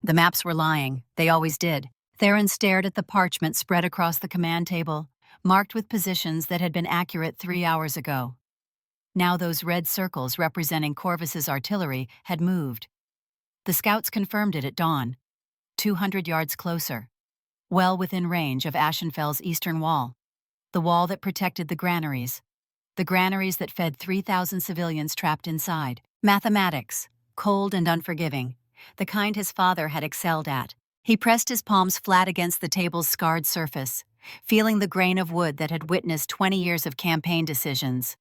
The maps were lying. They always did. Theron stared at the parchment spread across the command table, marked with positions that had been accurate 3 hours ago. Now those red circles representing Corvus's artillery had moved. The scouts confirmed it at dawn, 200 yards closer, well within range of Ashenfell's eastern wall, the wall that protected the granaries that fed 3,000 civilians trapped inside. Mathematics, cold and unforgiving, the kind his father had excelled at. He pressed his palms flat against the table's scarred surface, feeling the grain of wood that had witnessed 20 years of campaign decisions.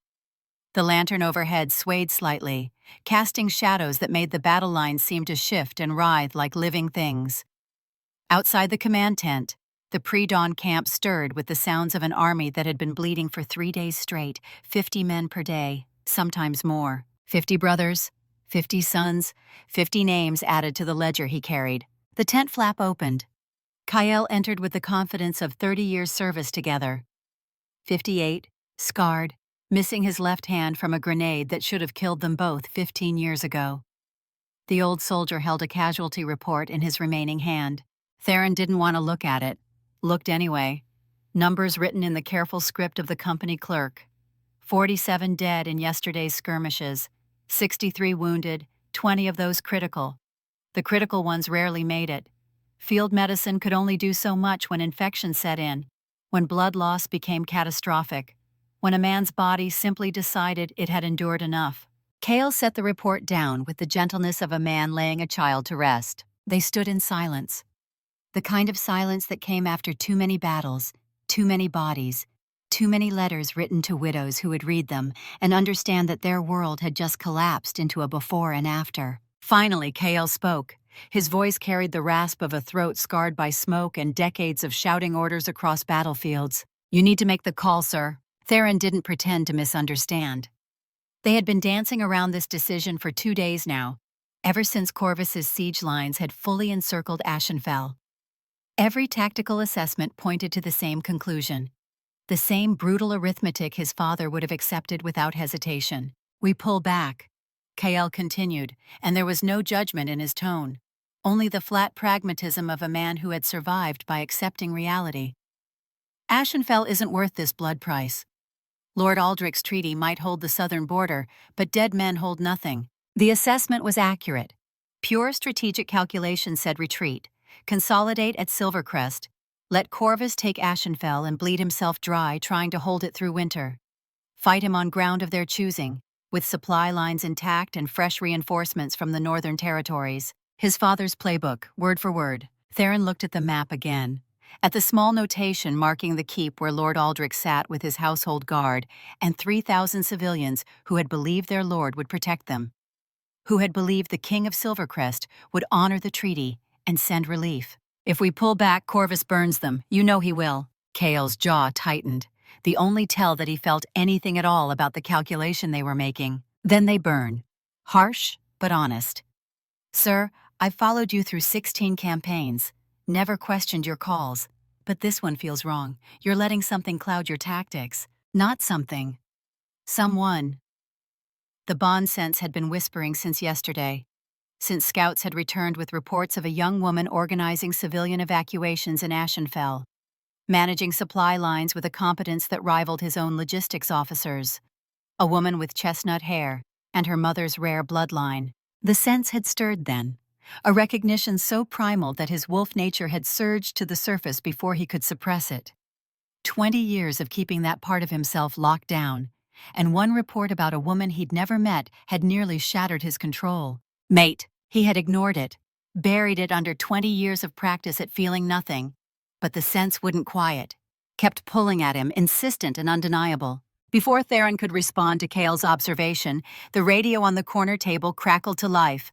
The lantern overhead swayed slightly, casting shadows that made the battle lines seem to shift and writhe like living things. Outside the command tent, the pre-dawn camp stirred with the sounds of an army that had been bleeding for 3 days straight, 50 men per day, sometimes more. 50 brothers, 50 sons, 50 names added to the ledger he carried. The tent flap opened. Kyle entered with the confidence of 30 years' service together. 58, scarred, missing his left hand from a grenade that should have killed them both 15 years ago. The old soldier held a casualty report in his remaining hand. Theron didn't want to look at it. Looked anyway. Numbers written in the careful script of the company clerk. 47 dead in yesterday's skirmishes, 63 wounded, 20 of those critical. The critical ones rarely made it. Field medicine could only do so much when infection set in, when blood loss became catastrophic, when a man's body simply decided it had endured enough. Cale set the report down with the gentleness of a man laying a child to rest. They stood in silence. The kind of silence that came after too many battles, too many bodies, too many letters written to widows who would read them and understand that their world had just collapsed into a before and after. Finally, Cale spoke. His voice carried the rasp of a throat scarred by smoke and decades of shouting orders across battlefields. "You need to make the call, sir." Theron didn't pretend to misunderstand. They had been dancing around this decision for 2 days now, ever since Corvus's siege lines had fully encircled Ashenfell. Every tactical assessment pointed to the same conclusion. The same brutal arithmetic his father would have accepted without hesitation. "We pull back," Kael continued, and there was no judgment in his tone, only the flat pragmatism of a man who had survived by accepting reality. "Ashenfell isn't worth this blood price. Lord Aldrich's treaty might hold the southern border, but dead men hold nothing." The assessment was accurate. Pure strategic calculation said retreat, consolidate at Silvercrest, let Corvus take Ashenfell and bleed himself dry trying to hold it through winter. Fight him on ground of their choosing, with supply lines intact and fresh reinforcements from the northern territories. His father's playbook, word for word. Theron looked at the map again, at the small notation marking the keep where Lord Aldrich sat with his household guard and 3,000 civilians who had believed their lord would protect them, who had believed the King of Silvercrest would honor the treaty and send relief. "If we pull back, Corvus burns them. You know he will." Cale's jaw tightened, the only tell that he felt anything at all about the calculation they were making. "Then they burn." Harsh, but honest. "Sir, I've followed you through 16 campaigns, never questioned your calls, but this one feels wrong. You're letting something cloud your tactics." "Not something. Someone." The bond sense had been whispering since yesterday, since scouts had returned with reports of a young woman organizing civilian evacuations in Ashenfell, managing supply lines with a competence that rivaled his own logistics officers. A woman with chestnut hair and her mother's rare bloodline. The sense had stirred then, a recognition so primal that his wolf nature had surged to the surface before he could suppress it. 20 years of keeping that part of himself locked down, and one report about a woman he'd never met had nearly shattered his control. "Mate." He had ignored it, buried it under 20 years of practice at feeling nothing, but the sense wouldn't quiet, kept pulling at him, insistent and undeniable. Before Theron could respond to Cale's observation, the radio on the corner table crackled to life.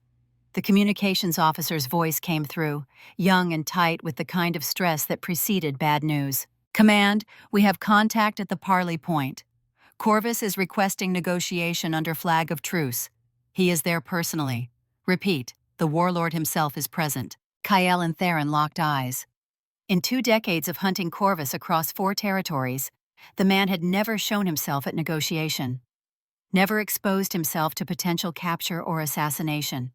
The communications officer's voice came through, young and tight with the kind of stress that preceded bad news. "Command, we have contact at the Parley Point. Corvus is requesting negotiation under flag of truce. He is there personally. Repeat, the warlord himself is present." Kyle and Theron locked eyes. In 2 decades of hunting Corvus across 4 territories, the man had never shown himself at negotiation, never exposed himself to potential capture or assassination.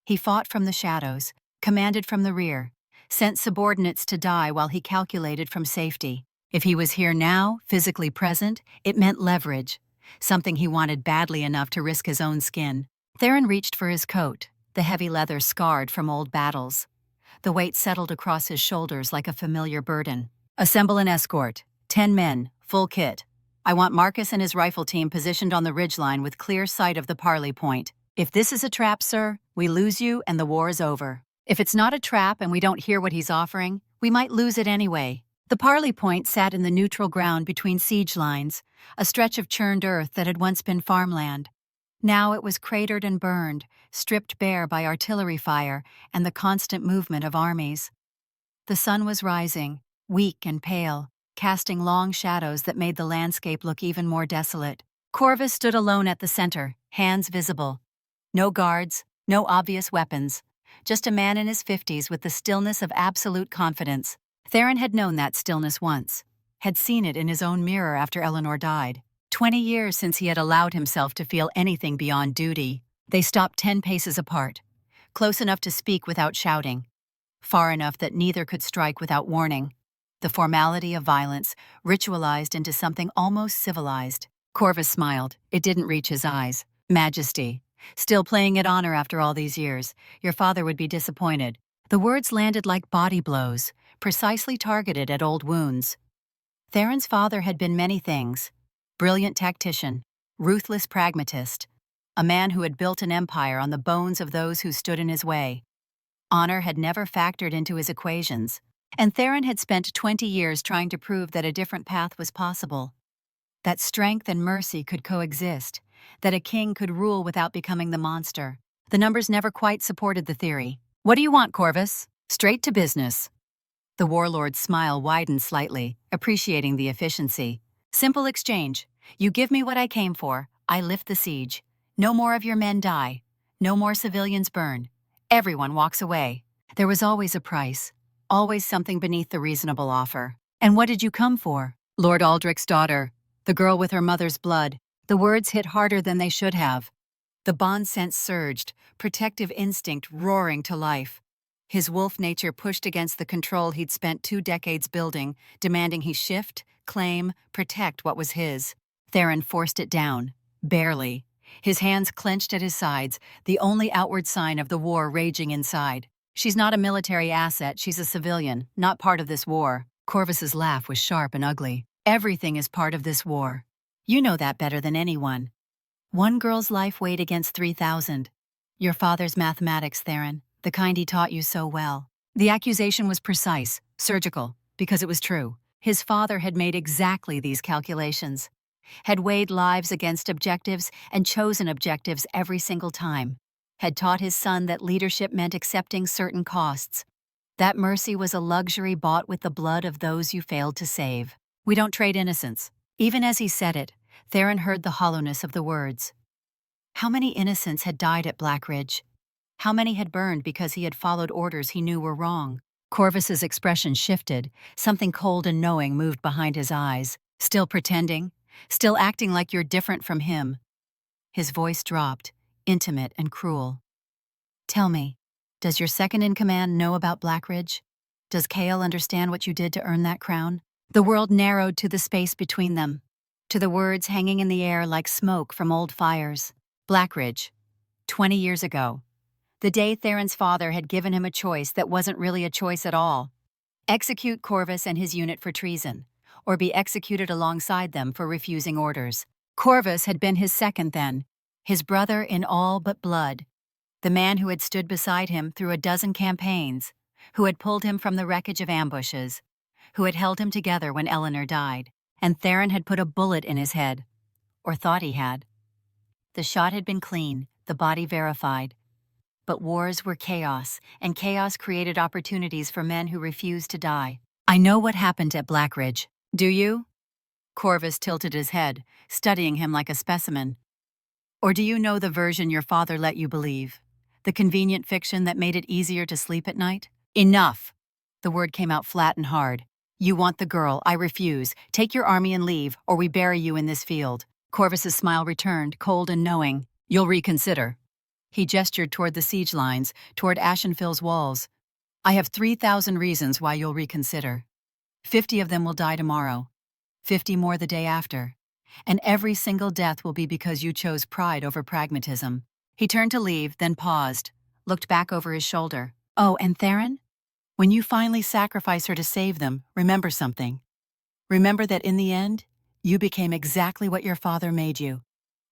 He fought from the shadows, Commanded from the rear, sent subordinates to die while he calculated from safety. If he was here now, physically present, it meant leverage, something he wanted badly enough to risk his own skin. Theron reached for his coat, the heavy leather scarred from old battles. The weight settled across his shoulders like a familiar burden. Assemble an escort. 10 men, full kit. I want Marcus and his rifle team positioned on the ridgeline with clear sight of the parley point. If this is a trap, sir, we lose you and the war is over. If it's not a trap and we don't hear what he's offering, we might lose it anyway. The parley point sat in the neutral ground between siege lines, a stretch of churned earth that had once been farmland. Now it was cratered and burned, stripped bare by artillery fire and the constant movement of armies. The sun was rising, weak and pale, casting long shadows that made the landscape look even more desolate. Corvus stood alone at the center, hands visible. No guards, no obvious weapons. Just a man in his 50s with the stillness of absolute confidence. Theron had known that stillness once, had seen it in his own mirror after Eleanor died. 20 years since he had allowed himself to feel anything beyond duty. They stopped 10 paces apart, close enough to speak without shouting, far enough that neither could strike without warning. The formality of violence ritualized into something almost civilized. Corvus smiled. It didn't reach his eyes. Majesty. Still playing at honor after all these years. Your father would be disappointed. The words landed like body blows, precisely targeted at old wounds. Theron's father had been many things. Brilliant tactician, ruthless pragmatist, a man who had built an empire on the bones of those who stood in his way. Honor had never factored into his equations, and Theron had spent 20 years trying to prove that a different path was possible. That strength and mercy could coexist, that a king could rule without becoming the monster. The numbers never quite supported the theory. What do you want, Corvus? Straight to business. The warlord's smile widened slightly, appreciating the efficiency. Simple exchange. You give me what I came for, I lift the siege. No more of your men die. No more civilians burn. Everyone walks away. There was always a price, always something beneath the reasonable offer. And what did you come for? Lord Aldrich's daughter, the girl with her mother's blood. The words hit harder than they should have. The bond sense surged, protective instinct roaring to life. His wolf nature pushed against the control he'd spent 2 decades building, demanding he shift, claim, protect what was his. Theron forced it down, barely. His hands clenched at his sides, the only outward sign of the war raging inside. She's not a military asset, she's a civilian, not part of this war. Corvus's laugh was sharp and ugly. Everything is part of this war. You know that better than anyone. One girl's life weighed against 3,000. Your father's mathematics, Theron, the kind he taught you so well. The accusation was precise, surgical, because it was true. His father had made exactly these calculations, had weighed lives against objectives and chosen objectives every single time, had taught his son that leadership meant accepting certain costs, that mercy was a luxury bought with the blood of those you failed to save. We don't trade innocence. Even as he said it, Theron heard the hollowness of the words. How many innocents had died at Black Ridge? How many had burned because he had followed orders he knew were wrong? Corvus's expression shifted. Something cold and knowing moved behind his eyes. Still pretending? Still acting like you're different from him? His voice dropped, intimate and cruel. Tell me, does your second-in-command know about Black Ridge? Does Kale understand what you did to earn that crown? The world narrowed to the space between them, to the words hanging in the air like smoke from old fires. Black Ridge, 20 years ago. The day Theron's father had given him a choice that wasn't really a choice at all. Execute Corvus and his unit for treason, or be executed alongside them for refusing orders. Corvus had been his second then, his brother in all but blood, the man who had stood beside him through a dozen campaigns, who had pulled him from the wreckage of ambushes, who had held him together when Eleanor died, and Theron had put a bullet in his head, or thought he had. The shot had been clean, the body verified. But wars were chaos, and chaos created opportunities for men who refused to die. I know what happened at Black Ridge. Do you? Corvus tilted his head, studying him like a specimen. Or do you know the version your father let you believe? The convenient fiction that made it easier to sleep at night? Enough! The word came out flat and hard. You want the girl, I refuse. Take your army and leave, or we bury you in this field. Corvus's smile returned, cold and knowing. You'll reconsider. He gestured toward the siege lines, toward Ashenfill's walls. "I have 3,000 reasons why you'll reconsider. 50 of them will die tomorrow, 50 more the day after. And every single death will be because you chose pride over pragmatism." He turned to leave, then paused, looked back over his shoulder. "Oh, and Theron? When you finally sacrifice her to save them, remember something. Remember that in the end, you became exactly what your father made you.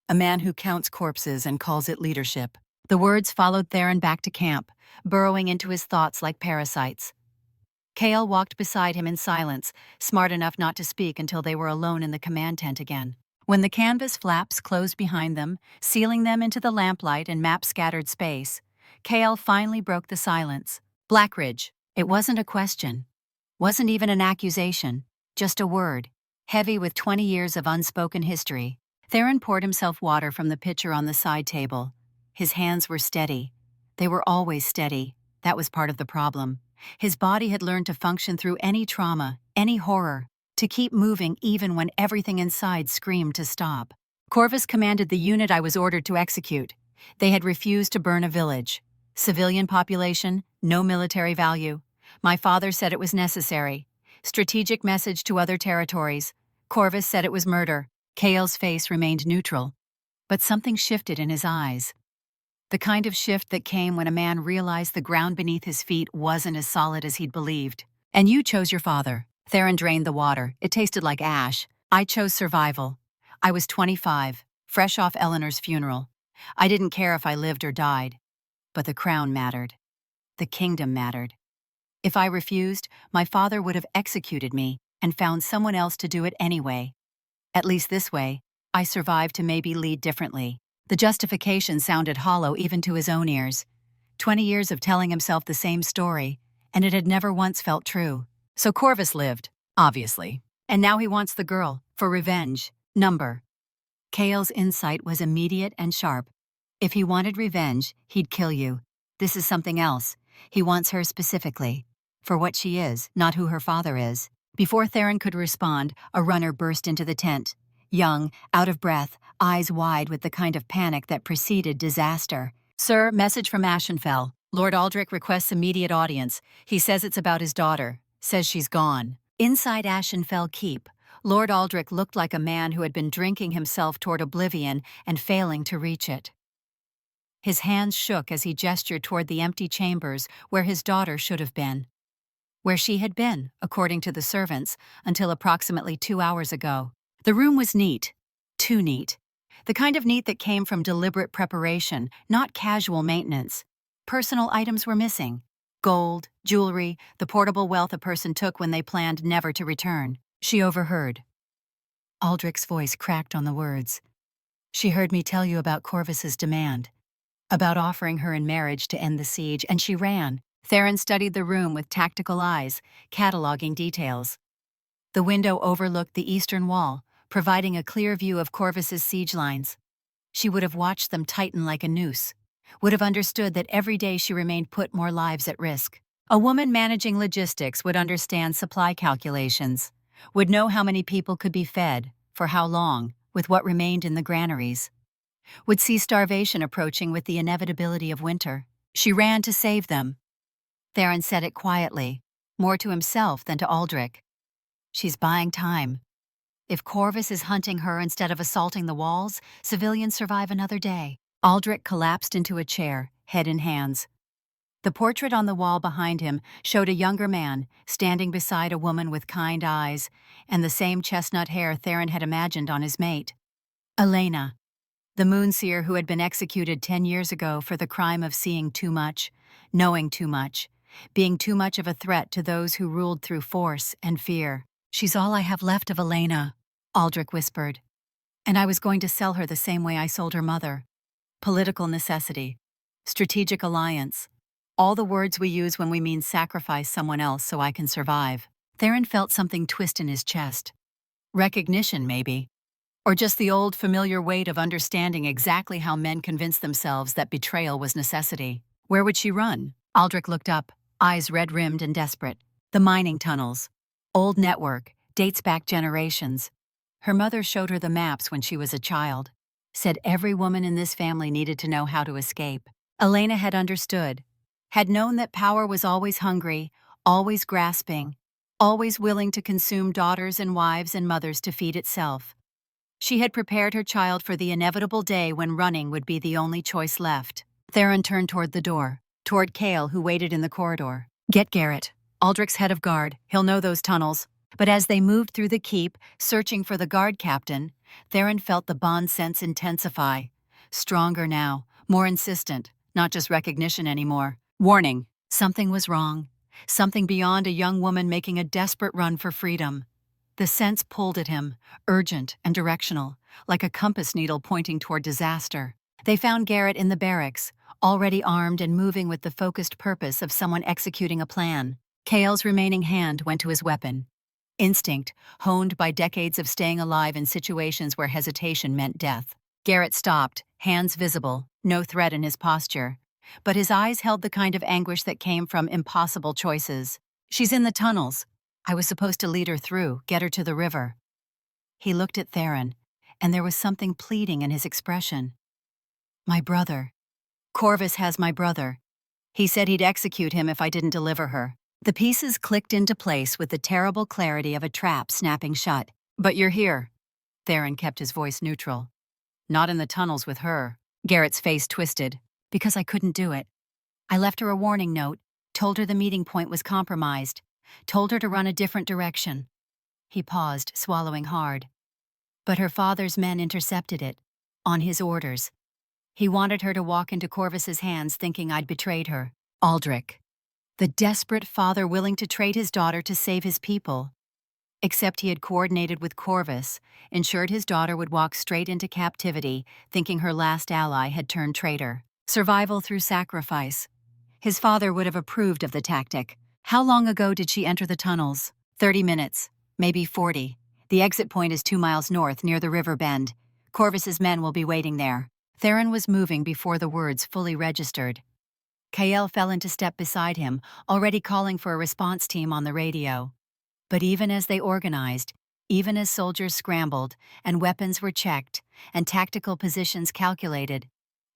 A man who counts corpses and calls it leadership." The words followed Theron back to camp, burrowing into his thoughts like parasites. Kale walked beside him in silence, smart enough not to speak until they were alone in the command tent again. When the canvas flaps closed behind them, sealing them into the lamplight and map-scattered space, Kale finally broke the silence. "Blackridge." It wasn't a question. Wasn't even an accusation. Just a word, heavy with 20 years of unspoken history. Theron poured himself water from the pitcher on the side table. His hands were steady. They were always steady. That was part of the problem. His body had learned to function through any trauma, any horror, to keep moving even when everything inside screamed to stop. "Corvus commanded the unit I was ordered to execute. They had refused to burn a village. Civilian population, no military value. My father said it was necessary. Strategic message to other territories. Corvus said it was murder." Kale's face remained neutral, but something shifted in his eyes. The kind of shift that came when a man realized the ground beneath his feet wasn't as solid as he'd believed. "And you chose your father." Theron drained the water. It tasted like ash. "I chose survival. I was 25, fresh off Eleanor's funeral. I didn't care if I lived or died. But the crown mattered. The kingdom mattered. If I refused, my father would have executed me and found someone else to do it anyway. At least this way, I survived to maybe lead differently." The justification sounded hollow even to his own ears. 20 years of telling himself the same story, and it had never once felt true. So Corvus lived, obviously. And now he wants the girl, for revenge. Number. Kale's insight was immediate and sharp. If he wanted revenge, he'd kill you. This is something else. He wants her specifically. For what she is, not who her father is. Before Theron could respond, a runner burst into the tent. Young, out of breath, eyes wide with the kind of panic that preceded disaster. "Sir, message from Ashenfell. Lord Aldrich requests immediate audience. He says it's about his daughter. Says she's gone." Inside Ashenfell Keep, Lord Aldrich looked like a man who had been drinking himself toward oblivion and failing to reach it. His hands shook as he gestured toward the empty chambers where his daughter should have been. Where she had been, according to the servants, until approximately 2 hours ago. The room was neat. Too neat. The kind of neat that came from deliberate preparation, not casual maintenance. Personal items were missing. Gold, jewelry, the portable wealth a person took when they planned never to return. She overheard. Aldrich's voice cracked on the words. "She heard me tell you about Corvus's demand. About offering her in marriage to end the siege, and she ran." Theron studied the room with tactical eyes, cataloging details. The window overlooked the eastern wall, providing a clear view of Corvus's siege lines. She would have watched them tighten like a noose, would have understood that every day she remained put more lives at risk. A woman managing logistics would understand supply calculations, would know how many people could be fed, for how long, with what remained in the granaries. Would see starvation approaching with the inevitability of winter. She ran to save them. Theron said it quietly, more to himself than to Aldrich. She's buying time. If Corvus is hunting her instead of assaulting the walls, civilians survive another day. Aldrich collapsed into a chair, head in hands. The portrait on the wall behind him showed a younger man, standing beside a woman with kind eyes, and the same chestnut hair Theron had imagined on his mate. Elena, the moonseer who had been executed 10 years ago for the crime of seeing too much, knowing too much, being too much of a threat to those who ruled through force and fear. "She's all I have left of Elena," Aldrich whispered. "And I was going to sell her the same way I sold her mother. Political necessity. Strategic alliance. All the words we use when we mean sacrifice someone else so I can survive." Theron felt something twist in his chest. Recognition, maybe. Or just the old familiar weight of understanding exactly how men convinced themselves that betrayal was necessity. Where would she run? Aldrich looked up, eyes red-rimmed and desperate. The mining tunnels. Old network, dates back generations. Her mother showed her the maps when she was a child. said every woman in this family needed to know how to escape. Elena had understood, had known that power was always hungry, always grasping, always willing to consume daughters and wives and mothers to feed itself. She had prepared her child for the inevitable day when running would be the only choice left. Theron turned toward the door, toward Cale, who waited in the corridor. "Get Garrett. Aldrich's head of guard. He'll know those tunnels." But as they moved through the keep, searching for the guard captain, Theron felt the bond sense intensify. Stronger now, more insistent, not just recognition anymore. Warning. Something was wrong. Something beyond a young woman making a desperate run for freedom. The sense pulled at him, urgent and directional, like a compass needle pointing toward disaster. They found Garrett in the barracks, already armed and moving with the focused purpose of someone executing a plan. Cale's remaining hand went to his weapon. Instinct, honed by decades of staying alive in situations where hesitation meant death. Garrett stopped, hands visible, no threat in his posture. But his eyes held the kind of anguish that came from impossible choices. "She's in the tunnels. I was supposed to lead her through, get her to the river." He looked at Theron, and there was something pleading in his expression. "My brother. Corvus has my brother. He said he'd execute him if I didn't deliver her." The pieces clicked into place with the terrible clarity of a trap snapping shut. "But you're here." Theron kept his voice neutral. "Not in the tunnels with her." Garrett's face twisted. "Because I couldn't do it. I left her a warning note, told her the meeting point was compromised, told her to run a different direction." He paused, swallowing hard. "But her father's men intercepted it, on his orders. He wanted her to walk into Corvus's hands thinking I'd betrayed her." Aldrich. The desperate father willing to trade his daughter to save his people. Except he had coordinated with Corvus, ensured his daughter would walk straight into captivity, thinking her last ally had turned traitor. Survival through sacrifice. His father would have approved of the tactic. How long ago did she enter the tunnels? 30 minutes, maybe 40. The exit point is 2 miles north, near the river bend. Corvus's men will be waiting there. Theron was moving before the words fully registered. Cale fell into step beside him, already calling for a response team on the radio. But even as they organized, even as soldiers scrambled, and weapons were checked, and tactical positions calculated,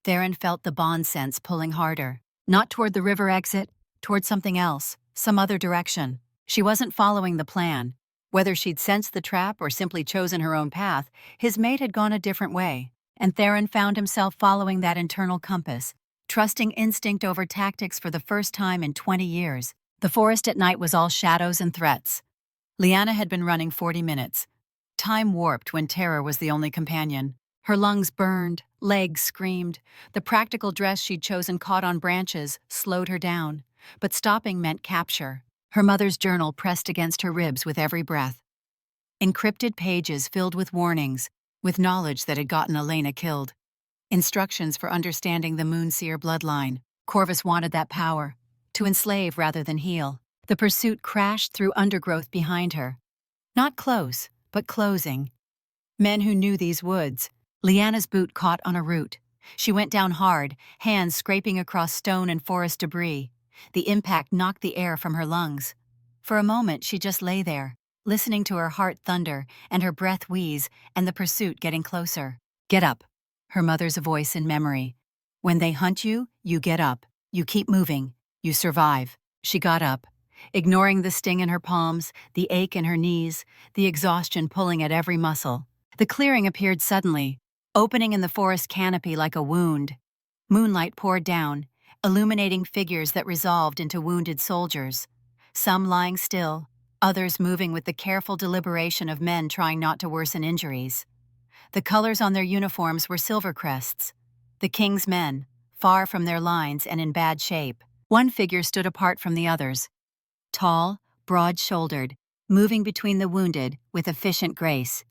Theron felt the bond sense pulling harder. Not toward the river exit, toward something else, some other direction. She wasn't following the plan. Whether she'd sensed the trap or simply chosen her own path, his mate had gone a different way. And Theron found himself following that internal compass, trusting instinct over tactics for the first time in 20 years. The forest at night was all shadows and threats. Liana had been running 40 minutes. Time warped when terror was the only companion. Her lungs burned, legs screamed. The practical dress she'd chosen caught on branches, slowed her down. But stopping meant capture. Her mother's journal pressed against her ribs with every breath. Encrypted pages filled with warnings, with knowledge that had gotten Elena killed. Instructions for understanding the Moonseer bloodline. Corvus wanted that power, to enslave rather than heal. The pursuit crashed through undergrowth behind her. Not close, but closing. Men who knew these woods. Liana's boot caught on a root. She went down hard, hands scraping across stone and forest debris. The impact knocked the air from her lungs. For a moment, she just lay there, listening to her heart thunder and her breath wheeze and the pursuit getting closer. "Get up," her mother's voice in memory. "When they hunt you, you get up. You keep moving. You survive." She got up, ignoring the sting in her palms, the ache in her knees, the exhaustion pulling at every muscle. The clearing appeared suddenly, opening in the forest canopy like a wound. Moonlight poured down, illuminating figures that resolved into wounded soldiers. Some lying still, others moving with the careful deliberation of men trying not to worsen injuries. The colors on their uniforms were silver crests. The king's men, far from their lines and in bad shape. One figure stood apart from the others. Tall, broad-shouldered, moving between the wounded with efficient grace.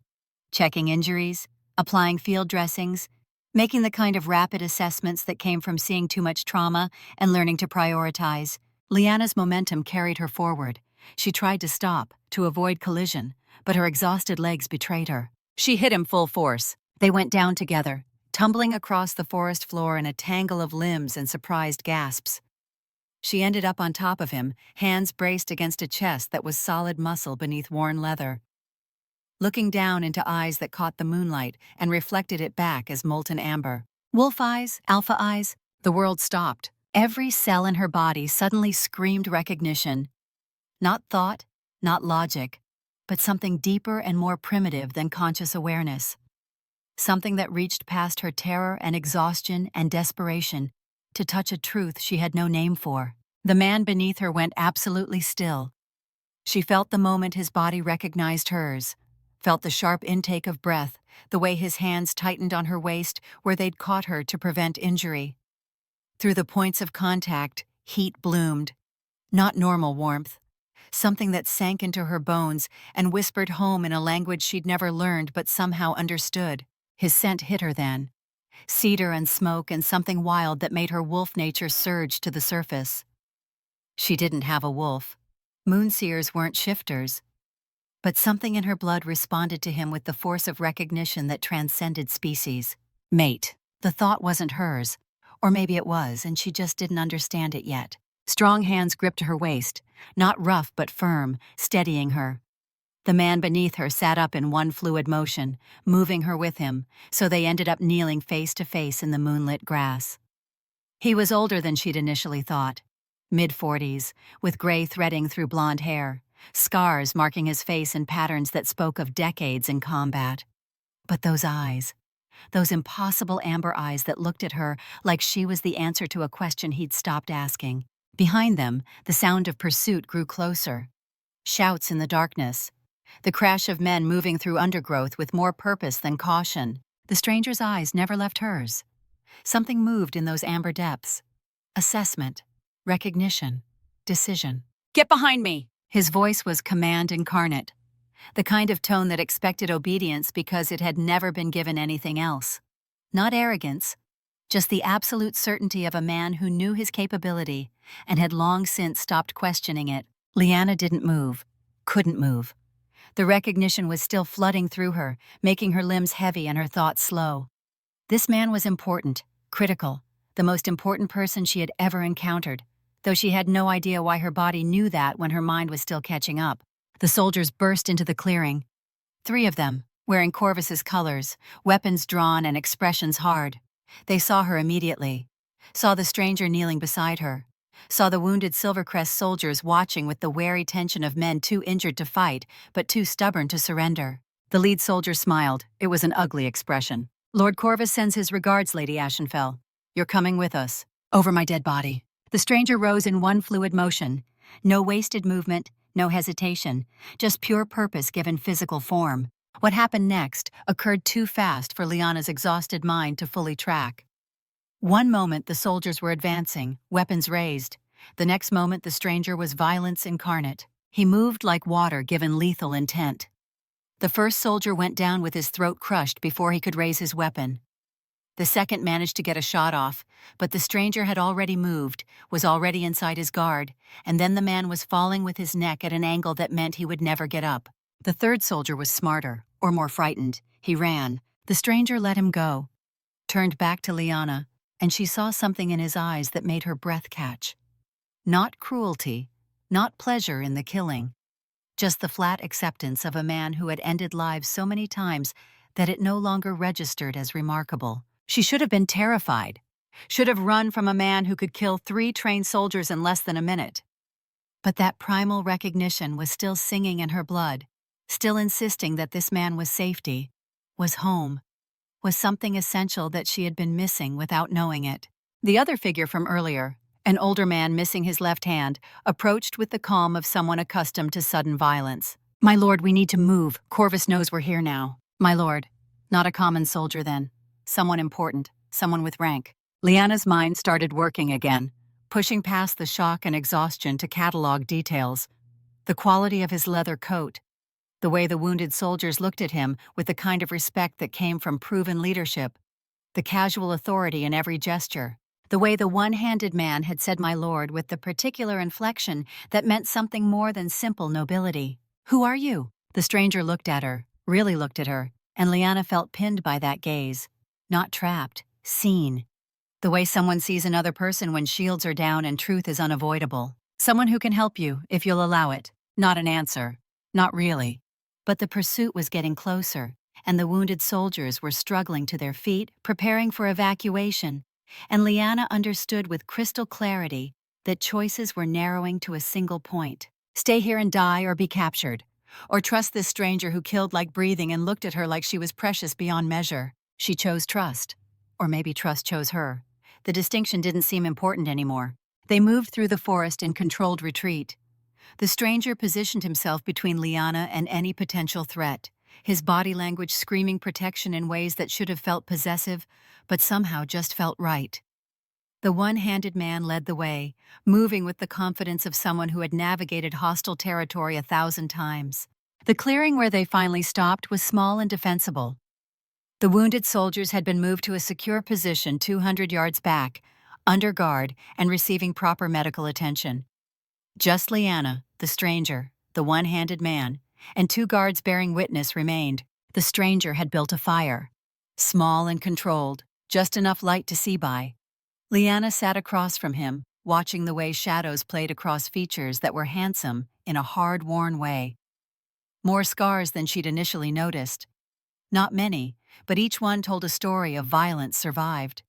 Checking injuries, applying field dressings, making the kind of rapid assessments that came from seeing too much trauma and learning to prioritize. Liana's momentum carried her forward. She tried to stop, to avoid collision, but her exhausted legs betrayed her. She hit him full force. They went down together, tumbling across the forest floor in a tangle of limbs and surprised gasps. She ended up on top of him, hands braced against a chest that was solid muscle beneath worn leather. looking down into eyes that caught the moonlight and reflected it back as molten amber. Wolf eyes, alpha eyes. The world stopped. Every cell in her body suddenly screamed recognition. Not thought, not logic, but something deeper and more primitive than conscious awareness. Something that reached past her terror and exhaustion and desperation to touch a truth she had no name for. The man beneath her went absolutely still. She felt the moment his body recognized hers, felt the sharp intake of breath, the way his hands tightened on her waist where they'd caught her to prevent injury. Through the points of contact, heat bloomed. Not normal warmth. Something that sank into her bones and whispered home in a language she'd never learned but somehow understood. His scent hit her then. Cedar and smoke and something wild that made her wolf nature surge to the surface. She didn't have a wolf. Moonseers weren't shifters. But something in her blood responded to him with the force of recognition that transcended species. Mate. The thought wasn't hers. Or maybe it was, and she just didn't understand it yet. Strong hands gripped her waist, not rough but firm, steadying her. The man beneath her sat up in one fluid motion, moving her with him, so they ended up kneeling face to face in the moonlit grass. He was older than she'd initially thought. Mid-40s, with gray threading through blonde hair, scars marking his face in patterns that spoke of decades in combat. But those eyes, those impossible amber eyes that looked at her like she was the answer to a question he'd stopped asking. Behind them, the sound of pursuit grew closer. Shouts in the darkness. The crash of men moving through undergrowth with more purpose than caution. The stranger's eyes never left hers. Something moved in those amber depths. Assessment, recognition, decision. "Get behind me!" His voice was command incarnate. The kind of tone that expected obedience because it had never been given anything else. Not arrogance, just the absolute certainty of a man who knew his capability and had long since stopped questioning it. Liana didn't move, couldn't move. The recognition was still flooding through her, making her limbs heavy and her thoughts slow. This man was important, critical, the most important person she had ever encountered, though she had no idea why her body knew that when her mind was still catching up. The soldiers burst into the clearing. 3 of them, wearing Corvus's colors, weapons drawn and expressions hard. They saw her immediately, saw the stranger kneeling beside her, saw the wounded Silvercrest soldiers watching with the wary tension of men too injured to fight, but too stubborn to surrender. The lead soldier smiled. It was an ugly expression. "Lord Corvus sends his regards, Lady Ashenfell. You're coming with us." "Over my dead body." The stranger rose in one fluid motion. No wasted movement, no hesitation, just pure purpose given physical form. What happened next occurred too fast for Liana's exhausted mind to fully track. One moment the soldiers were advancing, weapons raised. The next moment the stranger was violence incarnate. He moved like water given lethal intent. The first soldier went down with his throat crushed before he could raise his weapon. The second managed to get a shot off, but the stranger had already moved, was already inside his guard, and then the man was falling with his neck at an angle that meant he would never get up. The third soldier was smarter, or more frightened. He ran. The stranger let him go, turned back to Liana, and she saw something in his eyes that made her breath catch. Not cruelty, not pleasure in the killing, just the flat acceptance of a man who had ended lives so many times that it no longer registered as remarkable. She should have been terrified, should have run from a man who could kill 3 trained soldiers in less than a minute. But that primal recognition was still singing in her blood, still insisting that this man was safety, was home, was something essential that she had been missing without knowing it. The other figure from earlier, an older man missing his left hand, approached with the calm of someone accustomed to sudden violence. "My lord, we need to move. Corvus knows we're here now." "My lord." Not a common soldier then. Someone important, someone with rank. Liana's mind started working again, pushing past the shock and exhaustion to catalog details. The quality of his leather coat, the way the wounded soldiers looked at him with the kind of respect that came from proven leadership, the casual authority in every gesture, the way the one-handed man had said "my lord" with the particular inflection that meant something more than simple nobility. "Who are you?" The stranger looked at her, really looked at her, and Liana felt pinned by that gaze. Not trapped, seen. The way someone sees another person when shields are down and truth is unavoidable. "Someone who can help you, if you'll allow it." Not an answer. Not really. But the pursuit was getting closer, and the wounded soldiers were struggling to their feet, preparing for evacuation, and Lyanna understood with crystal clarity that choices were narrowing to a single point. Stay here and die or be captured. Or trust this stranger who killed like breathing and looked at her like she was precious beyond measure. She chose trust. Or maybe trust chose her. The distinction didn't seem important anymore. They moved through the forest in controlled retreat. The stranger positioned himself between Lyanna and any potential threat, his body language screaming protection in ways that should have felt possessive, but somehow just felt right. The one-handed man led the way, moving with the confidence of someone who had navigated hostile territory 1,000 times. The clearing where they finally stopped was small and defensible. The wounded soldiers had been moved to a secure position 200 yards back, under guard and receiving proper medical attention. Just Lyanna, the stranger, the one-handed man, and 2 guards bearing witness remained. The stranger had built a fire. Small and controlled, just enough light to see by. Lyanna sat across from him, watching the way shadows played across features that were handsome in a hard-worn way. More scars than she'd initially noticed. Not many, but each one told a story of violence survived.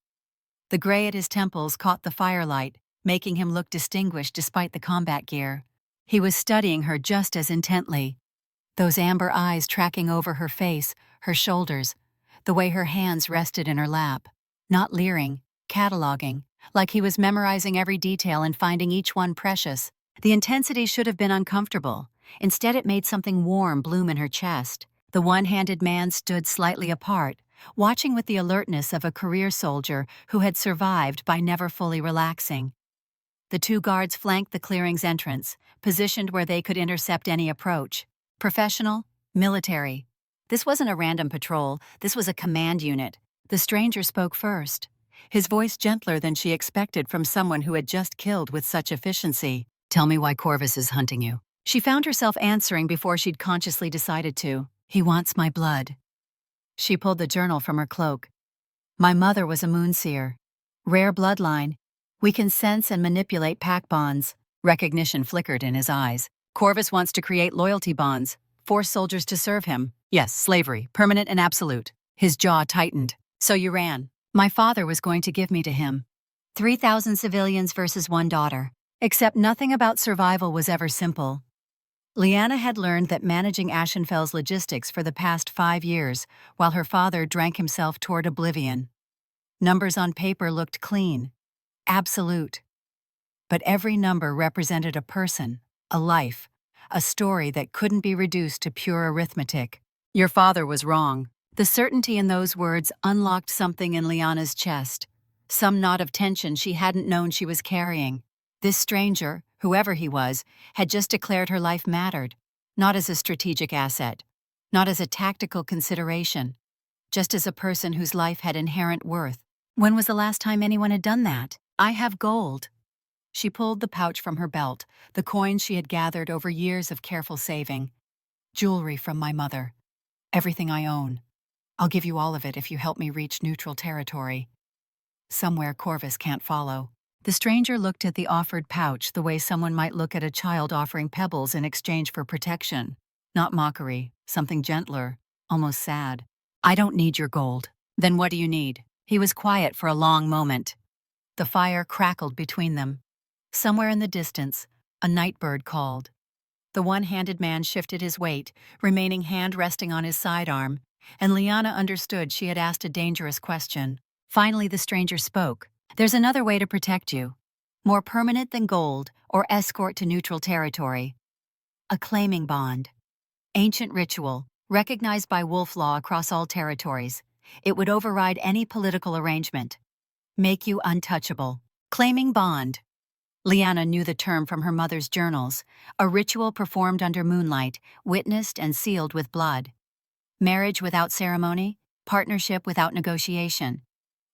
The gray at his temples caught the firelight, making him look distinguished despite the combat gear. He was studying her just as intently. Those amber eyes tracking over her face, her shoulders, the way her hands rested in her lap. Not leering, cataloging, like he was memorizing every detail and finding each one precious. The intensity should have been uncomfortable. Instead, it made something warm bloom in her chest. The one-handed man stood slightly apart, watching with the alertness of a career soldier who had survived by never fully relaxing. The 2 guards flanked the clearing's entrance, positioned where they could intercept any approach. Professional, military. This wasn't a random patrol, this was a command unit. The stranger spoke first, his voice gentler than she expected from someone who had just killed with such efficiency. "Tell me why Corvus is hunting you." She found herself answering before she'd consciously decided to. "He wants my blood." She pulled the journal from her cloak. "My mother was a moonseer. Rare bloodline. We can sense and manipulate pack bonds." Recognition flickered in his eyes. "Corvus wants to create loyalty bonds, force soldiers to serve him. Yes, slavery, permanent and absolute." His jaw tightened. "So you ran." "My father was going to give me to him. 3,000 civilians versus 1 daughter. Except nothing about survival was ever simple." Lyanna had learned that managing Ashenfell's logistics for the past 5 years, while her father drank himself toward oblivion. Numbers on paper looked clean, absolute. But every number represented a person, a life, a story that couldn't be reduced to pure arithmetic. "Your father was wrong." The certainty in those words unlocked something in Lyanna's chest, some knot of tension she hadn't known she was carrying. This stranger, whoever he was, had just declared her life mattered, not as a strategic asset, not as a tactical consideration, just as a person whose life had inherent worth. When was the last time anyone had done that? "I have gold." She pulled the pouch from her belt, the coins she had gathered over years of careful saving. "Jewelry from my mother. Everything I own. I'll give you all of it if you help me reach neutral territory. Somewhere Corvus can't follow." The stranger looked at the offered pouch the way someone might look at a child offering pebbles in exchange for protection. Not mockery, something gentler, almost sad. "I don't need your gold." "Then what do you need?" He was quiet for a long moment. The fire crackled between them. Somewhere in the distance, a night bird called. The one-handed man shifted his weight, remaining hand resting on his sidearm, and Lyanna understood she had asked a dangerous question. Finally the stranger spoke. "There's another way to protect you. More permanent than gold or escort to neutral territory. A claiming bond. Ancient ritual, recognized by wolf law across all territories. It would override any political arrangement. Make you untouchable. Claiming bond." Lyanna knew the term from her mother's journals, a ritual performed under moonlight, witnessed and sealed with blood. Marriage without ceremony, partnership without negotiation.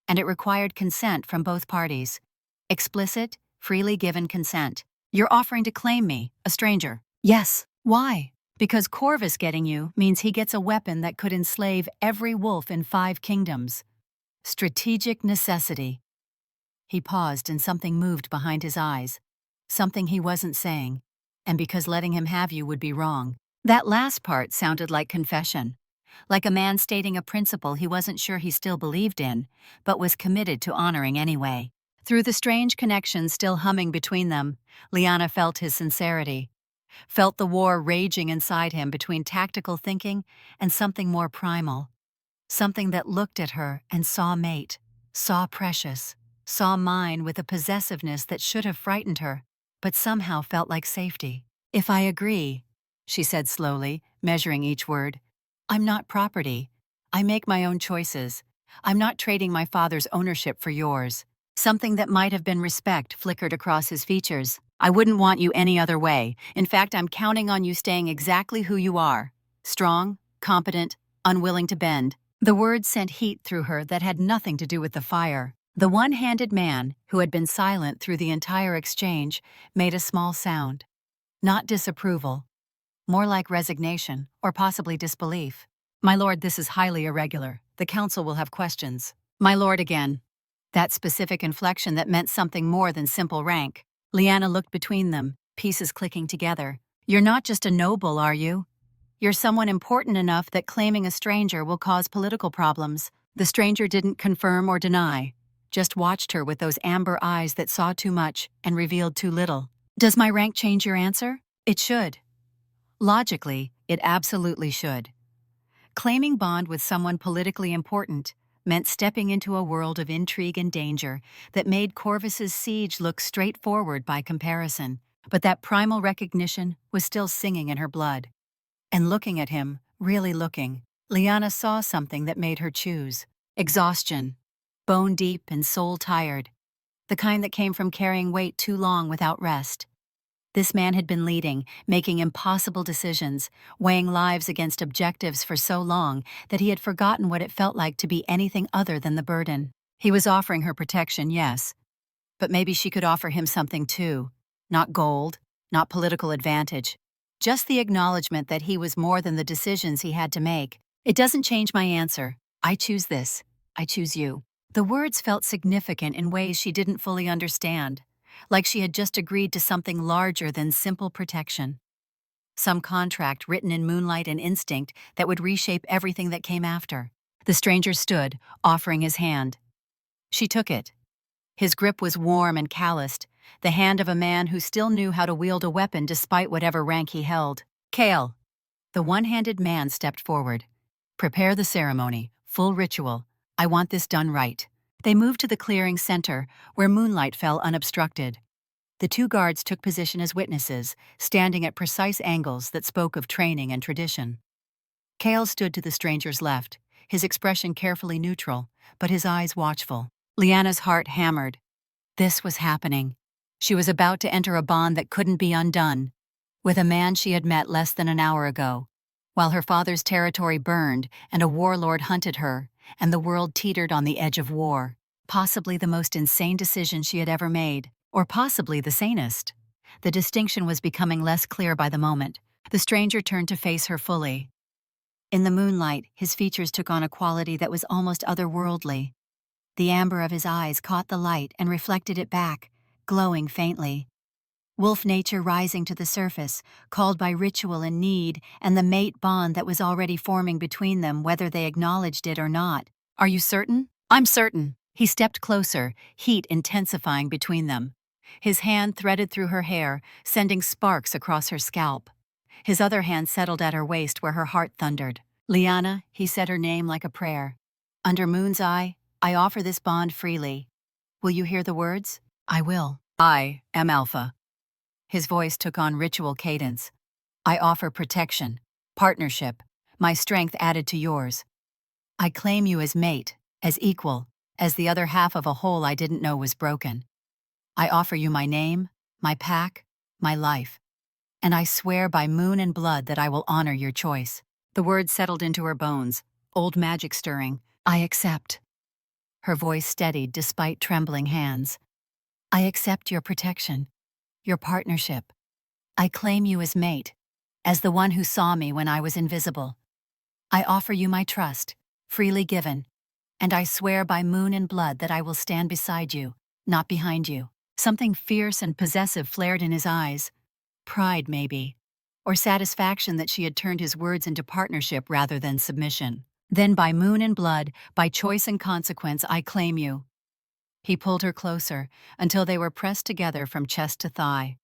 And it required consent from both parties. Explicit, freely given consent. "You're offering to claim me, a stranger." "Yes." "Why?" "Because Corvus getting you means he gets a weapon that could enslave every wolf in 5 kingdoms. Strategic necessity." He paused and something moved behind his eyes. Something he wasn't saying. "And because letting him have you would be wrong." That last part sounded like confession, like a man stating a principle he wasn't sure he still believed in, but was committed to honoring anyway. Through the strange connection still humming between them, Liana felt his sincerity, felt the war raging inside him between tactical thinking and something more primal, something that looked at her and saw mate, saw precious, saw mine with a possessiveness that should have frightened her, but somehow felt like safety. If I agree, she said slowly, measuring each word, I'm not property. I make my own choices. I'm not trading my father's ownership for yours. Something that might have been respect flickered across his features. I wouldn't want you any other way. In fact, I'm counting on you staying exactly who you are. Strong, competent, unwilling to bend. The words sent heat through her that had nothing to do with the fire. The one-handed man, who had been silent through the entire exchange, made a small sound. Not disapproval. More like resignation, or possibly disbelief. My lord, this is highly irregular. The council will have questions. My lord again. That specific inflection that meant something more than simple rank. Liana looked between them, pieces clicking together. You're not just a noble, are you? You're someone important enough that claiming a stranger will cause political problems. The stranger didn't confirm or deny, just watched her with those amber eyes that saw too much and revealed too little. Does my rank change your answer? It should. Logically, it absolutely should. Claiming bond with someone politically important meant stepping into a world of intrigue and danger that made Corvus's siege look straightforward by comparison. But that primal recognition was still singing in her blood. And looking at him, really looking, Liana saw something that made her choose. Exhaustion. Bone deep and soul tired. The kind that came from carrying weight too long without rest. This man had been leading, making impossible decisions, weighing lives against objectives for so long that he had forgotten what it felt like to be anything other than the burden. He was offering her protection, yes, but maybe she could offer him something too. Not gold, not political advantage, just the acknowledgement that he was more than the decisions he had to make. It doesn't change my answer. I choose this. I choose you. The words felt significant in ways she didn't fully understand, like she had just agreed to something larger than simple protection. Some contract written in moonlight and instinct that would reshape everything that came after. The stranger stood, offering his hand. She took it. His grip was warm and calloused, the hand of a man who still knew how to wield a weapon despite whatever rank he held. Kale. The one-handed man stepped forward. Prepare the ceremony, full ritual. I want this done right. They moved to the clearing center, where moonlight fell unobstructed. The two guards took position as witnesses, standing at precise angles that spoke of training and tradition. Kale stood to the stranger's left, his expression carefully neutral, but his eyes watchful. Liana's heart hammered. This was happening. She was about to enter a bond that couldn't be undone, with a man she had met less than an hour ago, while her father's territory burned and a warlord hunted her, and the world teetered on the edge of war. Possibly the most insane decision she had ever made, or possibly the sanest. The distinction was becoming less clear by the moment. The stranger turned to face her fully. In the moonlight, his features took on a quality that was almost otherworldly. The amber of his eyes caught the light and reflected it back, glowing faintly. Wolf nature rising to the surface, called by ritual and need, and the mate bond that was already forming between them whether they acknowledged it or not. Are you certain? I'm certain. He stepped closer, heat intensifying between them. His hand threaded through her hair, sending sparks across her scalp. His other hand settled at her waist where her heart thundered. Liana, he said her name like a prayer. Under Moon's eye, I offer this bond freely. Will you hear the words? I will. I am Alpha. His voice took on ritual cadence. I offer protection, partnership, my strength added to yours. I claim you as mate, as equal, as the other half of a whole I didn't know was broken. I offer you my name, my pack, my life. And I swear by moon and blood that I will honor your choice. The words settled into her bones, old magic stirring. I accept. Her voice steadied despite trembling hands. I accept your protection, your partnership. I claim you as mate, as the one who saw me when I was invisible. I offer you my trust, freely given, and I swear by moon and blood that I will stand beside you, not behind you. Something fierce and possessive flared in his eyes. Pride, maybe. or satisfaction that she had turned his words into partnership rather than submission. Then by moon and blood, by choice and consequence, I claim you. He pulled her closer, until they were pressed together from chest to thigh,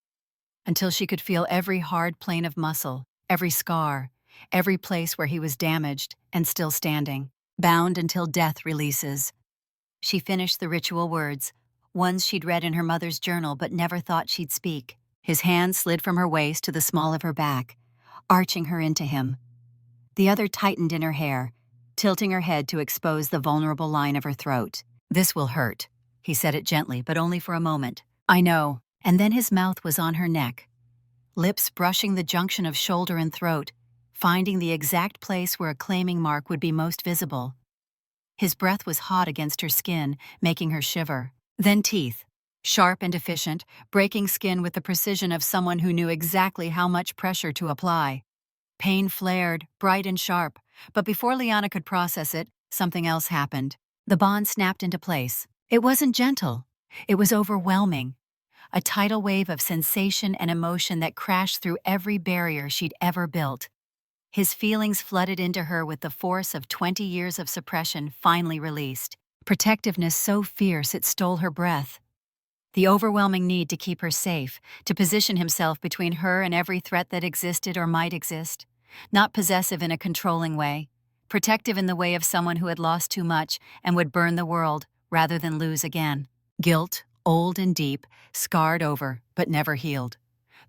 until she could feel every hard plane of muscle, every scar, every place where he was damaged and still standing, bound until death releases. She finished the ritual words, ones she'd read in her mother's journal but never thought she'd speak. His hand slid from her waist to the small of her back, arching her into him. The other tightened in her hair, tilting her head to expose the vulnerable line of her throat. "This will hurt," he said it gently, but only for a moment. "I know." And then his mouth was on her neck, lips brushing the junction of shoulder and throat, finding the exact place where a claiming mark would be most visible. His breath was hot against her skin, making her shiver. Then teeth, sharp and efficient, breaking skin with the precision of someone who knew exactly how much pressure to apply. Pain flared, bright and sharp, but before Liana could process it, something else happened. The bond snapped into place. It wasn't gentle. It was overwhelming. A tidal wave of sensation and emotion that crashed through every barrier she'd ever built. His feelings flooded into her with the force of 20 years of suppression finally released. Protectiveness so fierce it stole her breath. The overwhelming need to keep her safe, to position himself between her and every threat that existed or might exist. Not possessive in a controlling way, protective in the way of someone who had lost too much and would burn the world rather than lose again. Guilt, old and deep, scarred over but never healed.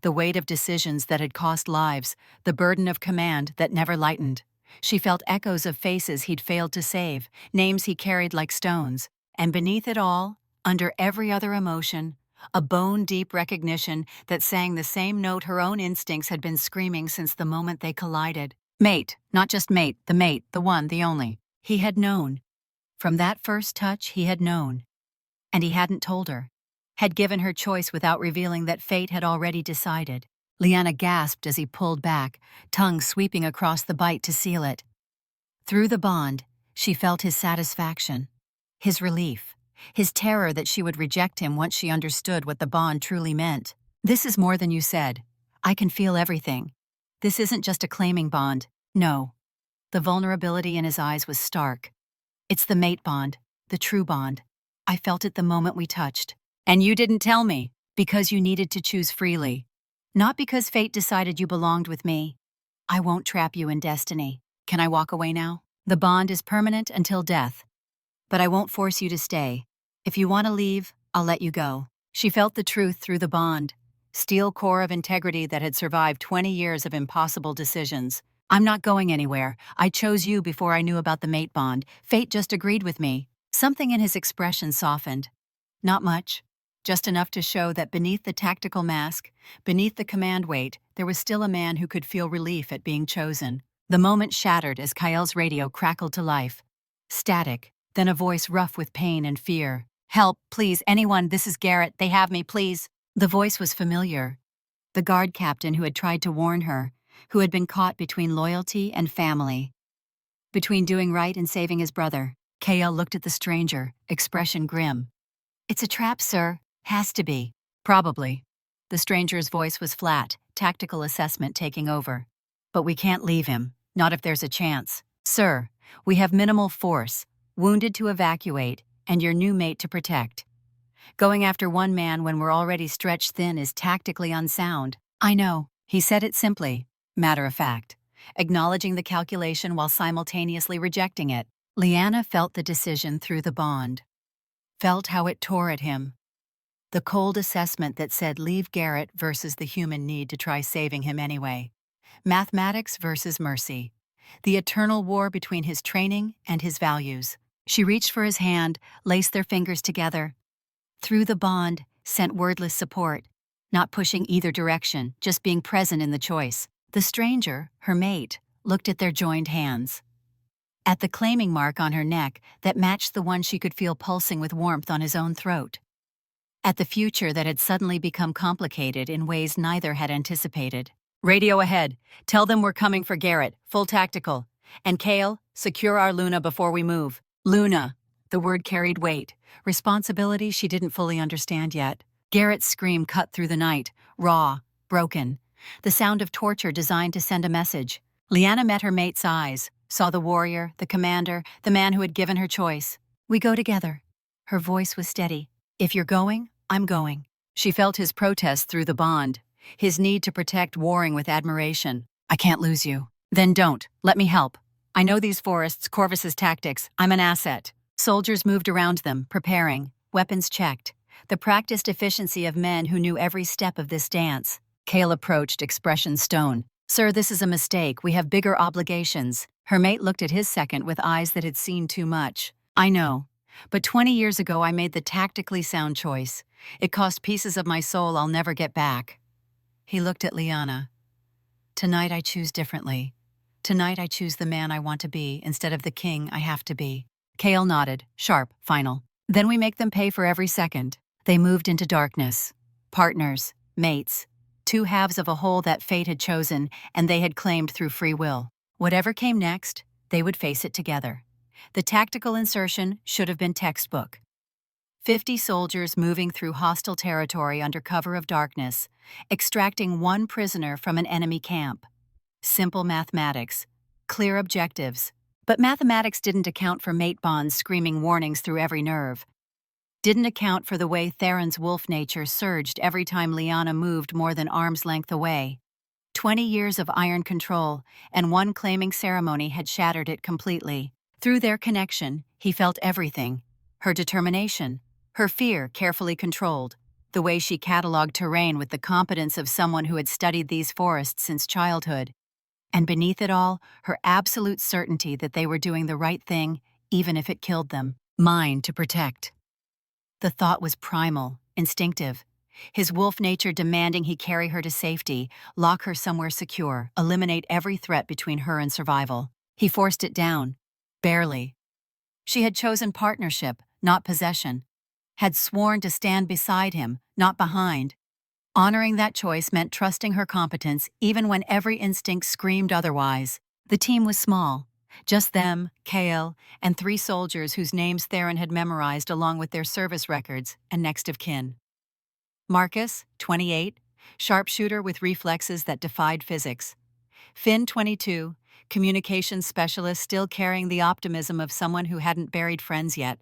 The weight of decisions that had cost lives, the burden of command that never lightened. She felt echoes of faces he'd failed to save, names he carried like stones, and beneath it all, under every other emotion, a bone-deep recognition that sang the same note her own instincts had been screaming since the moment they collided. Mate, not just mate, the one, the only. He had known. From that first touch, he had known. And he hadn't told her. Had given her choice without revealing that fate had already decided. Liana gasped as he pulled back, tongue sweeping across the bite to seal it. Through the bond, she felt his satisfaction, his relief, his terror that she would reject him once she understood what the bond truly meant. "This is more than you said. I can feel everything. This isn't just a claiming bond. No." The vulnerability in his eyes was stark. "It's the mate bond, the true bond. I felt it the moment we touched. And you didn't tell me, because you needed to choose freely. Not because fate decided you belonged with me. I won't trap you in destiny. Can I walk away now? The bond is permanent until death. But I won't force you to stay. If you want to leave, I'll let you go." She felt the truth through the bond. Steel core of integrity that had survived 20 years of impossible decisions. "I'm not going anywhere. I chose you before I knew about the mate bond. Fate just agreed with me." Something in his expression softened. Not much. Just enough to show that beneath the tactical mask, beneath the command weight, there was still a man who could feel relief at being chosen. The moment shattered as Kyl's radio crackled to life. Static, then a voice rough with pain and fear. "Help, please, anyone, this is Garrett, they have me, please." The voice was familiar. The guard captain who had tried to warn her, who had been caught between loyalty and family. Between doing right and saving his brother. Kyle looked at the stranger, expression grim. "It's a trap, sir. Has to be." "Probably." The stranger's voice was flat, tactical assessment taking over. "But we can't leave him, not if there's a chance. Sir, we have minimal force, wounded to evacuate, and your new mate to protect. Going after one man when we're already stretched thin is tactically unsound." "I know." He said it simply, matter of fact, acknowledging the calculation while simultaneously rejecting it. Liana felt the decision through the bond. Felt how it tore at him. The cold assessment that said leave Garrett versus the human need to try saving him anyway. Mathematics versus mercy. The eternal war between his training and his values. She reached for his hand, laced their fingers together. Through the bond, sent wordless support. Not pushing either direction, just being present in the choice. The stranger, her mate, looked at their joined hands. At the claiming mark on her neck that matched the one she could feel pulsing with warmth on his own throat. At the future that had suddenly become complicated in ways neither had anticipated. "Radio ahead. Tell them we're coming for Garrett, full tactical. And Kale, secure our Luna before we move." Luna. The word carried weight, responsibility she didn't fully understand yet. Garrett's scream cut through the night, raw, broken. the sound of torture designed to send a message. Lyanna met her mate's eyes, saw the warrior, the commander, the man who had given her choice. "We go together." Her voice was steady. "If you're going, I'm going." She felt his protest through the bond, his need to protect warring with admiration. "I can't lose you." "Then don't. Let me help. I know these forests, Corvus's tactics. I'm an asset." Soldiers moved around them, preparing, weapons checked. The practiced efficiency of men who knew every step of this dance. Kale approached, expression stone. "Sir, this is a mistake. We have bigger obligations." Her mate looked at his second with eyes that had seen too much. "I know. But 20 years ago I made the tactically sound choice. It cost pieces of my soul I'll never get back." He looked at Lyanna. "Tonight I choose differently. Tonight I choose the man I want to be instead of the king I have to be." Kale nodded, sharp, final. "Then we make them pay for every second." They moved into darkness. Partners, mates, two halves of a whole that fate had chosen and they had claimed through free will. Whatever came next, they would face it together. The tactical insertion should have been textbook. 50 soldiers moving through hostile territory under cover of darkness, extracting one prisoner from an enemy camp. Simple mathematics, clear objectives. But mathematics didn't account for mate bonds screaming warnings through every nerve. Didn't account for the way Theron's wolf nature surged every time Lyanna moved more than arm's length away. 20 years of iron control, and one claiming ceremony had shattered it completely. Through their connection, he felt everything. Her determination, her fear carefully controlled, the way she cataloged terrain with the competence of someone who had studied these forests since childhood. And beneath it all, her absolute certainty that they were doing the right thing, even if it killed them. Mine to protect. The thought was primal, instinctive. His wolf nature demanding he carry her to safety, lock her somewhere secure, eliminate every threat between her and survival. He forced it down. Barely. She had chosen partnership, not possession. Had sworn to stand beside him, not behind. Honoring that choice meant trusting her competence even when every instinct screamed otherwise. The team was small. Just them, Kale, and 3 soldiers whose names Theron had memorized along with their service records and next of kin. Marcus, 28, sharpshooter with reflexes that defied physics. Finn, 22, communications specialist still carrying the optimism of someone who hadn't buried friends yet.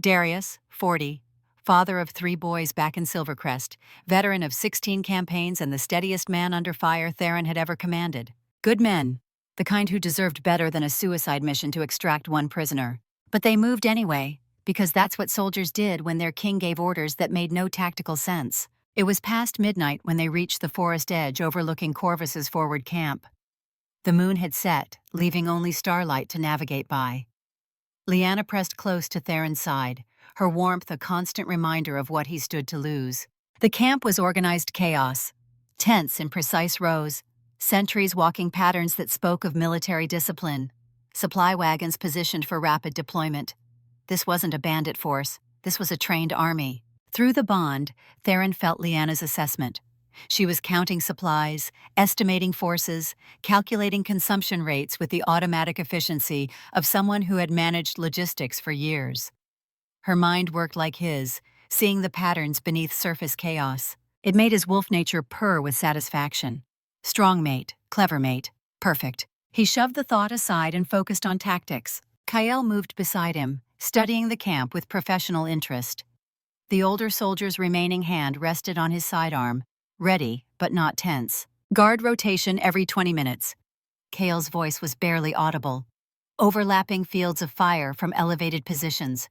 Darius, 40, father of 3 boys back in Silvercrest, veteran of 16 campaigns and the steadiest man under fire Theron had ever commanded. Good men, the kind who deserved better than a suicide mission to extract one prisoner. But they moved anyway, because that's what soldiers did when their king gave orders that made no tactical sense. It was past midnight when they reached the forest edge overlooking Corvus's forward camp. The moon had set, leaving only starlight to navigate by. Lyanna pressed close to Theron's side, her warmth a constant reminder of what he stood to lose. The camp was organized chaos, tents in precise rows, sentries walking patterns that spoke of military discipline, supply wagons positioned for rapid deployment. This wasn't a bandit force, this was a trained army. Through the bond, Theron felt Lyanna's assessment. She was counting supplies, estimating forces, calculating consumption rates with the automatic efficiency of someone who had managed logistics for years. Her mind worked like his, seeing the patterns beneath surface chaos. It made his wolf nature purr with satisfaction. Strong mate, clever mate, perfect. He shoved the thought aside and focused on tactics. Kyle moved beside him, studying the camp with professional interest. The older soldier's remaining hand rested on his sidearm, ready but not tense. Guard rotation every 20 minutes. Kale's voice was barely audible. Overlapping fields of fire from elevated positions.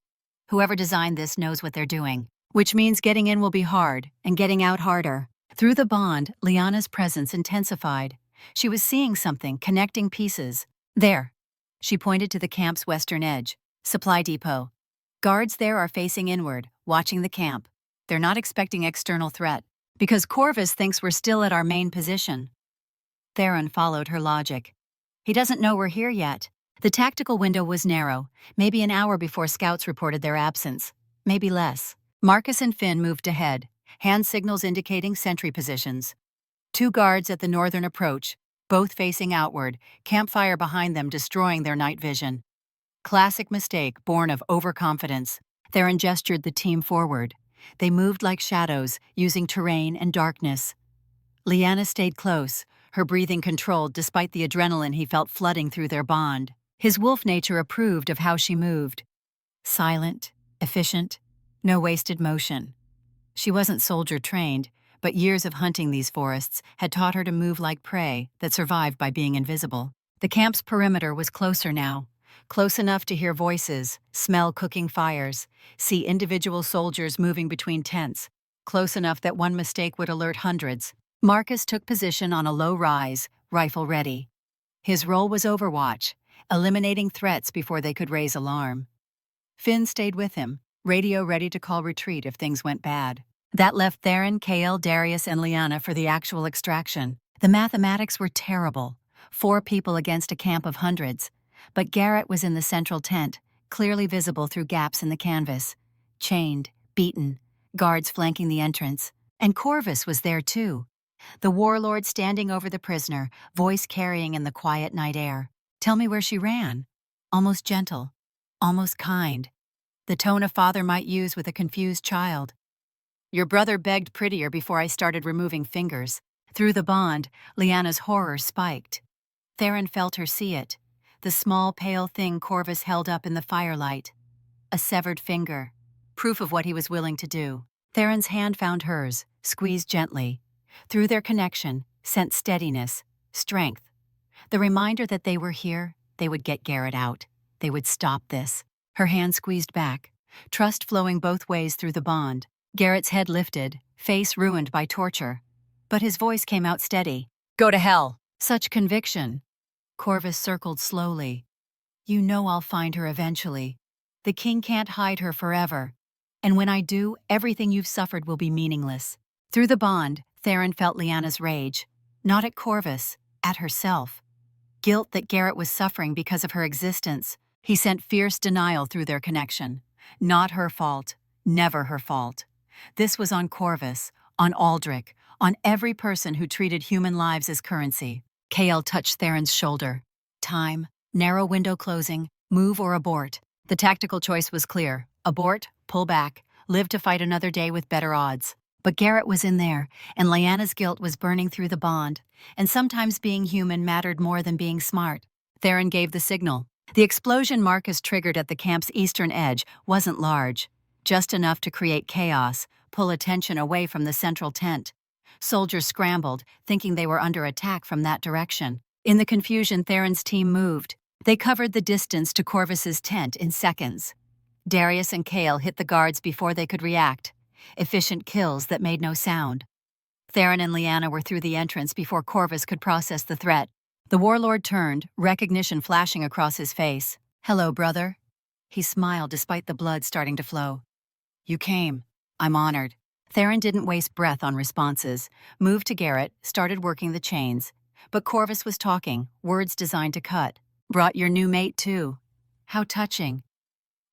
Whoever designed this knows what they're doing. Which means getting in will be hard, and getting out harder. Through the bond, Lyanna's presence intensified. She was seeing something, connecting pieces. There. She pointed to the camp's western edge. Supply depot. Guards there are facing inward, watching the camp. They're not expecting external threat. Because Corvus thinks we're still at our main position. Theron followed her logic. He doesn't know we're here yet. The tactical window was narrow, maybe an hour before scouts reported their absence. Maybe less. Marcus and Finn moved ahead, hand signals indicating sentry positions. 2 guards at the northern approach, both facing outward, campfire behind them destroying their night vision. Classic mistake born of overconfidence. Theron gestured the team forward. They moved like shadows, using terrain and darkness. Lyanna stayed close, her breathing controlled despite the adrenaline he felt flooding through their bond. His wolf nature approved of how she moved. Silent, efficient, no wasted motion. She wasn't soldier-trained, but years of hunting these forests had taught her to move like prey that survived by being invisible. The camp's perimeter was closer now, close enough to hear voices, smell cooking fires, see individual soldiers moving between tents, close enough that one mistake would alert hundreds. Marcus took position on a low rise, rifle ready. His role was overwatch, eliminating threats before they could raise alarm. Finn stayed with him, radio ready to call retreat if things went bad. That left Theron, Kale, Darius, and Lyanna for the actual extraction. The mathematics were terrible. 4 people against a camp of hundreds. But Garrett was in the central tent, clearly visible through gaps in the canvas. Chained, beaten, guards flanking the entrance. And Corvus was there too. The warlord standing over the prisoner, voice carrying in the quiet night air. Tell me where she ran. Almost gentle. Almost kind. The tone a father might use with a confused child. Your brother begged prettier before I started removing fingers. Through the bond, Lyanna's horror spiked. Theron felt her see it. The small, pale thing Corvus held up in the firelight. A severed finger. Proof of what he was willing to do. Theron's hand found hers, squeezed gently. Through their connection, sent steadiness, strength. The reminder that they were here, they would get Garrett out. They would stop this. Her hand squeezed back, trust flowing both ways through the bond. Garrett's head lifted, face ruined by torture. But his voice came out steady. Go to hell. Such conviction. Corvus circled slowly. You know I'll find her eventually. The king can't hide her forever. And when I do, everything you've suffered will be meaningless. Through the bond, Theron felt Lyanna's rage. Not at Corvus, at herself. Guilt that Garrett was suffering because of her existence. He sent fierce denial through their connection. Not her fault. Never her fault. This was on Corvus, on Aldrich, on every person who treated human lives as currency. Kale touched Theron's shoulder. Time, narrow window closing, move or abort. The tactical choice was clear. Abort, pull back, live to fight another day with better odds. But Garrett was in there, and Lyanna's guilt was burning through the bond. And sometimes being human mattered more than being smart. Theron gave the signal. The explosion Marcus triggered at the camp's eastern edge wasn't large, just enough to create chaos, pull attention away from the central tent. Soldiers scrambled, thinking they were under attack from that direction. In the confusion, Theron's team moved. They covered the distance to Corvus's tent in seconds. Darius and Kale hit the guards before they could react. Efficient kills that made no sound. Theron and Lyanna were through the entrance before Corvus could process the threat. The warlord turned, recognition flashing across his face. Hello, brother. He smiled despite the blood starting to flow. You came. I'm honored. Theron didn't waste breath on responses, moved to Garrett, started working the chains. But Corvus was talking, words designed to cut. Brought your new mate, too. How touching.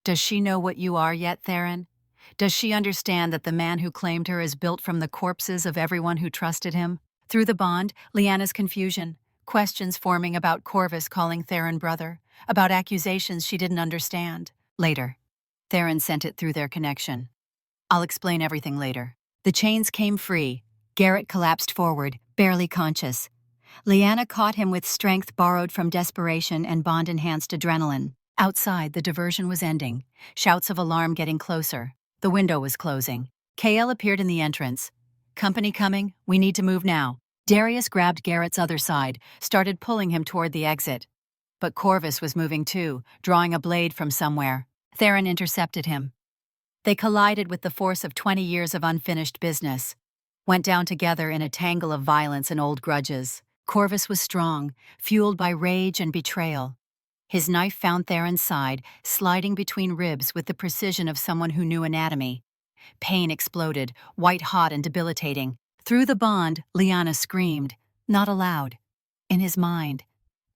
Does she know what you are yet, Theron? Does she understand that the man who claimed her is built from the corpses of everyone who trusted him? Through the bond, Lyanna's confusion. Questions forming about Corvus calling Theron brother, about accusations she didn't understand. Later. Theron sent it through their connection. I'll explain everything later. The chains came free. Garrett collapsed forward, barely conscious. Lyanna caught him with strength borrowed from desperation and bond-enhanced adrenaline. Outside, the diversion was ending, shouts of alarm getting closer. The window was closing. Kale appeared in the entrance. Company coming, we need to move now. Darius grabbed Garrett's other side, started pulling him toward the exit. But Corvus was moving too, drawing a blade from somewhere. Theron intercepted him. They collided with the force of 20 years of unfinished business. Went down together in a tangle of violence and old grudges. Corvus was strong, fueled by rage and betrayal. His knife found Theron's side, sliding between ribs with the precision of someone who knew anatomy. Pain exploded, white-hot and debilitating. Through the bond, Lyanna screamed, not aloud. In his mind,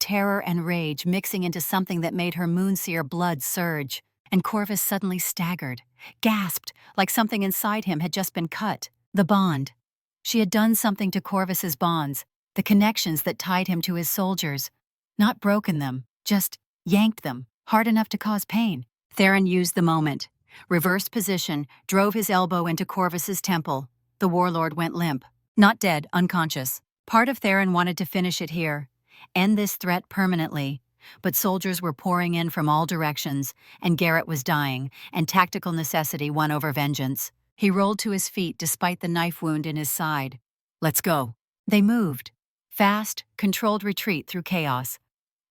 terror and rage mixing into something that made her moonseer blood surge. And Corvus suddenly staggered, gasped, like something inside him had just been cut. The bond. She had done something to Corvus's bonds, the connections that tied him to his soldiers. Not broken them, just yanked them, hard enough to cause pain. Theron used the moment. Reversed position, drove his elbow into Corvus's temple. The warlord went limp. Not dead, unconscious. Part of Theron wanted to finish it here, end this threat permanently, but soldiers were pouring in from all directions, and Garrett was dying, and tactical necessity won over vengeance. He rolled to his feet despite the knife wound in his side. Let's go. They moved. Fast, controlled retreat through chaos.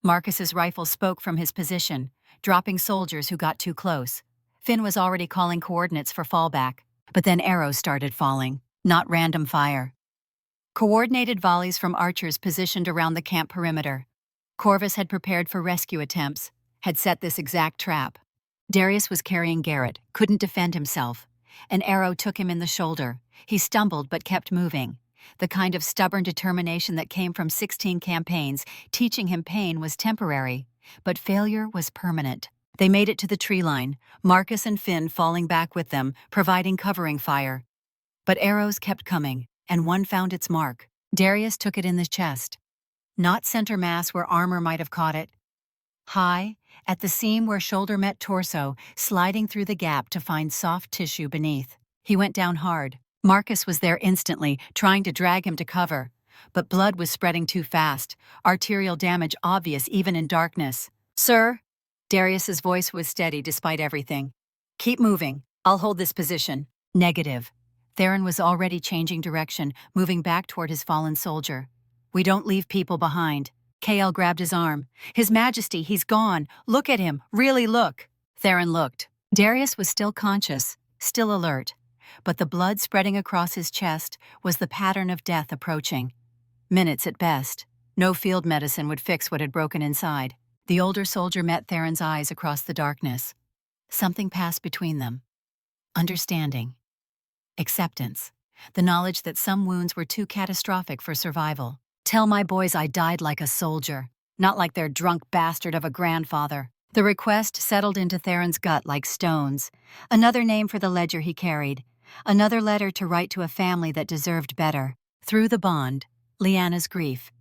Marcus's rifle spoke from his position, dropping soldiers who got too close. Finn was already calling coordinates for fallback, but then arrows started falling, not random fire. Coordinated volleys from archers positioned around the camp perimeter. Corvus had prepared for rescue attempts, had set this exact trap. Darius was carrying Garrett, couldn't defend himself. An arrow took him in the shoulder. He stumbled but kept moving. The kind of stubborn determination that came from 16 campaigns, teaching him pain was temporary, but failure was permanent. They made it to the tree line, Marcus and Finn falling back with them, providing covering fire. But arrows kept coming, and one found its mark. Darius took it in the chest. Not center mass where armor might have caught it. High, at the seam where shoulder met torso, sliding through the gap to find soft tissue beneath. He went down hard. Marcus was there instantly, trying to drag him to cover. But blood was spreading too fast, arterial damage obvious even in darkness. "Sir?" Darius's voice was steady despite everything. "Keep moving. I'll hold this position." Negative. Theron was already changing direction, moving back toward his fallen soldier. "We don't leave people behind." Kael grabbed his arm. "His Majesty, he's gone. Look at him. Really look." Theron looked. Darius was still conscious, still alert. But the blood spreading across his chest was the pattern of death approaching. Minutes at best. No field medicine would fix what had broken inside. The older soldier met Theron's eyes across the darkness. Something passed between them. Understanding. Acceptance. The knowledge that some wounds were too catastrophic for survival. "Tell my boys I died like a soldier, not like their drunk bastard of a grandfather." The request settled into Theron's gut like stones. Another name for the ledger he carried. Another letter to write to a family that deserved better. Through the bond, Lyanna's grief.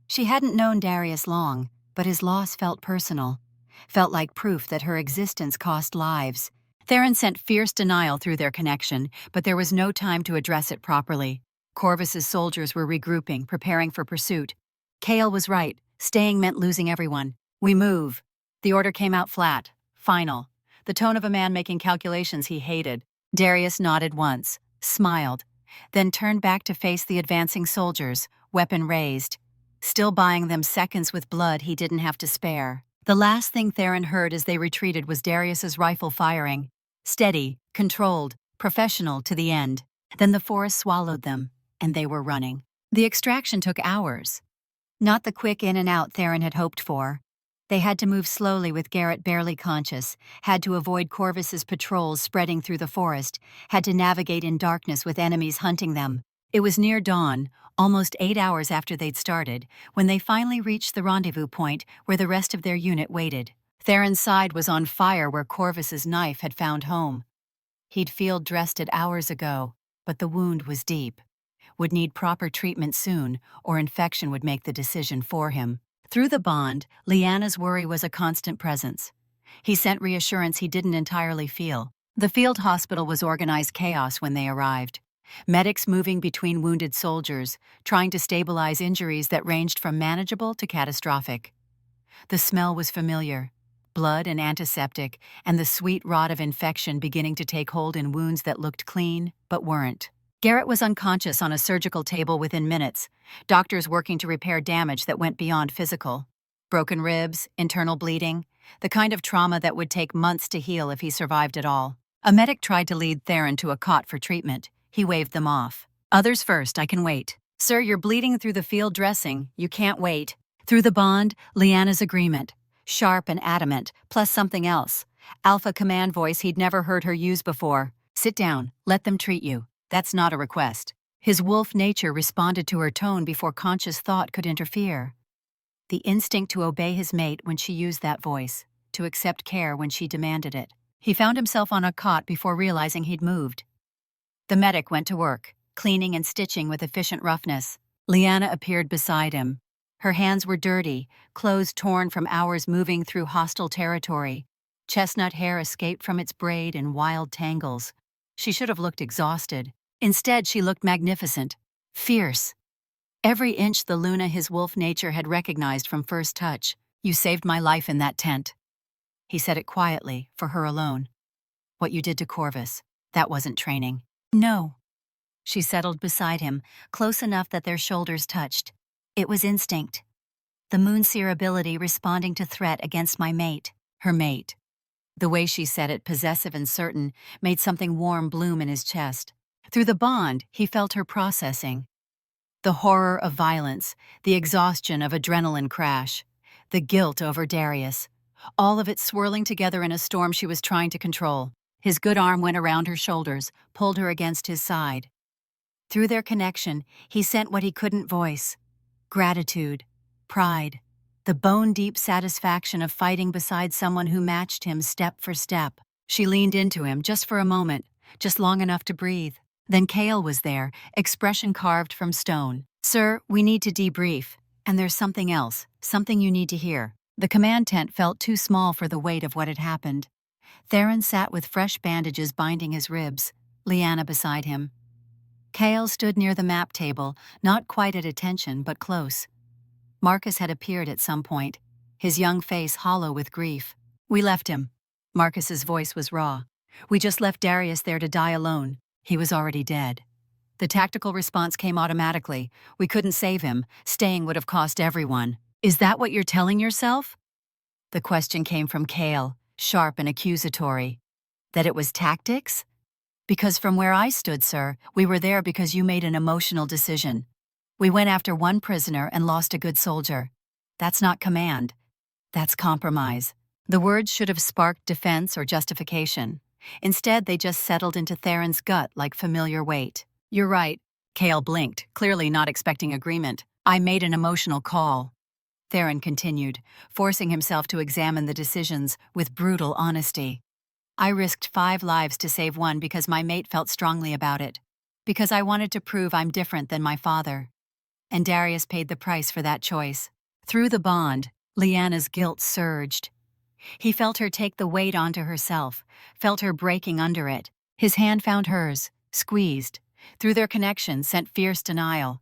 She hadn't known Darius long, but his loss felt personal. Felt like proof that her existence cost lives. Theron sent fierce denial through their connection, but there was no time to address it properly. Corvus's soldiers were regrouping, preparing for pursuit. Kael was right. Staying meant losing everyone. "We move." The order came out flat, final. The tone of a man making calculations he hated. Darius nodded once, smiled, then turned back to face the advancing soldiers, weapon raised, still buying them seconds with blood he didn't have to spare. The last thing Theron heard as they retreated was Darius's rifle firing. Steady, controlled, professional to the end. Then the forest swallowed them, and they were running. The extraction took hours. Not the quick in and out Theron had hoped for. They had to move slowly with Garrett barely conscious, had to avoid Corvus's patrols spreading through the forest, had to navigate in darkness with enemies hunting them. It was near dawn, almost 8 hours after they'd started, when they finally reached the rendezvous point where the rest of their unit waited. Theron's side was on fire where Corvus's knife had found home. He'd field dressed it hours ago, but the wound was deep. Would need proper treatment soon, or infection would make the decision for him. Through the bond, Lyanna's worry was a constant presence. He sent reassurance he didn't entirely feel. The field hospital was organized chaos when they arrived. Medics moving between wounded soldiers, trying to stabilize injuries that ranged from manageable to catastrophic. The smell was familiar. Blood and antiseptic, and the sweet rot of infection beginning to take hold in wounds that looked clean, but weren't. Garrett was unconscious on a surgical table within minutes, doctors working to repair damage that went beyond physical. Broken ribs, internal bleeding, the kind of trauma that would take months to heal if he survived at all. A medic tried to lead Theron to a cot for treatment. He waved them off. "Others first, I can wait." "Sir, you're bleeding through the field dressing. You can't wait." Through the bond, Lyanna's agreement. Sharp and adamant, plus something else. Alpha command voice he'd never heard her use before. "Sit down. Let them treat you. That's not a request." His wolf nature responded to her tone before conscious thought could interfere. The instinct to obey his mate when she used that voice, to accept care when she demanded it. He found himself on a cot before realizing he'd moved. The medic went to work, cleaning and stitching with efficient roughness. Lyanna appeared beside him. Her hands were dirty, clothes torn from hours moving through hostile territory. Chestnut hair escaped from its braid in wild tangles. She should have looked exhausted. Instead, she looked magnificent. fierce. Every inch the Luna his wolf nature had recognized from first touch. You saved my life in that tent. He said it quietly, for her alone. What you did to Corvus, that wasn't training. No. She settled beside him, close enough that their shoulders touched. It was instinct. The Moonseer ability responding to threat against my mate, her mate. The way she said it, possessive and certain, made something warm bloom in his chest. Through the bond, he felt her processing. The horror of violence, the exhaustion of adrenaline crash, the guilt over Darius, all of it swirling together in a storm she was trying to control. His good arm went around her shoulders, pulled her against his side. Through their connection, he sent what he couldn't voice. Gratitude, pride, the bone-deep satisfaction of fighting beside someone who matched him step for step. She leaned into him just for a moment, just long enough to breathe. Then Kale was there, expression carved from stone. Sir, we need to debrief. And there's something else, something you need to hear. The command tent felt too small for the weight of what had happened. Theron sat with fresh bandages binding his ribs, Lyanna beside him. Kale stood near the map table, not quite at attention, but close. Marcus had appeared at some point, his young face hollow with grief. We left him. Marcus's voice was raw. We just left Darius there to die alone. He was already dead. The tactical response came automatically. We couldn't save him. Staying would have cost everyone. Is that what you're telling yourself? The question came from Kale, sharp and accusatory. That it was tactics? Because from where I stood, sir, we were there because you made an emotional decision. We went after one prisoner and lost a good soldier. That's not command. That's compromise. The words should have sparked defense or justification. Instead, they just settled into Theron's gut like familiar weight. You're right. Kale blinked, clearly not expecting agreement. I made an emotional call. Theron continued, forcing himself to examine the decisions with brutal honesty. I risked 5 lives to save one because my mate felt strongly about it. Because I wanted to prove I'm different than my father. And Darius paid the price for that choice. Through the bond, Lyanna's guilt surged. He felt her take the weight onto herself, felt her breaking under it. His hand found hers, squeezed. Through their connection, sent fierce denial.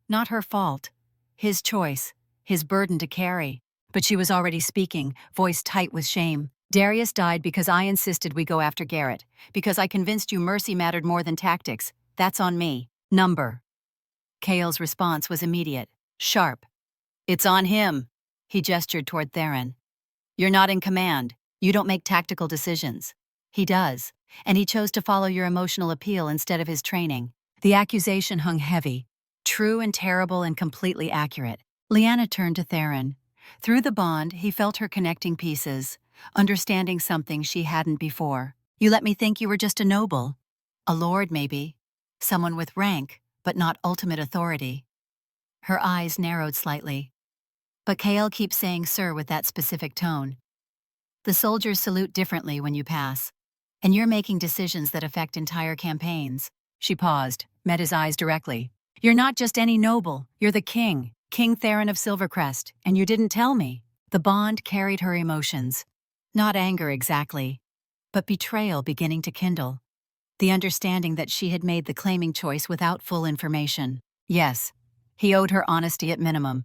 Not her fault. His choice. His burden to carry. But she was already speaking, voice tight with shame. Darius died because I insisted we go after Garrett. Because I convinced you mercy mattered more than tactics. That's on me. Number. Kale's response was immediate. Sharp. It's on him. He gestured toward Theron. You're not in command. You don't make tactical decisions. He does. And he chose to follow your emotional appeal instead of his training. The accusation hung heavy. True and terrible and completely accurate. Lyanna turned to Theron. Through the bond, he felt her connecting pieces, understanding something she hadn't before. You let me think you were just a noble. A lord, maybe. Someone with rank, but not ultimate authority. Her eyes narrowed slightly. But Kale keeps saying sir with that specific tone. The soldiers salute differently when you pass. And you're making decisions that affect entire campaigns. She paused, met his eyes directly. You're not just any noble. You're the king. King Theron of Silvercrest, and you didn't tell me. The bond carried her emotions. Not anger exactly, but betrayal beginning to kindle. The understanding that she had made the claiming choice without full information. Yes, he owed her honesty at minimum.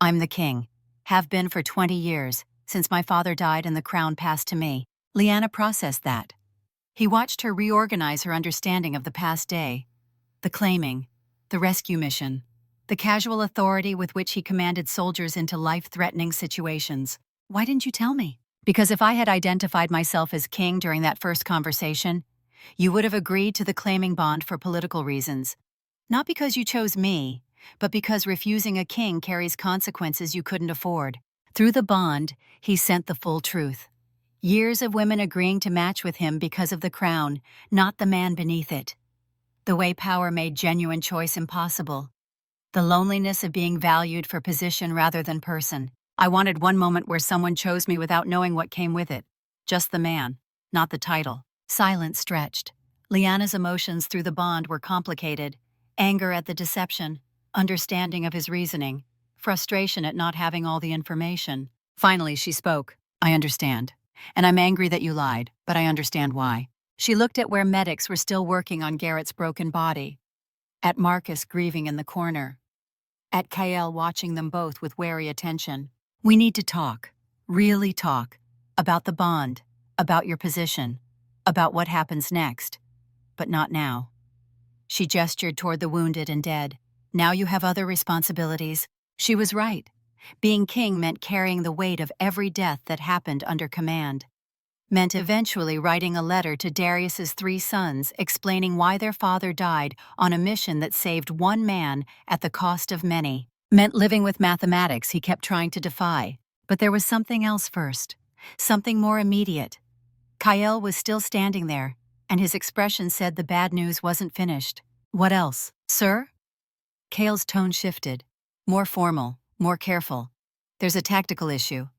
I'm the king. Have been for 20 years, since my father died and the crown passed to me. Lyanna processed that. He watched her reorganize her understanding of the past day. The claiming, the rescue mission, the casual authority with which he commanded soldiers into life-threatening situations. Why didn't you tell me? Because if I had identified myself as king during that first conversation, you would have agreed to the claiming bond for political reasons. Not because you chose me, but because refusing a king carries consequences you couldn't afford. Through the bond, he sent the full truth. Years of women agreeing to match with him because of the crown, not the man beneath it. The way power made genuine choice impossible. The loneliness of being valued for position rather than person. I wanted one moment where someone chose me without knowing what came with it. Just the man, not the title. Silence stretched. Lyanna's emotions through the bond were complicated. Anger at the deception, understanding of his reasoning, frustration at not having all the information. Finally, she spoke. I understand. And I'm angry that you lied, but I understand why. She looked at where medics were still working on Garrett's broken body. at Marcus grieving in the corner, at Kael watching them both with wary attention. We need to talk, really talk, about the bond, about your position, about what happens next, but not now. She gestured toward the wounded and dead. Now you have other responsibilities. She was right. Being king meant carrying the weight of every death that happened under command. Meant eventually writing a letter to Darius's 3 sons explaining why their father died on a mission that saved one man at the cost of many. Meant living with mathematics he kept trying to defy. But there was something else first. Something more immediate. Kael was still standing there, and his expression said the bad news wasn't finished. What else, sir? Kael's tone shifted. More formal, more careful. There's a tactical issue.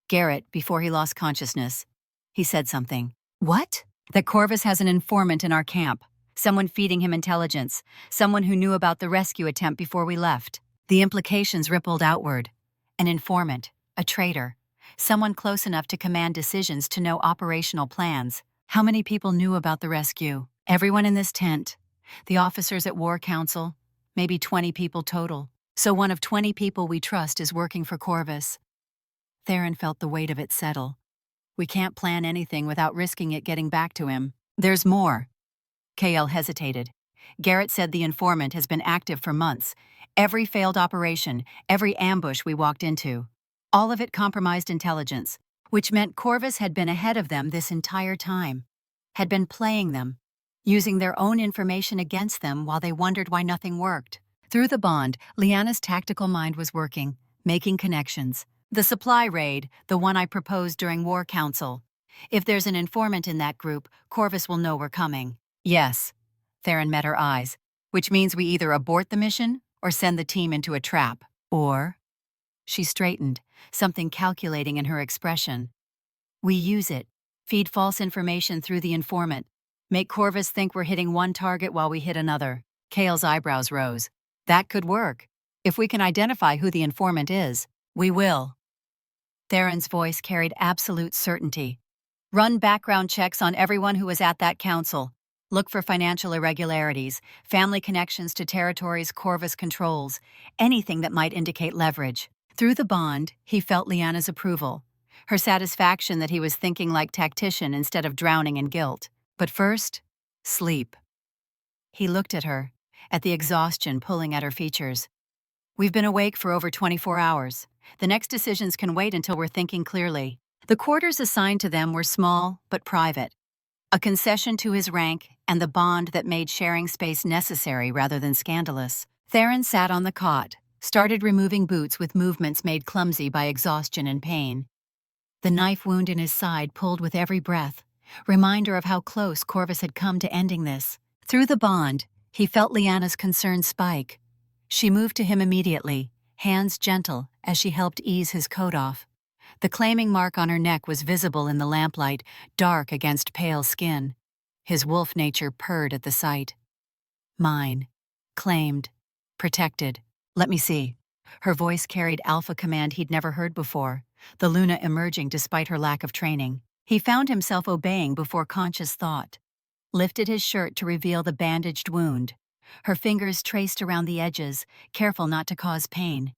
Garrett, before he lost consciousness, he said something. What? That Corvus has an informant in our camp. Someone feeding him intelligence. Someone who knew about the rescue attempt before we left. The implications rippled outward. An informant, a traitor. Someone close enough to command decisions to know operational plans. How many people knew about the rescue? Everyone in this tent. The officers at War Council. Maybe 20 people total. So one of 20 people we trust is working for Corvus. Theron felt the weight of it settle. We can't plan anything without risking it getting back to him. There's more. Kael hesitated. Garrett said the informant has been active for months. Every failed operation, every ambush we walked into. All of it compromised intelligence, which meant Corvus had been ahead of them this entire time. Had been playing them, using their own information against them while they wondered why nothing worked. Through the bond, Liana's tactical mind was working, making connections. The supply raid, the one I proposed during War Council. If there's an informant in that group, Corvus will know we're coming. Yes. Theron met her eyes, which means we either abort the mission or send the team into a trap. Or... She straightened, something calculating in her expression. We use it, feed false information through the informant, make Corvus think we're hitting one target while we hit another. Kael's eyebrows rose. That could work. If we can identify who the informant is, we will. Theron's voice carried absolute certainty. Run background checks on everyone who was at that council. Look for financial irregularities, family connections to territories Corvus controls, anything that might indicate leverage. Through the bond, he felt Liana's approval, her satisfaction that he was thinking like tactician instead of drowning in guilt. But first, sleep. He looked at her, at the exhaustion pulling at her features. We've been awake for over 24 hours. The next decisions can wait until we're thinking clearly. The quarters assigned to them were small but private. A concession to his rank and the bond that made sharing space necessary rather than scandalous. Theron sat on the cot, started removing boots with movements made clumsy by exhaustion and pain. The knife wound in his side pulled with every breath, reminder of how close Corvus had come to ending this. Through the bond, he felt Liana's concern spike. She moved to him immediately, hands gentle as she helped ease his coat off. The claiming mark on her neck was visible in the lamplight, dark against pale skin. His wolf nature purred at the sight. Mine. Claimed. Protected. Let me see. Her voice carried alpha command he'd never heard before, the Luna emerging despite her lack of training. He found himself obeying before conscious thought. Lifted his shirt to reveal the bandaged wound. Her fingers traced around the edges, careful not to cause pain.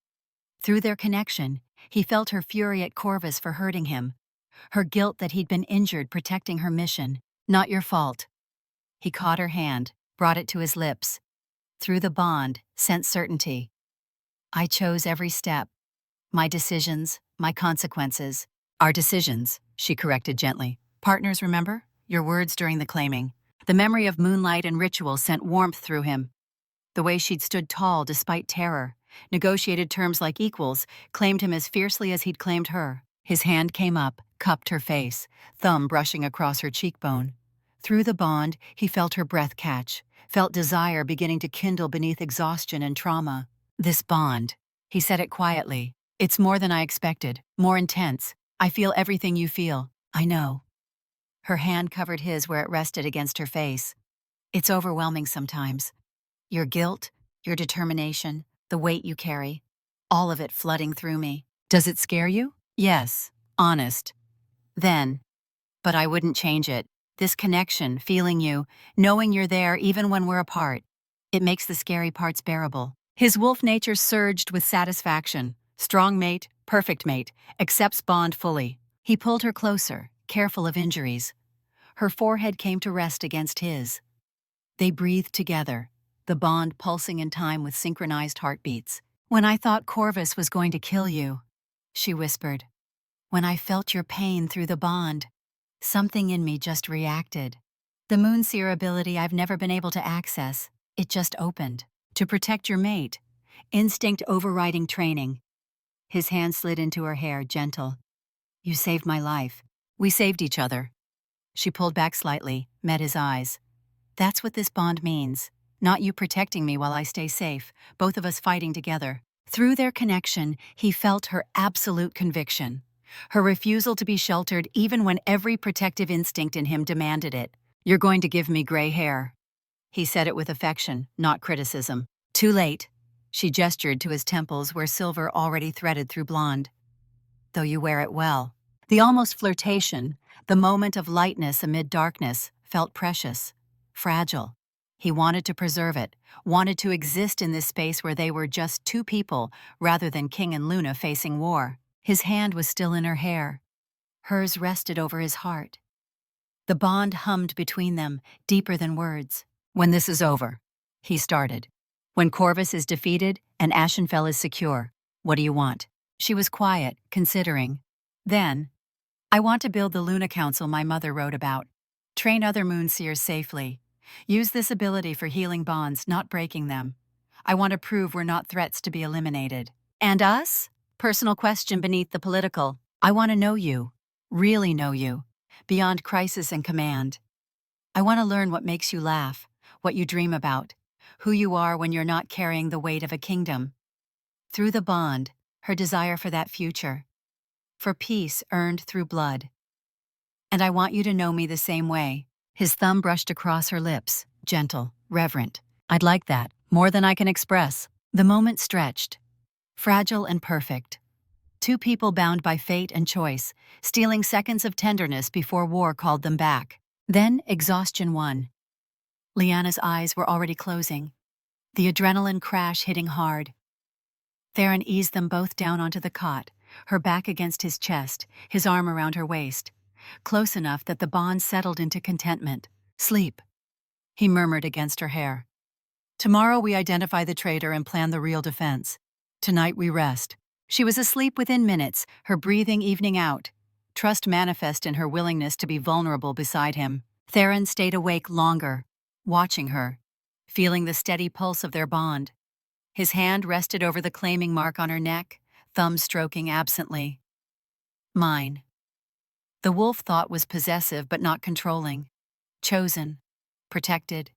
Through their connection, he felt her fury at Corvus for hurting him, her guilt that he'd been injured protecting her mission. Not your fault. He caught her hand, brought it to his lips. Through the bond, sent certainty. I chose every step. My decisions, my consequences. Our decisions, she corrected gently. Partners, remember? Your words during the claiming. The memory of moonlight and ritual sent warmth through him. The way she'd stood tall despite terror, negotiated terms like equals, claimed him as fiercely as he'd claimed her. His hand came up, cupped her face, thumb brushing across her cheekbone. Through the bond, he felt her breath catch, felt desire beginning to kindle beneath exhaustion and trauma. This bond, he said it quietly. It's more than I expected, more intense. I feel everything you feel. I know. Her hand covered his where it rested against her face. It's overwhelming sometimes. Your guilt, your determination, the weight you carry, all of it flooding through me. Does it scare you? Yes, honest. Then. But I wouldn't change it. This connection, feeling you, knowing you're there even when we're apart. It makes the scary parts bearable. His wolf nature surged with satisfaction. Strong mate, perfect mate, accepts bond fully. He pulled her closer, careful of injuries. Her forehead came to rest against his. They breathed together, the bond pulsing in time with synchronized heartbeats. "When I thought Corvus was going to kill you," she whispered. "When I felt your pain through the bond, something in me just reacted. The Moonseer ability I've never been able to access, it just opened. To protect your mate. Instinct overriding training." His hand slid into her hair, gentle. "You saved my life. We saved each other." She pulled back slightly, met his eyes. "That's what this bond means. Not you protecting me while I stay safe, both of us fighting together." Through their connection, he felt her absolute conviction. Her refusal to be sheltered even when every protective instinct in him demanded it. "You're going to give me gray hair." He said it with affection, not criticism. "Too late." She gestured to his temples where silver already threaded through blonde. "Though you wear it well." The almost flirtation, the moment of lightness amid darkness, felt precious, fragile. He wanted to preserve it, wanted to exist in this space where they were just two people rather than King and Luna facing war. His hand was still in her hair. Hers rested over his heart. The bond hummed between them, deeper than words. "When this is over," he started. "When Corvus is defeated and Ashenfell is secure, what do you want?" She was quiet, considering. Then, "I want to build the Luna Council my mother wrote about. Train other Moonseers safely. Use this ability for healing bonds, not breaking them. I want to prove we're not threats to be eliminated." "And us?" Personal question beneath the political. "I want to know you. Really know you. Beyond crisis and command. I want to learn what makes you laugh, what you dream about, who you are when you're not carrying the weight of a kingdom." Through the bond, her desire for that future. For peace earned through blood. "And I want you to know me the same way." His thumb brushed across her lips, gentle, reverent. "I'd like that, more than I can express." The moment stretched. Fragile and perfect. Two people bound by fate and choice, stealing seconds of tenderness before war called them back. Then exhaustion won. Lyanna's eyes were already closing, the adrenaline crash hitting hard. Theron eased them both down onto the cot, her back against his chest, his arm around her waist, close enough that the bond settled into contentment. "Sleep," he murmured against her hair. "Tomorrow we identify the traitor and plan the real defense. Tonight we rest." She was asleep within minutes, her breathing evening out. Trust manifest in her willingness to be vulnerable beside him. Theron stayed awake longer, watching her, feeling the steady pulse of their bond. His hand rested over the claiming mark on her neck, thumb stroking absently. "Mine." The wolf thought was possessive but not controlling. Chosen, protected,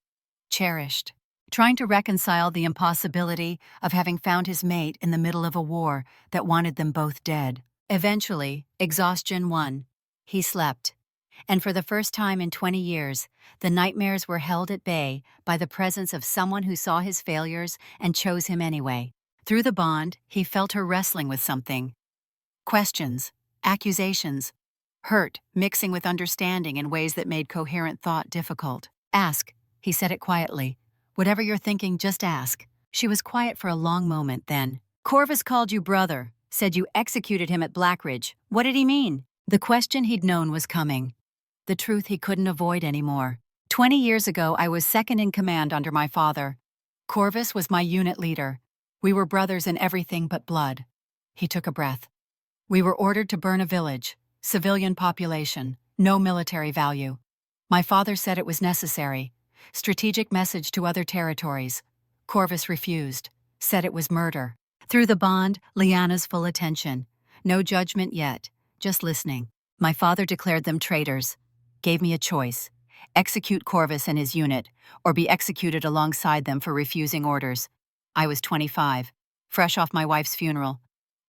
cherished. Trying to reconcile the impossibility of having found his mate in the middle of a war that wanted them both dead. Eventually, exhaustion won. He slept. And for the first time in 20 years, the nightmares were held at bay by the presence of someone who saw his failures and chose him anyway. Through the bond, he felt her wrestling with something. Questions, accusations, hurt mixing with understanding in ways that made coherent thought difficult. "Ask," he said it quietly. "Whatever you're thinking, just ask." She was quiet for a long moment, then. "Corvus called you brother, said you executed him at Blackridge. What did he mean?" The question he'd known was coming. The truth he couldn't avoid anymore. 20 years ago, I was second in command under my father. Corvus was my unit leader. We were brothers in everything but blood. He took a breath. We were ordered to burn a village, civilian population, no military value. My father said it was necessary. Strategic message to other territories. Corvus refused, said it was murder. Through the bond, Lyanna's full attention. No judgment yet, just listening. My father declared them traitors. Gave me a choice. Execute Corvus and his unit, or be executed alongside them for refusing orders. I was 25, fresh off my wife's funeral.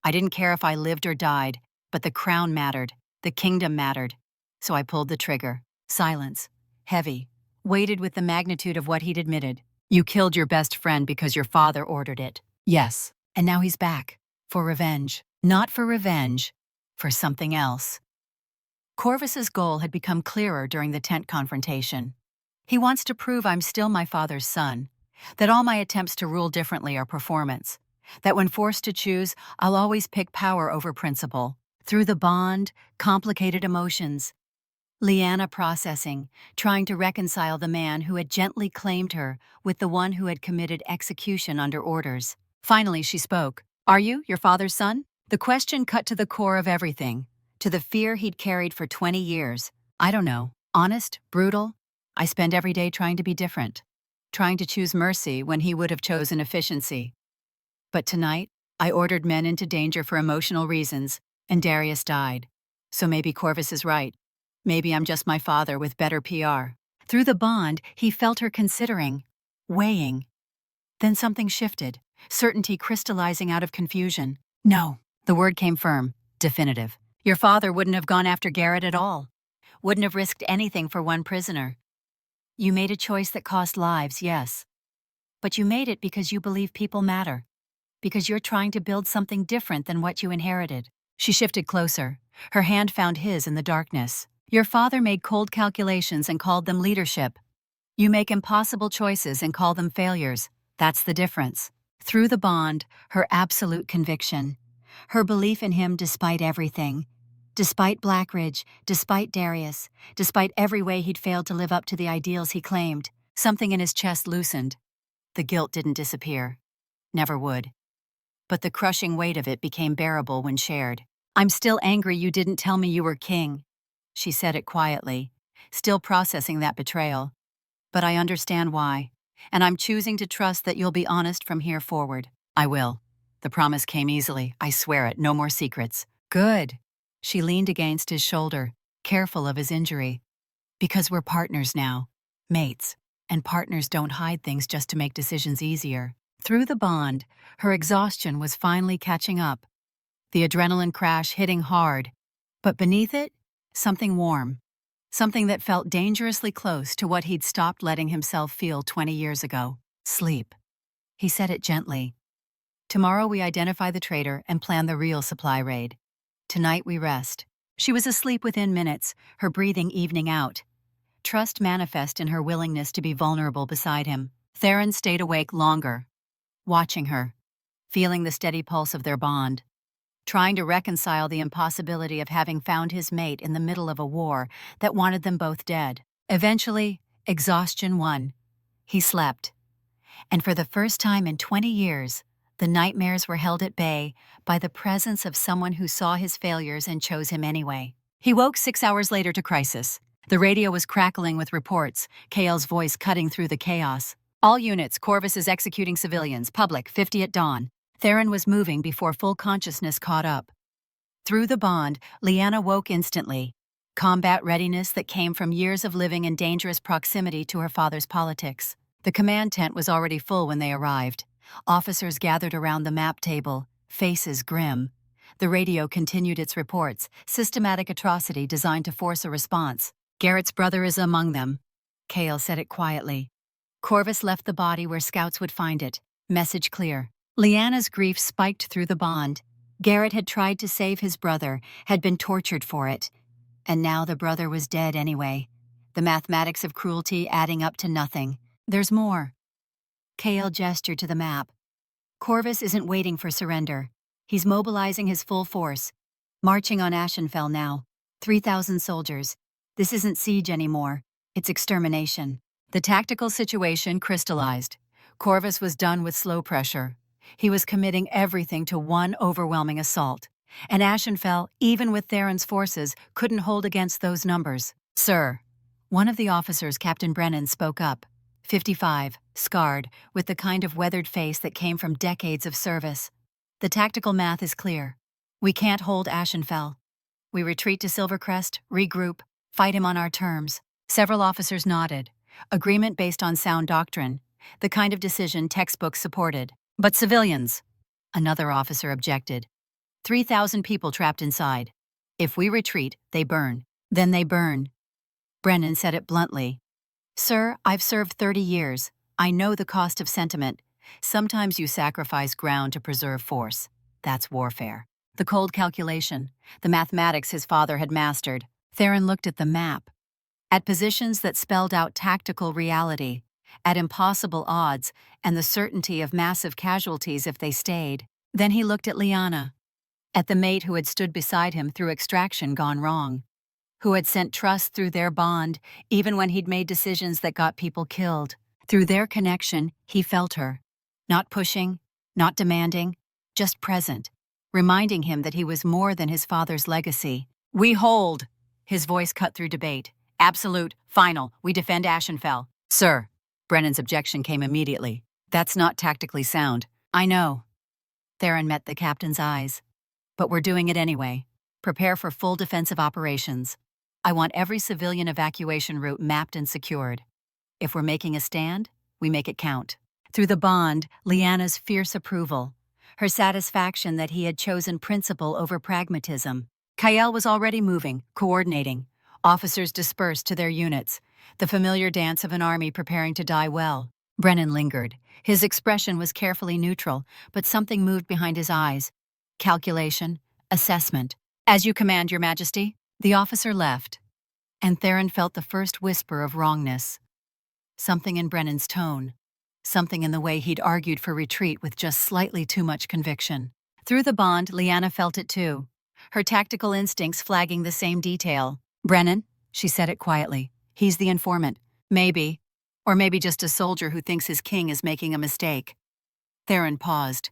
I didn't care if I lived or died, but the crown mattered, the kingdom mattered. So I pulled the trigger. Silence. Heavy. Weighted with the magnitude of what he'd admitted. "You killed your best friend because your father ordered it." "Yes." And now he's back. For revenge. Not for revenge. For something else. Corvus's goal had become clearer during the tent confrontation. He wants to prove I'm still my father's son. That all my attempts to rule differently are performance. That when forced to choose, I'll always pick power over principle. Through the bond, complicated emotions. Leanna processing, trying to reconcile the man who had gently claimed her with the one who had committed execution under orders. Finally, she spoke. Are you your father's son? The question cut to the core of everything, to the fear he'd carried for 20 years. I don't know. Honest? Brutal? I spend every day trying to be different. Trying to choose mercy when he would have chosen efficiency. But tonight, I ordered men into danger for emotional reasons, and Darius died. So maybe Corvus is right. Maybe I'm just my father with better PR. Through the bond, he felt her considering, weighing. Then something shifted, certainty crystallizing out of confusion. No. The word came firm, definitive. Your father wouldn't have gone after Garrett at all. Wouldn't have risked anything for one prisoner. You made a choice that cost lives, yes. But you made it because you believe people matter. Because you're trying to build something different than what you inherited. She shifted closer. Her hand found his in the darkness. Your father made cold calculations and called them leadership. You make impossible choices and call them failures. That's the difference. Through the bond, her absolute conviction. Her belief in him despite everything. Despite Blackridge, despite Darius, despite every way he'd failed to live up to the ideals he claimed, something in his chest loosened. The guilt didn't disappear. Never would. But the crushing weight of it became bearable when shared. I'm still angry you didn't tell me you were king. She said it quietly, still processing that betrayal. But I understand why, and I'm choosing to trust that you'll be honest from here forward. I will. The promise came easily, I swear it, no more secrets. Good. She leaned against his shoulder, careful of his injury. Because we're partners now. Mates. And partners don't hide things just to make decisions easier. Through the bond, her exhaustion was finally catching up. The adrenaline crash hitting hard. But beneath it, something warm. Something that felt dangerously close to what he'd stopped letting himself feel 20 years ago. Sleep. He said it gently. Tomorrow we identify the traitor and plan the real supply raid. Tonight we rest. She was asleep within minutes, her breathing evening out. Trust manifest in her willingness to be vulnerable beside him. Theron stayed awake longer, watching her, feeling the steady pulse of their bond, trying to reconcile the impossibility of having found his mate in the middle of a war that wanted them both dead. Eventually, exhaustion won. He slept. And for the first time in 20 years, the nightmares were held at bay by the presence of someone who saw his failures and chose him anyway. He woke 6 hours later to crisis. The radio was crackling with reports, Kale's voice cutting through the chaos. All units, Corvus is executing civilians, public, 50 at dawn. Theron was moving before full consciousness caught up. Through the bond, Leanna woke instantly. Combat readiness that came from years of living in dangerous proximity to her father's politics. The command tent was already full when they arrived. Officers gathered around the map table, faces grim. The radio continued its reports, systematic atrocity designed to force a response. Garrett's brother is among them. Kale said it quietly. Corvus left the body where scouts would find it. Message clear. Leanna's grief spiked through the bond. Garrett had tried to save his brother, had been tortured for it. And now the brother was dead anyway. The mathematics of cruelty adding up to nothing. There's more. Kale gestured to the map. Corvus isn't waiting for surrender. He's mobilizing his full force. Marching on Ashenfell now. 3,000 soldiers. This isn't siege anymore. It's extermination. The tactical situation crystallized. Corvus was done with slow pressure. He was committing everything to one overwhelming assault. And Ashenfell, even with Theron's forces, couldn't hold against those numbers. Sir. One of the officers, Captain Brennan, spoke up. 55, scarred, with the kind of weathered face that came from decades of service. The tactical math is clear. We can't hold Ashenfell. We retreat to Silvercrest, regroup, fight him on our terms. Several officers nodded. Agreement based on sound doctrine, the kind of decision textbooks supported. But civilians, another officer objected. 3,000 people trapped inside. If we retreat, they burn. Then they burn. Brennan said it bluntly. Sir, I've served 30 years. I know the cost of sentiment. Sometimes you sacrifice ground to preserve force. That's warfare. The cold calculation, the mathematics his father had mastered. Theron looked at the map. At positions that spelled out tactical reality. at impossible odds and the certainty of massive casualties if they stayed. Then he looked at Lyanna, at the mate who had stood beside him through extraction gone wrong, who had sent trust through their bond even when he'd made decisions that got people killed. Through their connection, he felt her. Not pushing, not demanding, just present, reminding him that he was more than his father's legacy. "We hold!" His voice cut through debate. "Absolute, final, we defend Ashenfell." "Sir," Brennan's objection came immediately. "That's not tactically sound." "I know." Theron met the captain's eyes. "But we're doing it anyway. Prepare for full defensive operations. I want every civilian evacuation route mapped and secured. If we're making a stand, we make it count." Through the bond, Lyanna's fierce approval, her satisfaction that he had chosen principle over pragmatism. Kael was already moving, coordinating. Officers dispersed to their units, the familiar dance of an army preparing to die well. Brennan lingered. His expression was carefully neutral, but something moved behind his eyes. Calculation, assessment. "As you command, Your Majesty." The officer left, and Theron felt the first whisper of wrongness. Something in Brennan's tone, something in the way he'd argued for retreat with just slightly too much conviction. Through the bond, Lyanna felt it too, her tactical instincts flagging the same detail. "Brennan," she said it quietly, "he's the informant. Maybe, or maybe just a soldier who thinks his king is making a mistake." Theron paused.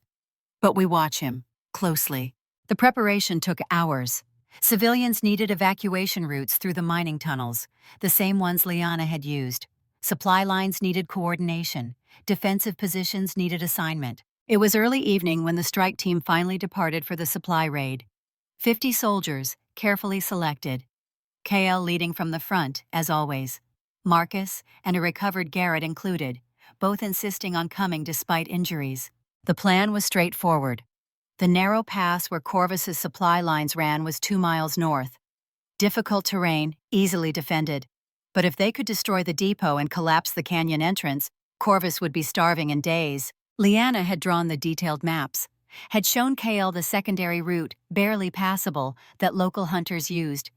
"But we watch him, closely." The preparation took hours. Civilians needed evacuation routes through the mining tunnels, the same ones Lyanna had used. Supply lines needed coordination. Defensive positions needed assignment. It was early evening when the strike team finally departed for the supply raid. 50 soldiers, carefully selected. Kael leading from the front, as always. Marcus and a recovered Garrett included, both insisting on coming despite injuries. The plan was straightforward. The narrow pass where Corvus's supply lines ran was 2 miles north. Difficult terrain, easily defended. But if they could destroy the depot and collapse the canyon entrance, Corvus would be starving in days. Lyanna had drawn the detailed maps, had shown Kael the secondary route, barely passable, that local hunters used,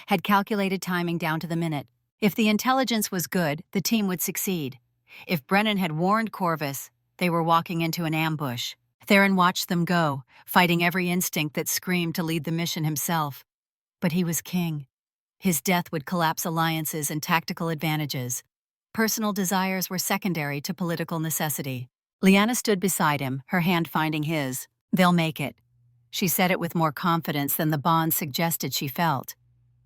had calculated timing down to the minute. If the intelligence was good, the team would succeed. If Brennan had warned Corvus, they were walking into an ambush. Theron watched them go, fighting every instinct that screamed to lead the mission himself. But he was king. His death would collapse alliances and tactical advantages. Personal desires were secondary to political necessity. Lyanna stood beside him, her hand finding his. "They'll make it." She said it with more confidence than the bond suggested she felt.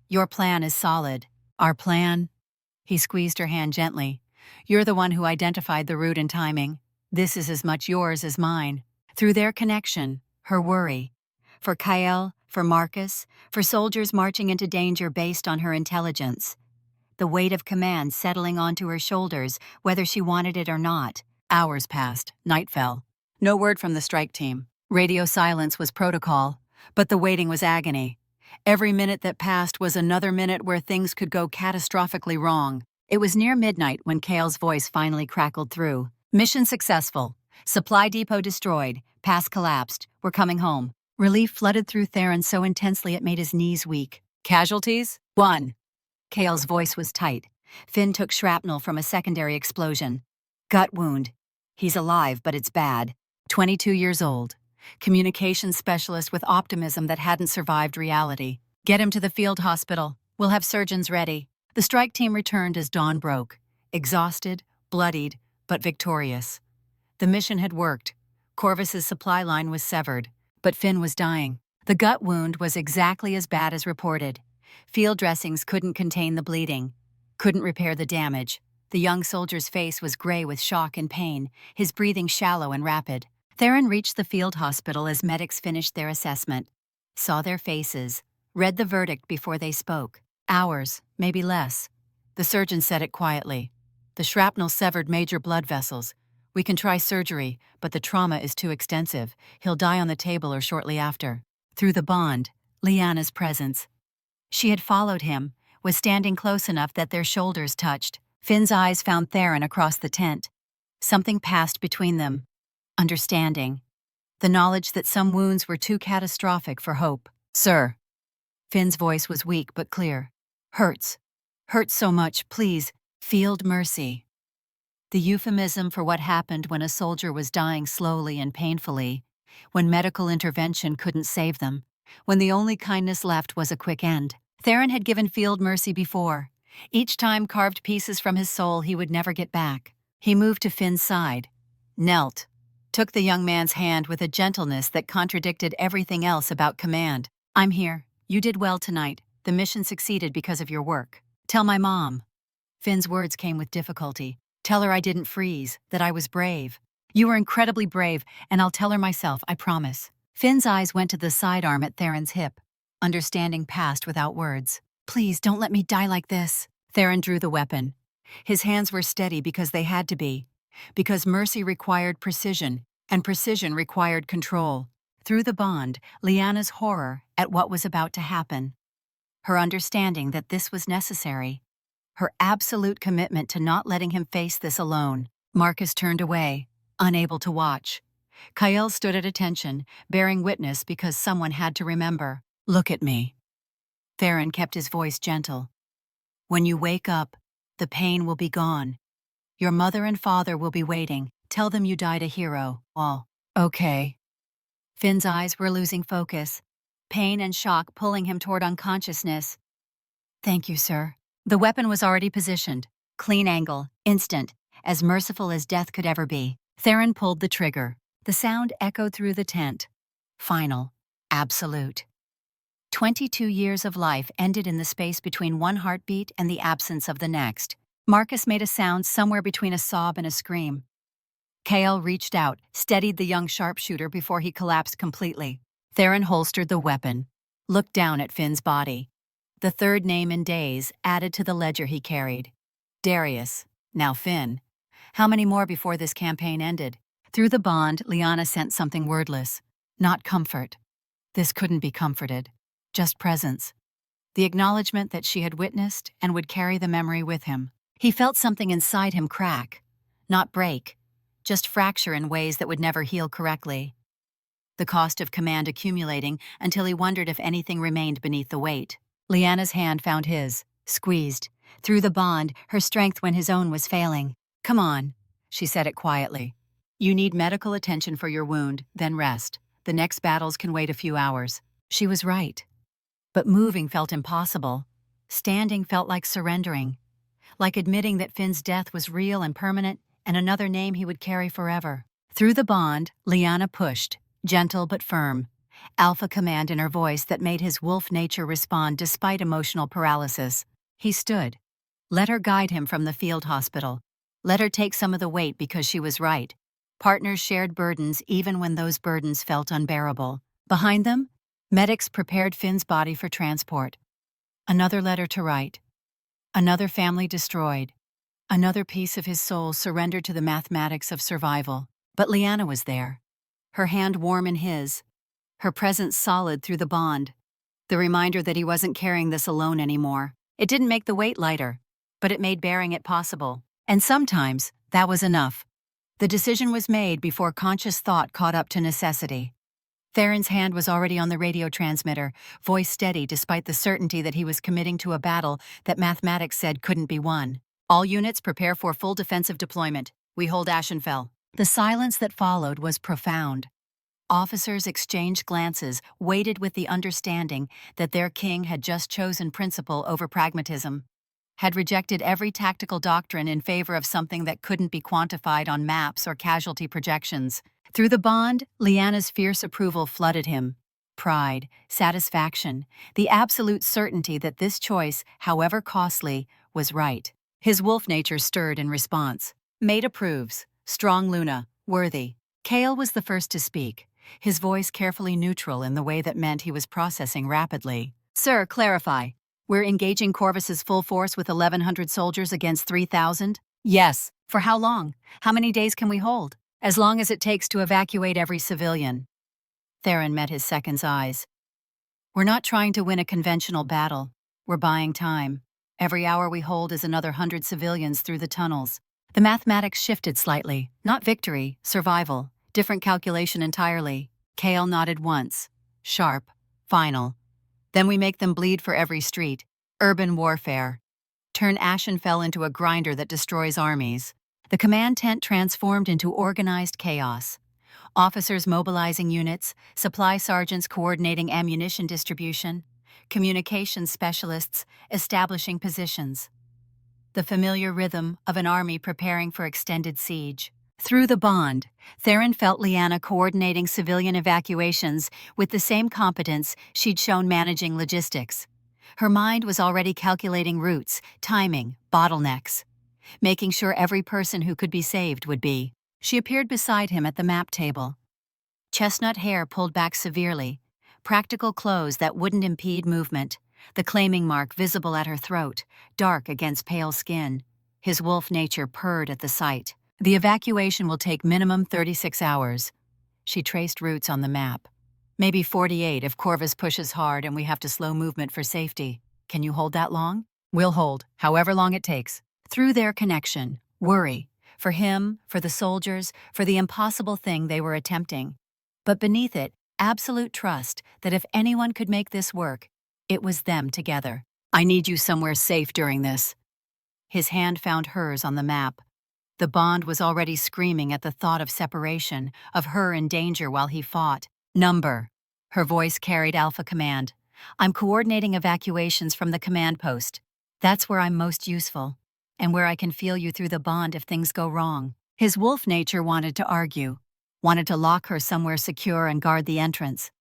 "Your plan is solid." "Our plan?" He squeezed her hand gently. "You're the one who identified the route and timing. This is as much yours as mine." Through their connection, her worry. For Kael, for Marcus, for soldiers marching into danger based on her intelligence. The weight of command settling onto her shoulders, whether she wanted it or not. Hours passed. Night fell. No word from the strike team. Radio silence was protocol, but the waiting was agony. Every minute that passed was another minute where things could go catastrophically wrong. It was near midnight when Kael's voice finally crackled through. "Mission successful. Supply depot destroyed. Pass collapsed. We're coming home." Relief flooded through Theron so intensely it made his knees weak. "Casualties? 1. Kael's voice was tight. Finn took shrapnel from a secondary explosion. Gut wound. He's alive, but it's bad. 22 years old. Communications specialist with optimism that hadn't survived reality. Get him to the field hospital. We'll have surgeons ready. The strike team returned as dawn broke. Exhausted, bloodied, but victorious. The mission had worked. Corvus's supply line was severed, but Finn was dying. The gut wound was exactly as bad as reported. Field dressings couldn't contain the bleeding, couldn't repair the damage. The young soldier's face was gray with shock and pain, his breathing shallow and rapid. Theron reached the field hospital as medics finished their assessment, saw their faces, read the verdict before they spoke. Hours, maybe less. The surgeon said it quietly. "The shrapnel severed major blood vessels. We can try surgery, but the trauma is too extensive. He'll die on the table or shortly after." Through the bond, Lyanna's presence. She had followed him, was standing close enough that their shoulders touched. Finn's eyes found Theron across the tent. Something passed between them. Understanding. The knowledge that some wounds were too catastrophic for hope. "Sir." Finn's voice was weak but clear. "Hurts. Hurts so much, please. Field mercy." The euphemism for what happened when a soldier was dying slowly and painfully, when medical intervention couldn't save them, when the only kindness left was a quick end. Theron had given field mercy before. Each time carved pieces from his soul he would never get back. He moved to Finn's side, knelt, took the young man's hand with a gentleness that contradicted everything else about command. "I'm here. You did well tonight. The mission succeeded because of your work. Tell my mom." Finn's words came with difficulty. "Tell her I didn't freeze, that I was brave." "You were incredibly brave, and I'll tell her myself, I promise." Finn's eyes went to the sidearm at Theron's hip. Understanding passed without words. "Please, don't let me die like this." Theron drew the weapon. His hands were steady because they had to be, because mercy required precision, and precision required control. Through the bond, Lyanna's horror at what was about to happen, her understanding that this was necessary, her absolute commitment to not letting him face this alone. Marcus turned away, unable to watch. Kyle stood at attention, bearing witness because someone had to remember. "Look at me." Theron kept his voice gentle. "When you wake up, the pain will be gone. Your mother and father will be waiting. Tell them you died a hero. All okay." Finn's eyes were losing focus, pain and shock pulling him toward unconsciousness. "Thank you, sir." The weapon was already positioned. Clean angle, instant, as merciful as death could ever be. Theron pulled the trigger. The sound echoed through the tent. Final. Absolute. 22 years of life ended in the space between one heartbeat and the absence of the next. Marcus made a sound somewhere between a sob and a scream. Kale reached out, steadied the young sharpshooter before he collapsed completely. Theron holstered the weapon, looked down at Finn's body. The third name in days added to the ledger he carried. Darius, now Finn. How many more before this campaign ended? Through the bond, Lyanna sent something wordless. Not comfort. This couldn't be comforted. Just presence. The acknowledgement that she had witnessed and would carry the memory with him. He felt something inside him crack. Not break. Just fracture in ways that would never heal correctly. The cost of command accumulating until he wondered if anything remained beneath the weight. Lyanna's hand found his, squeezed. Through the bond, her strength when his own was failing. "Come on," she said it quietly. "You need medical attention for your wound, then rest. The next battles can wait a few hours." She was right. But moving felt impossible. Standing felt like surrendering. Like admitting that Finn's death was real and permanent, and another name he would carry forever. Through the bond, Lyanna pushed, gentle but firm. Alpha command in her voice that made his wolf nature respond despite emotional paralysis. He stood. Let her guide him from the field hospital. Let her take some of the weight because she was right. Partners shared burdens even when those burdens felt unbearable. Behind them, medics prepared Finn's body for transport. Another letter to write. Another family destroyed. Another piece of his soul surrendered to the mathematics of survival. But Lyanna was there. Her hand warm in his. Her presence solid through the bond. The reminder that he wasn't carrying this alone anymore. It didn't make the weight lighter, but it made bearing it possible. And sometimes, that was enough. The decision was made before conscious thought caught up to necessity. Theron's hand was already on the radio transmitter, voice steady despite the certainty that he was committing to a battle that mathematics said couldn't be won. "All units prepare for full defensive deployment. We hold Ashenfell." The silence that followed was profound. Officers exchanged glances, weighted with the understanding that their king had just chosen principle over pragmatism, had rejected every tactical doctrine in favor of something that couldn't be quantified on maps or casualty projections. Through the bond, Lyanna's fierce approval flooded him. Pride, satisfaction, the absolute certainty that this choice, however costly, was right. His wolf nature stirred in response. "Mate approves. Strong Luna. Worthy." Kale was the first to speak, his voice carefully neutral in the way that meant he was processing rapidly. "Sir, clarify. We're engaging Corvus's full force with 1,100 soldiers against 3,000? Yes. For how long? How many days can we hold? As long as it takes to evacuate every civilian." Theron met his second's eyes. "We're not trying to win a conventional battle. We're buying time. Every hour we hold is another 100 civilians through the tunnels." The mathematics shifted slightly. Not victory, survival. Different calculation entirely. Kale nodded once. Sharp. Final. "Then we make them bleed for every street. Urban warfare. Turn Ashenfell into a grinder that destroys armies. The command tent transformed into organized chaos. Officers mobilizing units, supply sergeants coordinating ammunition distribution, communications specialists establishing positions. The familiar rhythm of an army preparing for extended siege. Through the bond, Theron felt Lyanna coordinating civilian evacuations with the same competence she'd shown managing logistics. Her mind was already calculating routes, timing, bottlenecks, making sure every person who could be saved would be. She appeared beside him at the map table. Chestnut hair pulled back severely, practical clothes that wouldn't impede movement, the claiming mark visible at her throat, dark against pale skin. His wolf nature purred at the sight. The evacuation will take minimum 36 hours. She traced routes on the map. Maybe 48 if Corvus pushes hard and we have to slow movement for safety. Can you hold that long? We'll hold, however long it takes. Through their connection, worry. For him, for the soldiers, for the impossible thing they were attempting. But beneath it, absolute trust that if anyone could make this work, it was them together. I need you somewhere safe during this. His hand found hers on the map. The bond was already screaming at the thought of separation, of her in danger while he fought. Number. Her voice carried alpha command. I'm coordinating evacuations from the command post. That's where I'm most useful, and where I can feel you through the bond if things go wrong. His wolf nature wanted to argue, wanted to lock her somewhere secure and guard the entrance.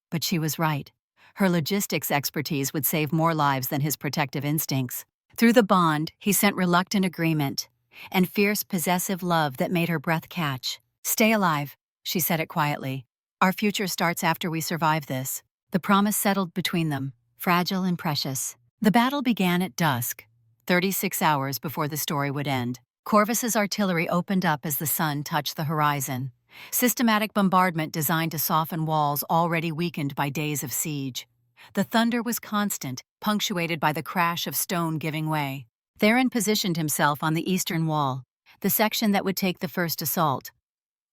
But she was right. Her logistics expertise would save more lives than his protective instincts. Through the bond, he sent reluctant agreement and fierce possessive love that made her breath catch. Stay alive, she said it quietly. Our future starts after we survive this. The promise settled between them, fragile and precious. The battle began at dusk, 36 hours before the story would end. Corvus's artillery opened up as the sun touched the horizon. Systematic bombardment designed to soften walls already weakened by days of siege. The thunder was constant, punctuated by the crash of stone giving way. Theron positioned himself on the eastern wall, the section that would take the first assault.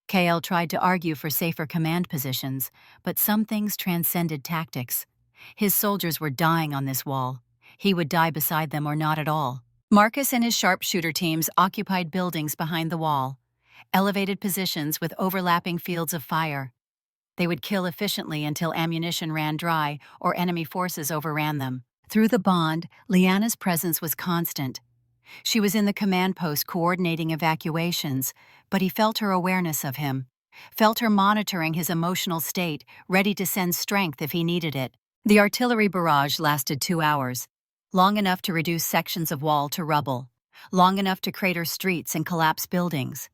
Kael tried to argue for safer command positions, but some things transcended tactics. His soldiers were dying on this wall. He would die beside them or not at all. Marcus and his sharpshooter teams occupied buildings behind the wall, elevated positions with overlapping fields of fire. They would kill efficiently until ammunition ran dry or enemy forces overran them. Through the bond, Lyanna's presence was constant. She was in the command post coordinating evacuations, but he felt her awareness of him, felt her monitoring his emotional state, ready to send strength if he needed it. The artillery barrage lasted 2 hours, long enough to reduce sections of wall to rubble, long enough to crater streets and collapse buildings.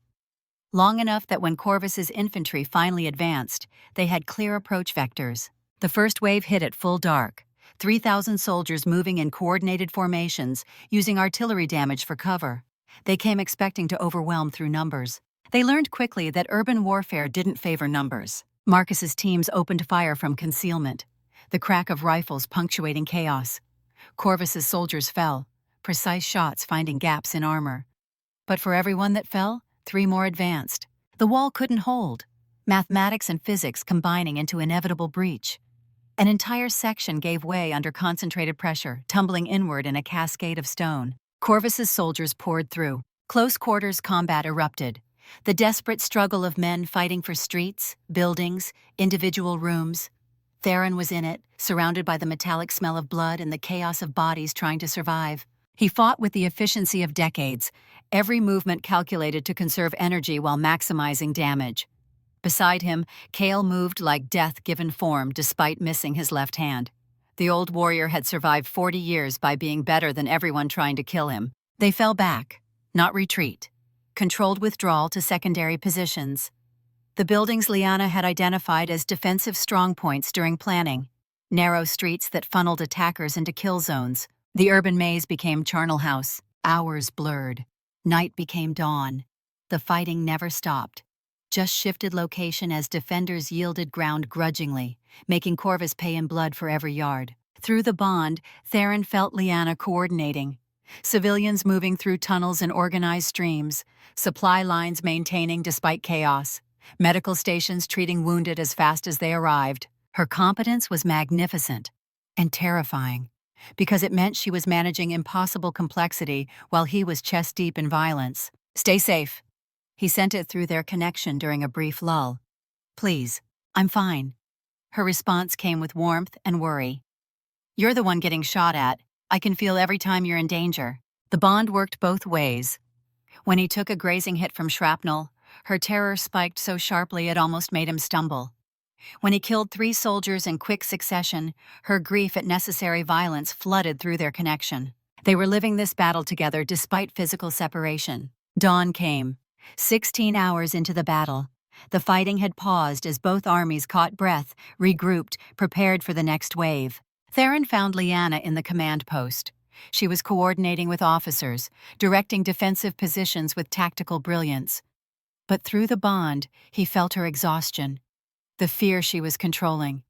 Long enough that when Corvus's infantry finally advanced, they had clear approach vectors. The first wave hit at full dark, 3,000 soldiers moving in coordinated formations, using artillery damage for cover. They came expecting to overwhelm through numbers. They learned quickly that urban warfare didn't favor numbers. Marcus's teams opened fire from concealment, the crack of rifles punctuating chaos. Corvus's soldiers fell, precise shots finding gaps in armor. But for every one that fell, 3 more advanced. The wall couldn't hold, mathematics and physics combining into inevitable breach. An entire section gave way under concentrated pressure, tumbling inward in a cascade of stone. Corvus's soldiers poured through. Close quarters combat erupted. The desperate struggle of men fighting for streets, buildings, individual rooms. Theron was in it, surrounded by the metallic smell of blood and the chaos of bodies trying to survive. He fought with the efficiency of decades, every movement calculated to conserve energy while maximizing damage. Beside him, Kael moved like death given form despite missing his left hand. The old warrior had survived 40 years by being better than everyone trying to kill him. They fell back, not retreat. Controlled withdrawal to secondary positions. The buildings Lyanna had identified as defensive strongpoints during planning. Narrow streets that funneled attackers into kill zones. The urban maze became charnel house. Hours blurred. Night became dawn. The fighting never stopped. Just shifted location as defenders yielded ground grudgingly, making Corvus pay in blood for every yard. Through the bond, Theron felt Lyanna coordinating. Civilians moving through tunnels and organized streams, supply lines maintaining despite chaos, medical stations treating wounded as fast as they arrived. Her competence was magnificent and terrifying, because it meant she was managing impossible complexity while he was chest-deep in violence. Stay safe. He sent it through their connection during a brief lull. Please, I'm fine. Her response came with warmth and worry. You're the one getting shot at. I can feel every time you're in danger. The bond worked both ways. When he took a grazing hit from shrapnel, her terror spiked so sharply it almost made him stumble. When he killed 3 soldiers in quick succession, her grief at necessary violence flooded through their connection. They were living this battle together despite physical separation. Dawn came. 16 hours into the battle. The fighting had paused as both armies caught breath, regrouped, prepared for the next wave. Theron found Lyanna in the command post. She was coordinating with officers, directing defensive positions with tactical brilliance. But through the bond, he felt her exhaustion, the fear she was controlling,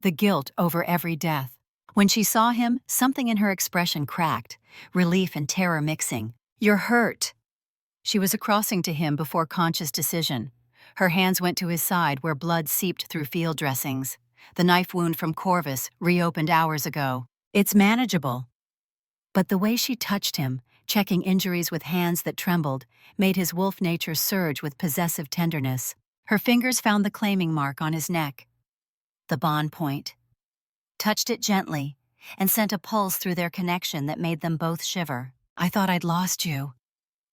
the guilt over every death. When she saw him, something in her expression cracked, relief and terror mixing. You're hurt. She was crossing to him before conscious decision. Her hands went to his side where blood seeped through field dressings. The knife wound from Corvus, reopened hours ago. It's manageable. But the way she touched him, checking injuries with hands that trembled, made his wolf nature surge with possessive tenderness. Her fingers found the claiming mark on his neck. The bond point. Touched it gently, and sent a pulse through their connection that made them both shiver. I thought I'd lost you.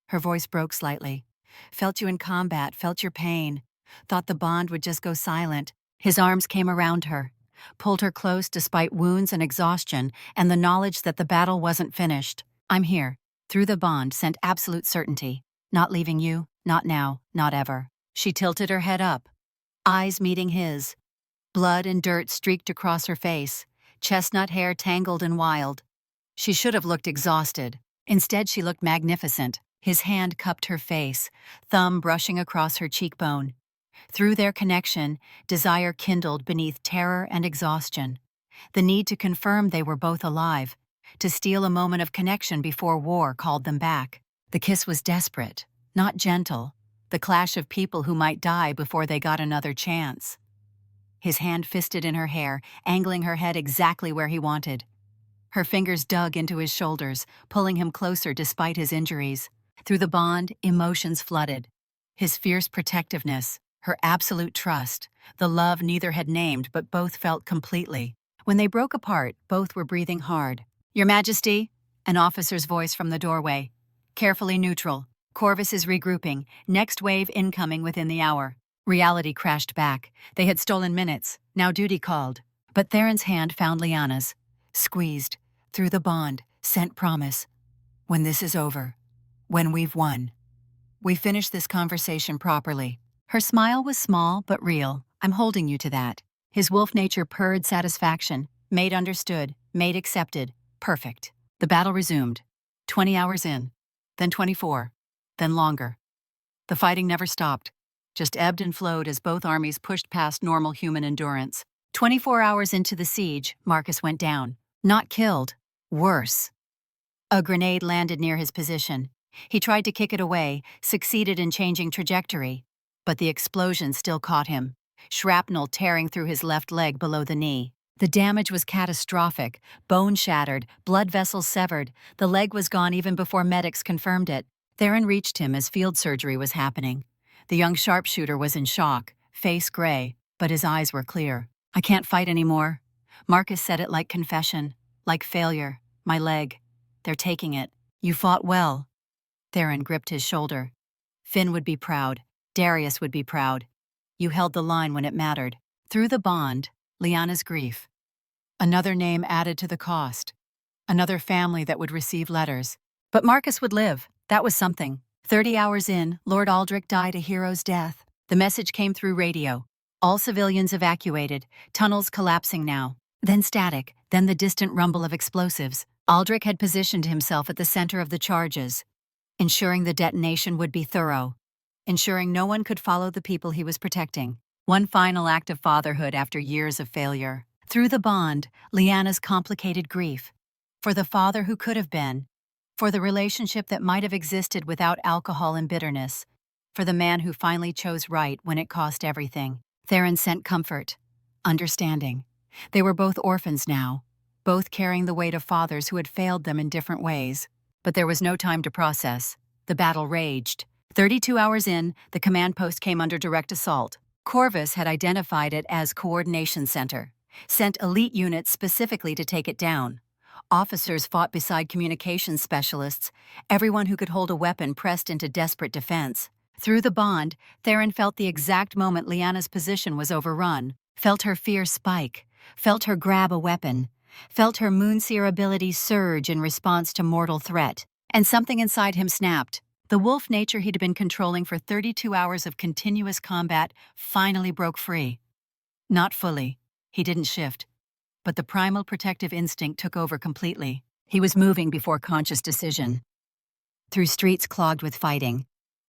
Her voice broke slightly. Felt you in combat, felt your pain. Thought the bond would just go silent. His arms came around her, pulled her close despite wounds and exhaustion and the knowledge that the battle wasn't finished. I'm here. Through the bond sent absolute certainty. Not leaving you, not now, not ever. She tilted her head up, eyes meeting his. Blood and dirt streaked across her face, chestnut hair tangled and wild. She should have looked exhausted. Instead, she looked magnificent. His hand cupped her face, thumb brushing across her cheekbone. Through their connection, desire kindled beneath terror and exhaustion. The need to confirm they were both alive, to steal a moment of connection before war called them back. The kiss was desperate, not gentle, the clash of people who might die before they got another chance. His hand fisted in her hair, angling her head exactly where he wanted. Her fingers dug into his shoulders, pulling him closer despite his injuries. Through the bond, emotions flooded. His fierce protectiveness, her absolute trust, the love neither had named but both felt completely. When they broke apart, both were breathing hard. Your Majesty, an officer's voice from the doorway. Carefully neutral. Corvus is regrouping. Next wave incoming within the hour. Reality crashed back. They had stolen minutes. Now duty called. But Theron's hand found Lyanna's. Squeezed. Through the bond. Sent promise. When this is over. When we've won. We finish this conversation properly. Her smile was small but real. I'm holding you to that. His wolf nature purred satisfaction. Made understood. Made accepted. Perfect. The battle resumed. 20 hours in. Then 24. Then longer. The fighting never stopped. Just ebbed and flowed as both armies pushed past normal human endurance. 24 hours into the siege, Marcus went down. Not killed. Worse. A grenade landed near his position. He tried to kick it away, succeeded in changing trajectory. But the explosion still caught him. Shrapnel tearing through his left leg below the knee. The damage was catastrophic. Bone shattered, blood vessels severed. The leg was gone even before medics confirmed it. Theron reached him as field surgery was happening. The young sharpshooter was in shock, face gray, but his eyes were clear. I can't fight anymore. Marcus said it like confession, like failure. My leg. They're taking it. You fought well. Theron gripped his shoulder. Finn would be proud. Darius would be proud. You held the line when it mattered. Through the bond, Lyanna's grief. Another name added to the cost. Another family that would receive letters. But Marcus would live. That was something. 30 hours in, Lord Aldrich died a hero's death. The message came through radio. All civilians evacuated, tunnels collapsing now. Then static, then the distant rumble of explosives. Aldrich had positioned himself at the center of the charges, ensuring the detonation would be thorough, ensuring no one could follow the people he was protecting. One final act of fatherhood after years of failure. Through the bond, Lyanna's complicated grief. For the father who could have been. For the relationship that might have existed without alcohol and bitterness. For the man who finally chose right when it cost everything. Theron sent comfort. Understanding. They were both orphans now, both carrying the weight of fathers who had failed them in different ways. But there was no time to process. The battle raged. 32 hours in, the command post came under direct assault. Corvus had identified it as Coordination Center, sent elite units specifically to take it down. Officers fought beside communications specialists, everyone who could hold a weapon pressed into desperate defense. Through the bond, Theron felt the exact moment Lyanna's position was overrun, felt her fear spike, felt her grab a weapon, felt her moonseer ability surge in response to mortal threat, and something inside him snapped. The wolf nature he'd been controlling for 32 hours of continuous combat finally broke free. Not fully. He didn't shift. But the primal protective instinct took over completely. He was moving before conscious decision. Through streets clogged with fighting,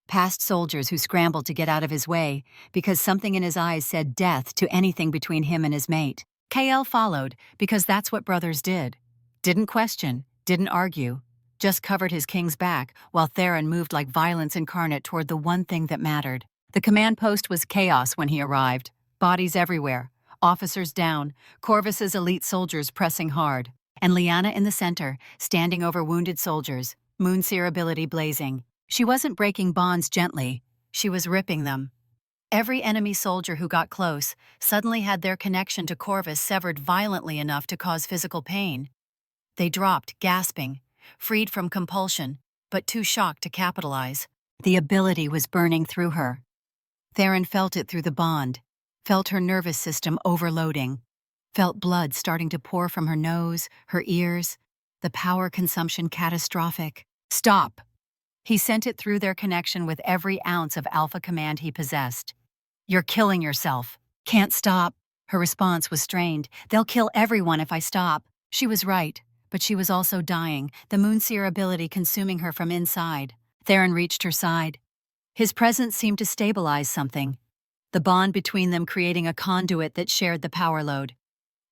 past soldiers who scrambled to get out of his way because something in his eyes said death to anything between him and his mate. KL followed because that's what brothers did. Didn't question, didn't argue, just covered his king's back while Theron moved like violence incarnate toward the one thing that mattered. The command post was chaos when he arrived. Bodies everywhere, officers down, Corvus's elite soldiers pressing hard, and Lyanna in the center, standing over wounded soldiers, moonseer ability blazing. She wasn't breaking bonds gently, she was ripping them. Every enemy soldier who got close suddenly had their connection to Corvus severed violently enough to cause physical pain. They dropped, gasping, freed from compulsion, but too shocked to capitalize. The ability was burning through her. Theron felt it through the bond, felt her nervous system overloading, felt blood starting to pour from her nose, her ears, the power consumption catastrophic. Stop! He sent it through their connection with every ounce of alpha command he possessed. You're killing yourself. Can't stop. Her response was strained. They'll kill everyone if I stop. She was right, but she was also dying, the moonseer ability consuming her from inside. Theron reached her side. His presence seemed to stabilize something, the bond between them creating a conduit that shared the power load.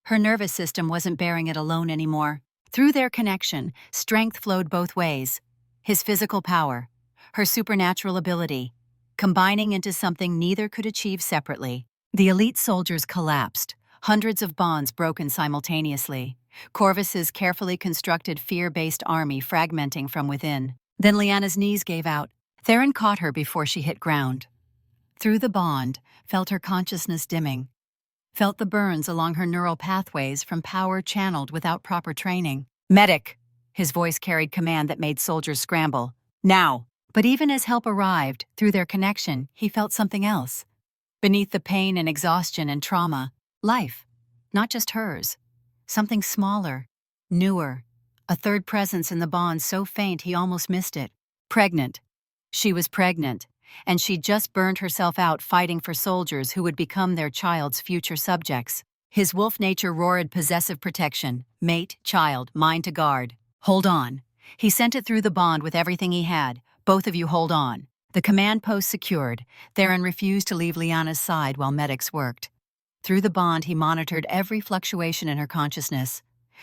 Her nervous system wasn't bearing it alone anymore. Through their connection, strength flowed both ways. His physical power, her supernatural ability, combining into something neither could achieve separately. The elite soldiers collapsed, hundreds of bonds broken simultaneously, Corvus's carefully constructed fear-based army fragmenting from within. Then Lyanna's knees gave out. Theron caught her before she hit ground. Through the bond, felt her consciousness dimming, felt the burns along her neural pathways from power channeled without proper training. Medic! His voice carried command that made soldiers scramble. Now! But even as help arrived, through their connection, he felt something else. Beneath the pain and exhaustion and trauma, life. Not just hers. Something smaller, newer. A third presence in the bond so faint he almost missed it. Pregnant. She was pregnant, and she'd just burned herself out fighting for soldiers who would become their child's future subjects. His wolf nature roared possessive protection. Mate, child, mine to guard. Hold on. He sent it through the bond with everything he had. Both of you hold on. The command post secured, Theron refused to leave Lyanna's side while medics worked. Through the bond, he monitored every fluctuation in her consciousness,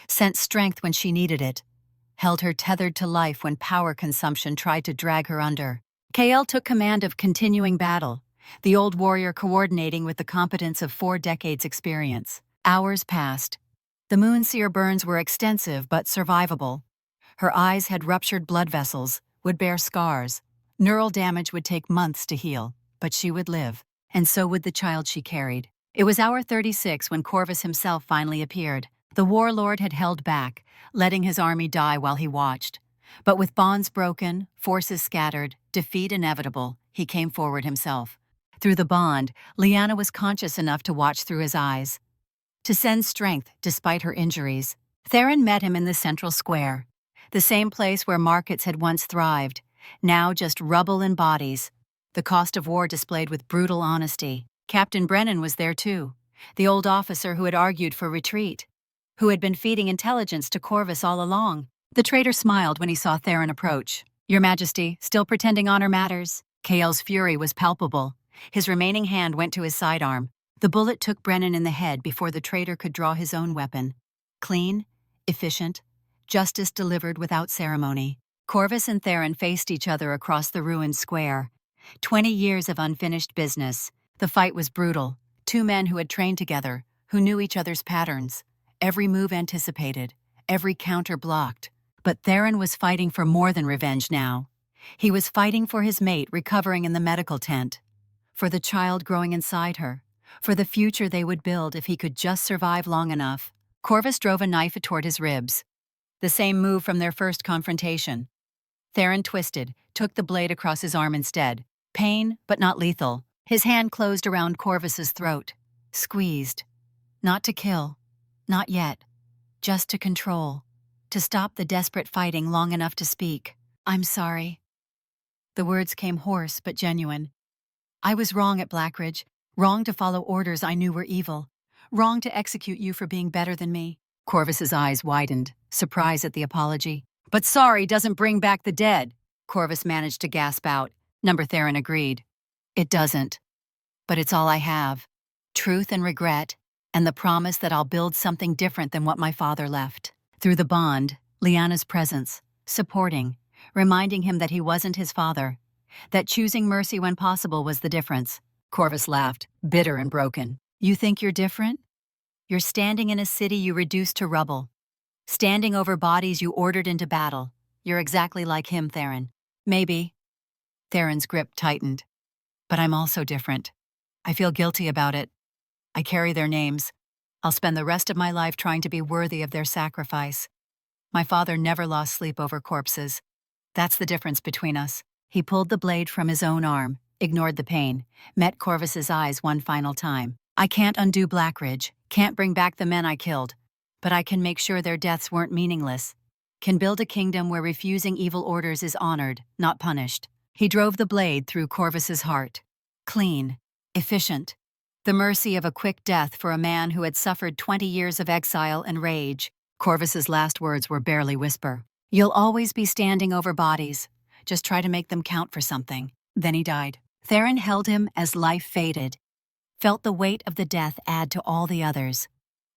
sent strength when she needed it, held her tethered to life when power consumption tried to drag her under. KL took command of continuing battle, the old warrior coordinating with the competence of 4 decades' experience. Hours passed. The moonseer burns were extensive but survivable. Her eyes had ruptured blood vessels, would bear scars. Neural damage would take months to heal, but she would live, and so would the child she carried. It was hour 36 when Corvus himself finally appeared. The warlord had held back, letting his army die while he watched. But with bonds broken, forces scattered, defeat inevitable, he came forward himself. Through the bond, Lyanna was conscious enough to watch through his eyes, to send strength despite her injuries. Theron met him in the central square, the same place where markets had once thrived, now just rubble and bodies, the cost of war displayed with brutal honesty. Captain Brennan was there too, the old officer who had argued for retreat, who had been feeding intelligence to Corvus all along. The traitor smiled when he saw Theron approach. Your Majesty, still pretending honor matters? KL's fury was palpable. His remaining hand went to his sidearm. The bullet took Brennan in the head before the traitor could draw his own weapon. Clean, efficient, justice delivered without ceremony. Corvus and Theron faced each other across the ruined square. 20 years of unfinished business. The fight was brutal. 2 men who had trained together, who knew each other's patterns. Every move anticipated, every counter blocked. But Theron was fighting for more than revenge now. He was fighting for his mate recovering in the medical tent, for the child growing inside her, for the future they would build if he could just survive long enough. Corvus drove a knife toward his ribs. The same move from their first confrontation. Theron twisted, took the blade across his arm instead. Pain, but not lethal. His hand closed around Corvus's throat. Squeezed. Not to kill. Not yet. Just to control. To stop the desperate fighting long enough to speak. "I'm sorry." The words came hoarse but genuine. "I was wrong at Blackridge. Wrong to follow orders I knew were evil. Wrong to execute you for being better than me." Corvus's eyes widened, surprise at the apology. "But sorry doesn't bring back the dead," Corvus managed to gasp out. Theron agreed. "It doesn't. But it's all I have. Truth and regret, and the promise that I'll build something different than what my father left." Through the bond, Lyanna's presence, supporting, reminding him that he wasn't his father, that choosing mercy when possible was the difference. Corvus laughed, bitter and broken. "You think you're different? You're standing in a city you reduced to rubble. Standing over bodies you ordered into battle. You're exactly like him, Theron." "Maybe." Theron's grip tightened. "But I'm also different. I feel guilty about it. I carry their names. I'll spend the rest of my life trying to be worthy of their sacrifice. My father never lost sleep over corpses. That's the difference between us." He pulled the blade from his own arm, ignored the pain, met Corvus's eyes one final time. "I can't undo Blackridge, can't bring back the men I killed, but I can make sure their deaths weren't meaningless. Can build a kingdom where refusing evil orders is honored, not punished." He drove the blade through Corvus's heart. Clean, efficient. The mercy of a quick death for a man who had suffered 20 years of exile and rage. Corvus's last words were barely whisper. "You'll always be standing over bodies. Just try to make them count for something." Then he died. Theron held him as life faded. Felt the weight of the death add to all the others.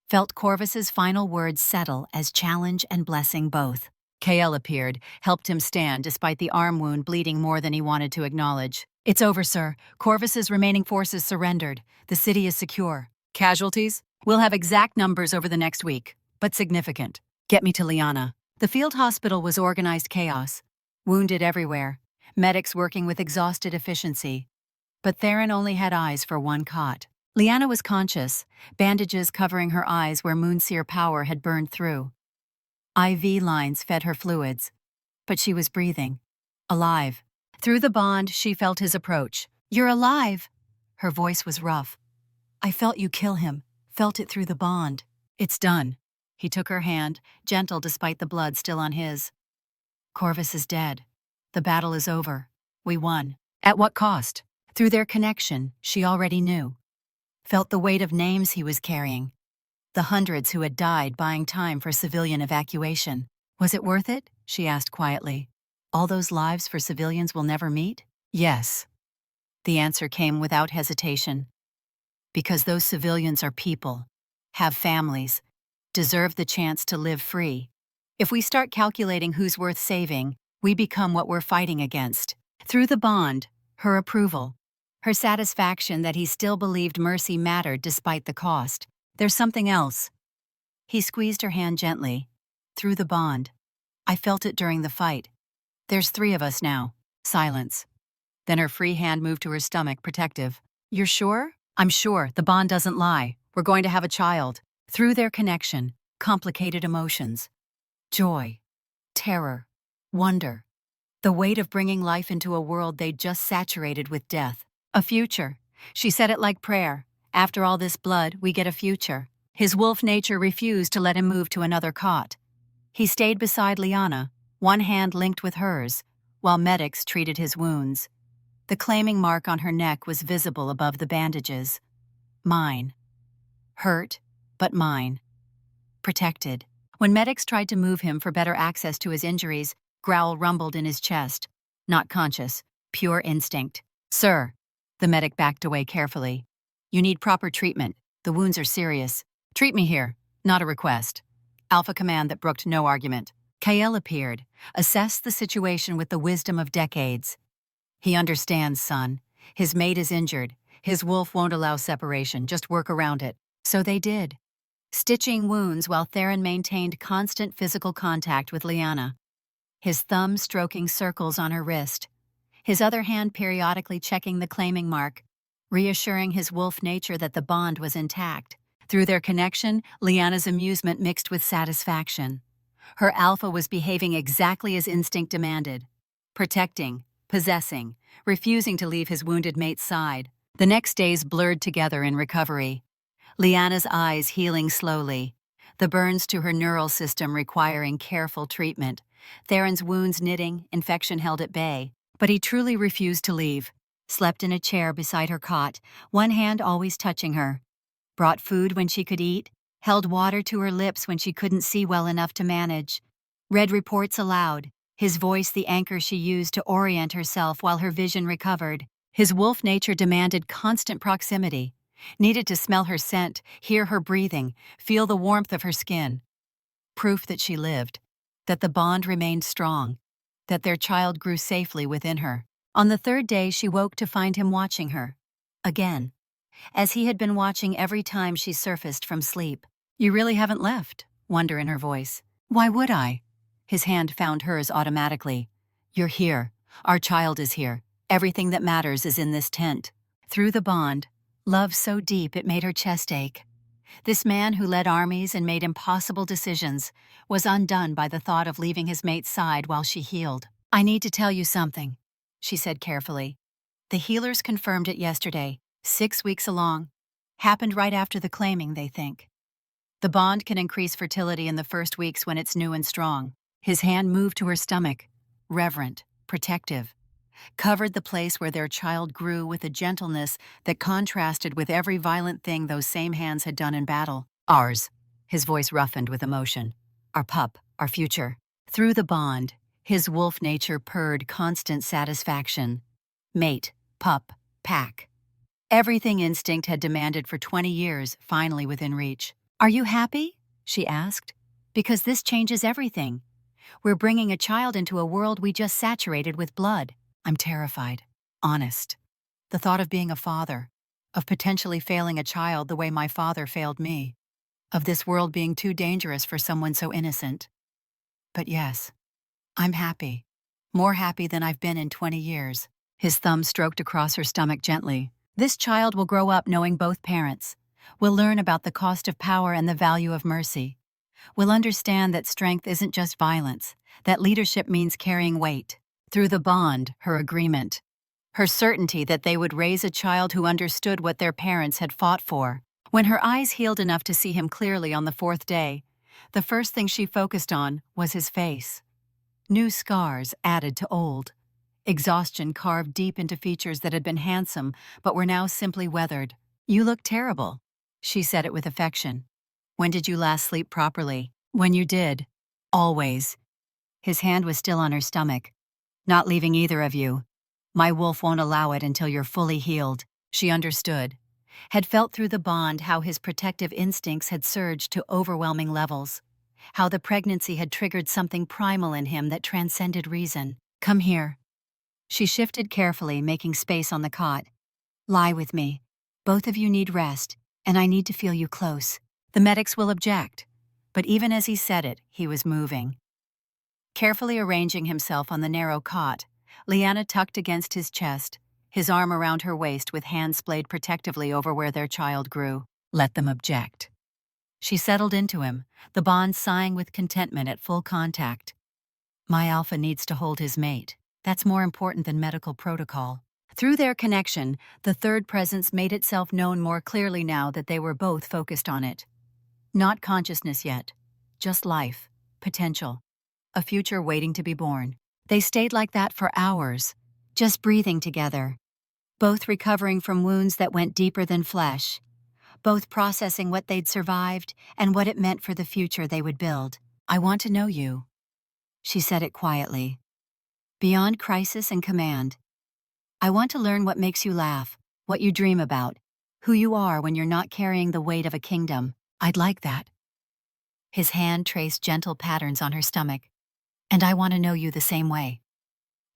Felt Corvus's final words settle as challenge and blessing both. Kael appeared, helped him stand despite the arm wound bleeding more than he wanted to acknowledge. "It's over, sir. Corvus's remaining forces surrendered. The city is secure." "Casualties? We'll have exact numbers over the next week, but significant. Get me to Lyanna." The field hospital was organized chaos. Wounded everywhere. Medics working with exhausted efficiency. But Theron only had eyes for one cot. Lyanna was conscious, bandages covering her eyes where Moonseer power had burned through. IV lines fed her fluids. But she was breathing. Alive. Through the bond, she felt his approach. "You're alive." Her voice was rough. "I felt you kill him. Felt it through the bond." "It's done." He took her hand, gentle despite the blood still on his. "Corvus is dead. The battle is over. We won." At what cost? Through their connection, she already knew. Felt the weight of names he was carrying. The hundreds who had died buying time for civilian evacuation. "Was it worth it?" she asked quietly. "All those lives for civilians we'll never meet?" "Yes." The answer came without hesitation. "Because those civilians are people, have families, deserve the chance to live free. If we start calculating who's worth saving, we become what we're fighting against." Through the bond, her approval, her satisfaction that he still believed mercy mattered despite the cost. "There's something else." He squeezed her hand gently. "Through the bond. I felt it during the fight. There's 3 of us now." Silence. Then her free hand moved to her stomach, protective. "You're sure?" "I'm sure. The bond doesn't lie. We're going to have a child." Through their connection, complicated emotions. Joy. Terror. Wonder. The weight of bringing life into a world they'd just saturated with death. A future. She said it like prayer. After all this blood, we get a future. His wolf nature refused to let him move to another cot. He stayed beside Lyanna, one hand linked with hers, while medics treated his wounds. The claiming mark on her neck was visible above the bandages. Mine. Hurt, but mine. Protected. When medics tried to move him for better access to his injuries, growl rumbled in his chest. Not conscious, pure instinct. "Sir." The medic backed away carefully. "You need proper treatment. The wounds are serious. Treat me here, not a request." Alpha command that brooked no argument. Kael appeared, assessed the situation with the wisdom of decades. "He understands, son. His mate is injured. His wolf won't allow separation, just work around it." So they did. Stitching wounds while Theron maintained constant physical contact with Lyanna. his thumb stroking circles on her wrist, his other hand periodically checking the claiming mark, reassuring his wolf nature that the bond was intact. Through their connection, Liana's amusement mixed with satisfaction. Her alpha was behaving exactly as instinct demanded, protecting, possessing, refusing to leave his wounded mate's side. The next days blurred together in recovery. Liana's eyes healing slowly, the burns to her neural system requiring careful treatment, Theron's wounds knitting, infection held at bay. But he truly refused to leave, slept in a chair beside her cot, one hand always touching her, brought food when she could eat, held water to her lips when she couldn't see well enough to manage, read reports aloud, his voice the anchor she used to orient herself while her vision recovered. His wolf nature demanded constant proximity, needed to smell her scent, hear her breathing, feel the warmth of her skin. Proof that she lived, that the bond remained strong, that their child grew safely within her. On the third day, she woke to find him watching her. Again, as he had been watching every time she surfaced from sleep. "You really haven't left," wonder in her voice. "Why would I?" His hand found hers automatically. "You're here. Our child is here. Everything that matters is in this tent." Through the bond, love so deep it made her chest ache. This man who led armies and made impossible decisions was undone by the thought of leaving his mate's side while she healed. "I need to tell you something," she said carefully. "The healers confirmed it yesterday, 6 weeks along. Happened right after the claiming, they think. The bond can increase fertility in the first weeks when it's new and strong." His hand moved to her stomach, reverent, protective, covered the place where their child grew with a gentleness that contrasted with every violent thing those same hands had done in battle. "Ours," his voice roughened with emotion. "Our pup, our future." Through the bond, his wolf nature purred constant satisfaction. Mate, pup, pack. Everything instinct had demanded for 20 years, finally within reach. "Are you happy?" she asked. "Because this changes everything. We're bringing a child into a world we just saturated with blood." "I'm terrified. Honest. The thought of being a father, of potentially failing a child the way my father failed me, of this world being too dangerous for someone so innocent. But yes, I'm happy. More happy than I've been in 20 years. His thumb stroked across her stomach gently. "This child will grow up knowing both parents. Will learn about the cost of power and the value of mercy. Will understand that strength isn't just violence, that leadership means carrying weight." Through the bond, her agreement, her certainty that they would raise a child who understood what their parents had fought for. When her eyes healed enough to see him clearly on the 4th day, the first thing she focused on was his face. New scars added to old. Exhaustion carved deep into features that had been handsome but were now simply weathered. "You look terrible," she said it with affection. "When did you last sleep properly?" "When you did. Always." His hand was still on her stomach. "Not leaving either of you. My wolf won't allow it until you're fully healed." She understood, had felt through the bond how his protective instincts had surged to overwhelming levels, how the pregnancy had triggered something primal in him that transcended reason. "Come here." She shifted carefully, making space on the cot. "Lie with me. Both of you need rest, and I need to feel you close." The medics will object, but even as he said it, he was moving. Carefully arranging himself on the narrow cot, Liana tucked against his chest, his arm around her waist with hands splayed protectively over where their child grew. "Let them object." She settled into him, the bond sighing with contentment at full contact. "My alpha needs to hold his mate. That's more important than medical protocol." Through their connection, the third presence made itself known more clearly now that they were both focused on it. Not consciousness yet, just life, potential, a future waiting to be born. They stayed like that for hours, just breathing together, both recovering from wounds that went deeper than flesh, both processing what they'd survived and what it meant for the future they would build. "I want to know you," she said it quietly. "Beyond crisis and command. I want to learn what makes you laugh, what you dream about, who you are when you're not carrying the weight of a kingdom." "I'd like that." His hand traced gentle patterns on her stomach. "And I want to know you the same way.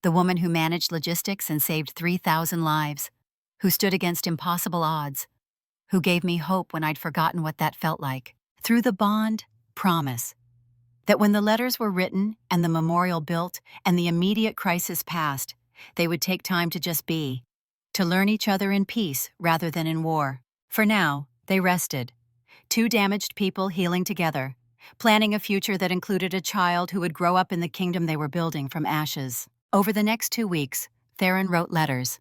The woman who managed logistics and saved 3,000 lives, who stood against impossible odds, who gave me hope when I'd forgotten what that felt like." Through the bond, promise. That when the letters were written and the memorial built and the immediate crisis passed, they would take time to just be, to learn each other in peace rather than in war. For now, they rested. Two damaged people healing together, planning a future that included a child who would grow up in the kingdom they were building from ashes. Over the next 2 weeks, Theron wrote letters.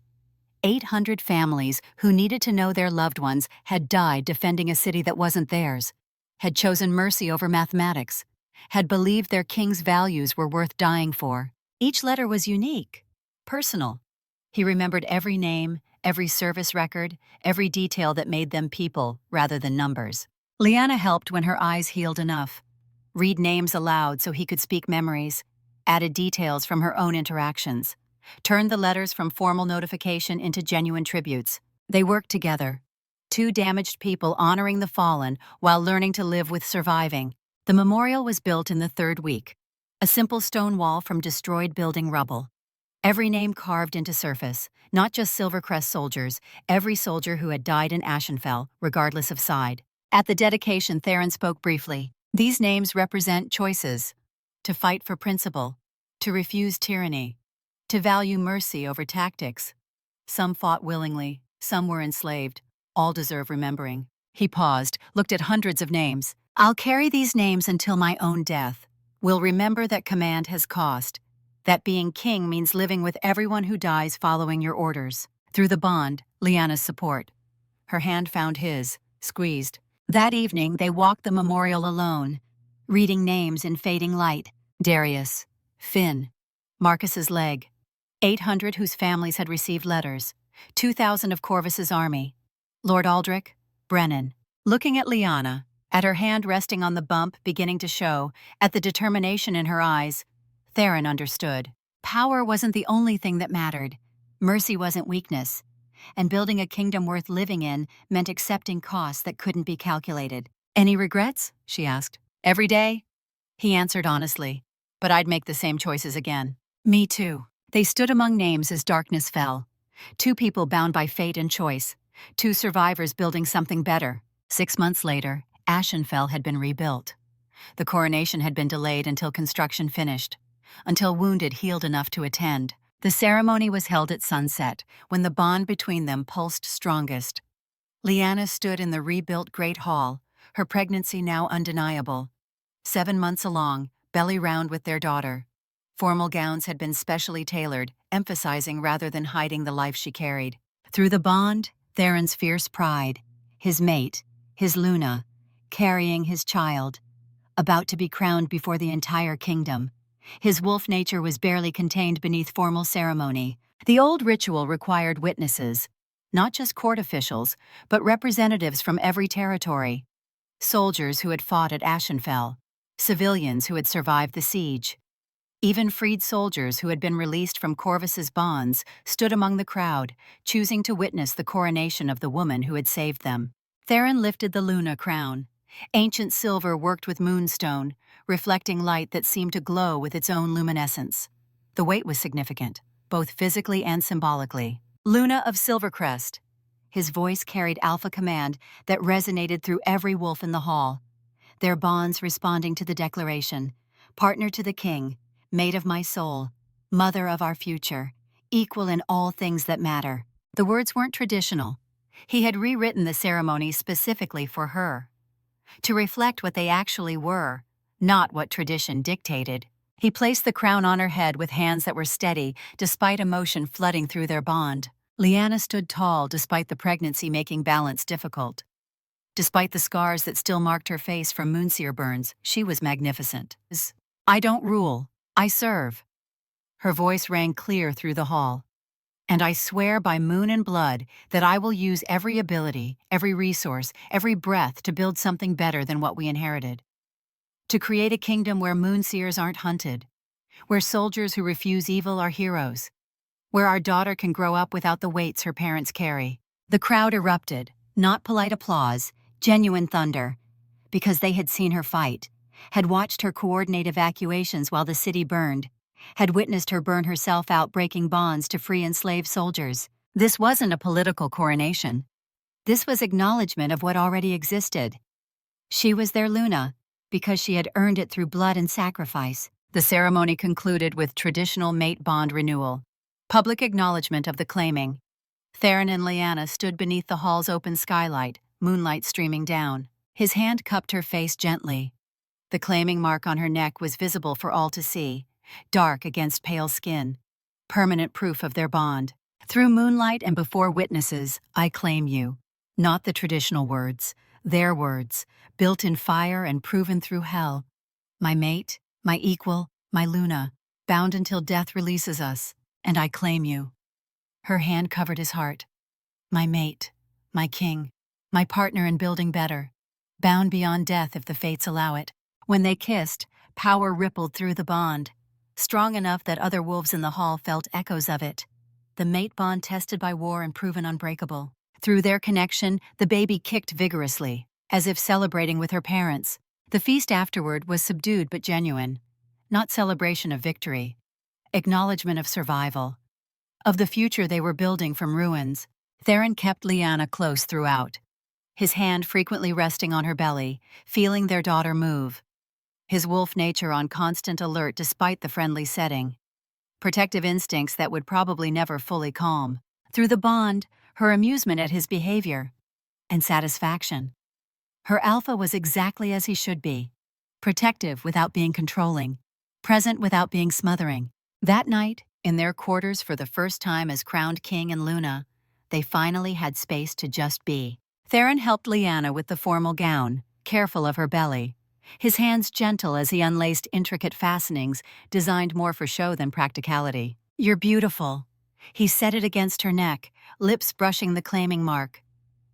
800 families who needed to know their loved ones had died defending a city that wasn't theirs, had chosen mercy over mathematics, had believed their king's values were worth dying for. Each letter was unique, personal. He remembered every name, every service record, every detail that made them people rather than numbers. Lyanna helped when her eyes healed enough. Read names aloud so he could speak memories, added details from her own interactions, turned the letters from formal notification into genuine tributes. They worked together. Two damaged people honoring the fallen while learning to live with surviving. The memorial was built in the 3rd week. A simple stone wall from destroyed building rubble. Every name carved into surface, not just Silvercrest soldiers, every soldier who had died in Ashenfell, regardless of side. At the dedication, Theron spoke briefly. These names represent choices. To fight for principle. To refuse tyranny. To value mercy over tactics. Some fought willingly, some were enslaved. All deserve remembering. He paused, looked at hundreds of names. I'll carry these names until my own death. Will remember that command has cost. That being king means living with everyone who dies following your orders. Through the bond, Lyanna's support. Her hand found his, squeezed. That evening, they walked the memorial alone, reading names in fading light. Darius, Finn, Marcus's leg. 800 whose families had received letters. 2,000 of Corvus's army. Lord Aldrich, Brennan. Looking at Lyanna, at her hand resting on the bump beginning to show, at the determination in her eyes, Theron understood. Power wasn't the only thing that mattered. Mercy wasn't weakness. And building a kingdom worth living in meant accepting costs that couldn't be calculated. Any regrets? She asked. Every day? He answered honestly. But I'd make the same choices again. Me too. They stood among names as darkness fell. Two people bound by fate and choice. Two survivors building something better. 6 months later, Ashenfell had been rebuilt. The coronation had been delayed until construction finished. Until wounded healed enough to attend. The ceremony was held at sunset, when the bond between them pulsed strongest. Lyanna stood in the rebuilt Great Hall, her pregnancy now undeniable. 7 months along, belly round with their daughter. Formal gowns had been specially tailored, emphasizing rather than hiding the life she carried. Through the bond, Theron's fierce pride, his mate, his Luna, carrying his child, about to be crowned before the entire kingdom. His wolf nature was barely contained beneath formal ceremony. The old ritual required witnesses, not just court officials, but representatives from every territory. Soldiers who had fought at Ashenfell, civilians who had survived the siege. Even freed soldiers who had been released from Corvus's bonds stood among the crowd, choosing to witness the coronation of the woman who had saved them. Theron lifted the Luna crown. Ancient silver worked with moonstone, reflecting light that seemed to glow with its own luminescence. The weight was significant, both physically and symbolically. Luna of Silvercrest. His voice carried alpha command that resonated through every wolf in the hall. Their bonds responding to the declaration. Partner to the king, mate of my soul, mother of our future, equal in all things that matter. The words weren't traditional. He had rewritten the ceremony specifically for her. To reflect what they actually were, not what tradition dictated. He placed the crown on her head with hands that were steady, despite emotion flooding through their bond. Lyanna stood tall despite the pregnancy making balance difficult. Despite the scars that still marked her face from moonseer burns, she was magnificent. I don't rule, I serve. Her voice rang clear through the hall. And I swear by moon and blood that I will use every ability, every resource, every breath to build something better than what we inherited. To create a kingdom where moonseers aren't hunted, where soldiers who refuse evil are heroes, where our daughter can grow up without the weights her parents carry. The crowd erupted, not polite applause, genuine thunder, because they had seen her fight, had watched her coordinate evacuations while the city burned, had witnessed her burn herself out breaking bonds to free enslaved soldiers. This wasn't a political coronation. This was acknowledgement of what already existed. She was their Luna, because she had earned it through blood and sacrifice. The ceremony concluded with traditional mate bond renewal, public acknowledgement of the claiming. Theron and Lyanna stood beneath the hall's open skylight, moonlight streaming down. His hand cupped her face gently. The claiming mark on her neck was visible for all to see, dark against pale skin, permanent proof of their bond. Through moonlight and before witnesses, I claim you. Not the traditional words, their words, built in fire and proven through hell. My mate, my equal, my Luna, bound until death releases us, and I claim you. Her hand covered his heart. My mate, my king, my partner in building better, bound beyond death if the fates allow it. When they kissed, power rippled through the bond, strong enough that other wolves in the hall felt echoes of it. The mate bond tested by war and proven unbreakable. Through their connection, the baby kicked vigorously, as if celebrating with her parents. The feast afterward was subdued but genuine. Not celebration of victory, acknowledgement of survival, of the future they were building from ruins. Theron kept Lyanna close throughout, his hand frequently resting on her belly, feeling their daughter move. His wolf nature on constant alert despite the friendly setting. Protective instincts that would probably never fully calm. Through the bond, her amusement at his behavior. And satisfaction. Her alpha was exactly as he should be. Protective without being controlling. Present without being smothering. That night, in their quarters for the first time as crowned king and Luna, they finally had space to just be. Theron helped Lyanna with the formal gown, careful of her belly. His hands gentle as he unlaced intricate fastenings designed more for show than practicality. You're beautiful. He set it against her neck, lips brushing the claiming mark.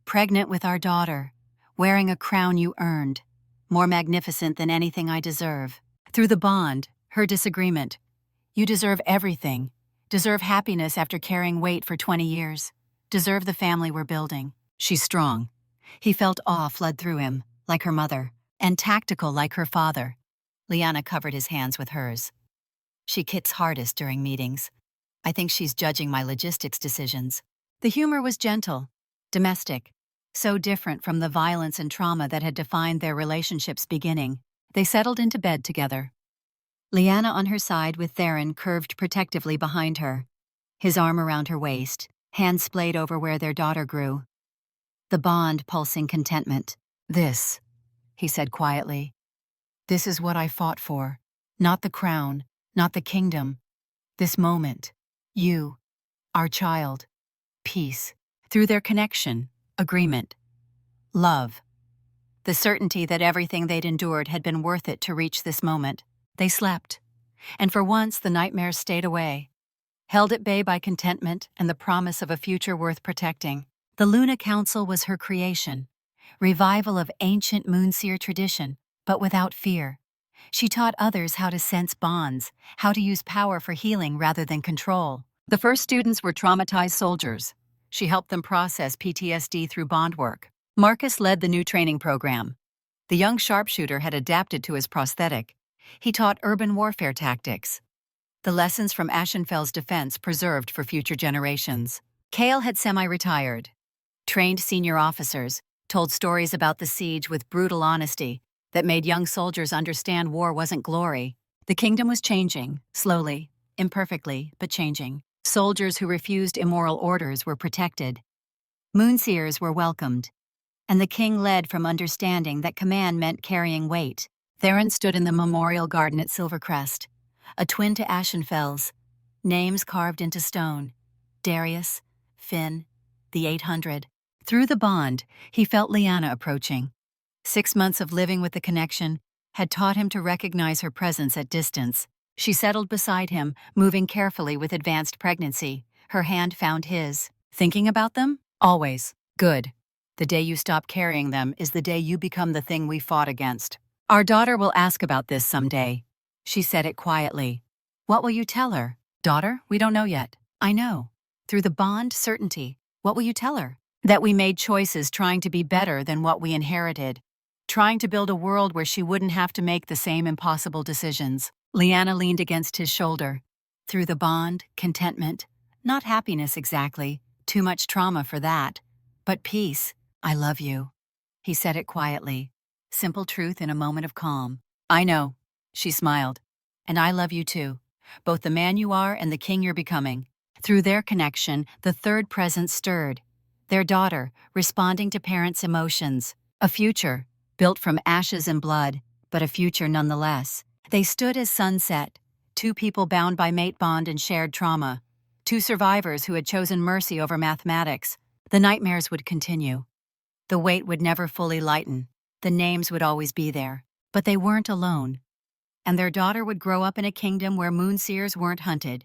Pregnant with our daughter, wearing a crown you earned, more magnificent than anything I deserve. Through the bond, her disagreement. You deserve everything. Deserve happiness after carrying weight for 20 years. Deserve the family we're building. She's strong. He felt awe flood through him, like her mother. And tactical like her father. Lyanna covered his hands with hers. She kicks hardest during meetings. I think she's judging my logistics decisions. The humor was gentle, domestic, so different from the violence and trauma that had defined their relationship's beginning. They settled into bed together. Lyanna on her side with Theron curved protectively behind her, his arm around her waist, hands splayed over where their daughter grew. The bond pulsing contentment. This, he said quietly. This is what I fought for. Not the crown, not the kingdom. This moment. You, our child. Peace. Through their connection, agreement, love. The certainty that everything they'd endured had been worth it to reach this moment. They slept. And for once the nightmares stayed away. Held at bay by contentment and the promise of a future worth protecting. The Luna Council was her creation. Revival of ancient Moonseer tradition, but without fear. She taught others how to sense bonds, how to use power for healing rather than control. The first students were traumatized soldiers. She helped them process PTSD through bond work. Marcus led the new training program. The young sharpshooter had adapted to his prosthetic. He taught urban warfare tactics. The lessons from Ashenfell's defense preserved for future generations. Kale had semi-retired. Trained senior officers, told stories about the siege with brutal honesty that made young soldiers understand war wasn't glory. The kingdom was changing, slowly, imperfectly, but changing. Soldiers who refused immoral orders were protected. Moonseers were welcomed. And the king led from understanding that command meant carrying weight. Theron stood in the memorial garden at Silvercrest, a twin to Ashenfell's, names carved into stone. Darius, Finn, the 800. Through the bond, he felt Lyanna approaching. 6 months of living with the connection had taught him to recognize her presence at distance. She settled beside him, moving carefully with advanced pregnancy. Her hand found his. Thinking about them? Always. Good. The day you stop carrying them is the day you become the thing we fought against. Our daughter will ask about this someday. She said it quietly. What will you tell her? Daughter, we don't know yet. I know. Through the bond, certainty. What will you tell her? That we made choices trying to be better than what we inherited. Trying to build a world where she wouldn't have to make the same impossible decisions. Lyanna leaned against his shoulder. Through the bond, contentment. Not happiness exactly. Too much trauma for that. But peace. I love you. He said it quietly. Simple truth in a moment of calm. I know, she smiled. And I love you too, both the man you are and the king you're becoming. Through their connection, the third presence stirred. Their daughter, responding to parents' emotions. A future, built from ashes and blood, but a future nonetheless. They stood as sunset, two people bound by mate bond and shared trauma. Two survivors who had chosen mercy over mathematics. The nightmares would continue. The weight would never fully lighten. The names would always be there. But they weren't alone. And their daughter would grow up in a kingdom where moonseers weren't hunted.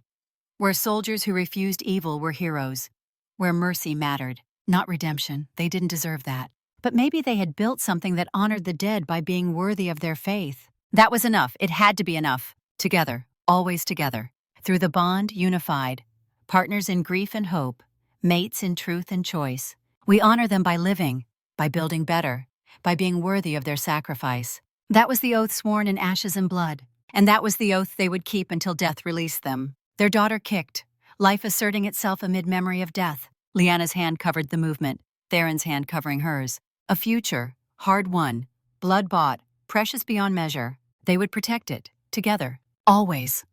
Where soldiers who refused evil were heroes. Where mercy mattered, not redemption. They didn't deserve that. But maybe they had built something that honored the dead by being worthy of their faith. That was enough. It had to be enough. Together, always together. Through the bond, unified. Partners in grief and hope. Mates in truth and choice. We honor them by living, by building better, by being worthy of their sacrifice. That was the oath sworn in ashes and blood. And that was the oath they would keep until death released them. Their daughter kicked, life asserting itself amid memory of death. Liana's hand covered the movement, Theron's hand covering hers. A future, hard-won, blood-bought, precious beyond measure. They would protect it, together, always.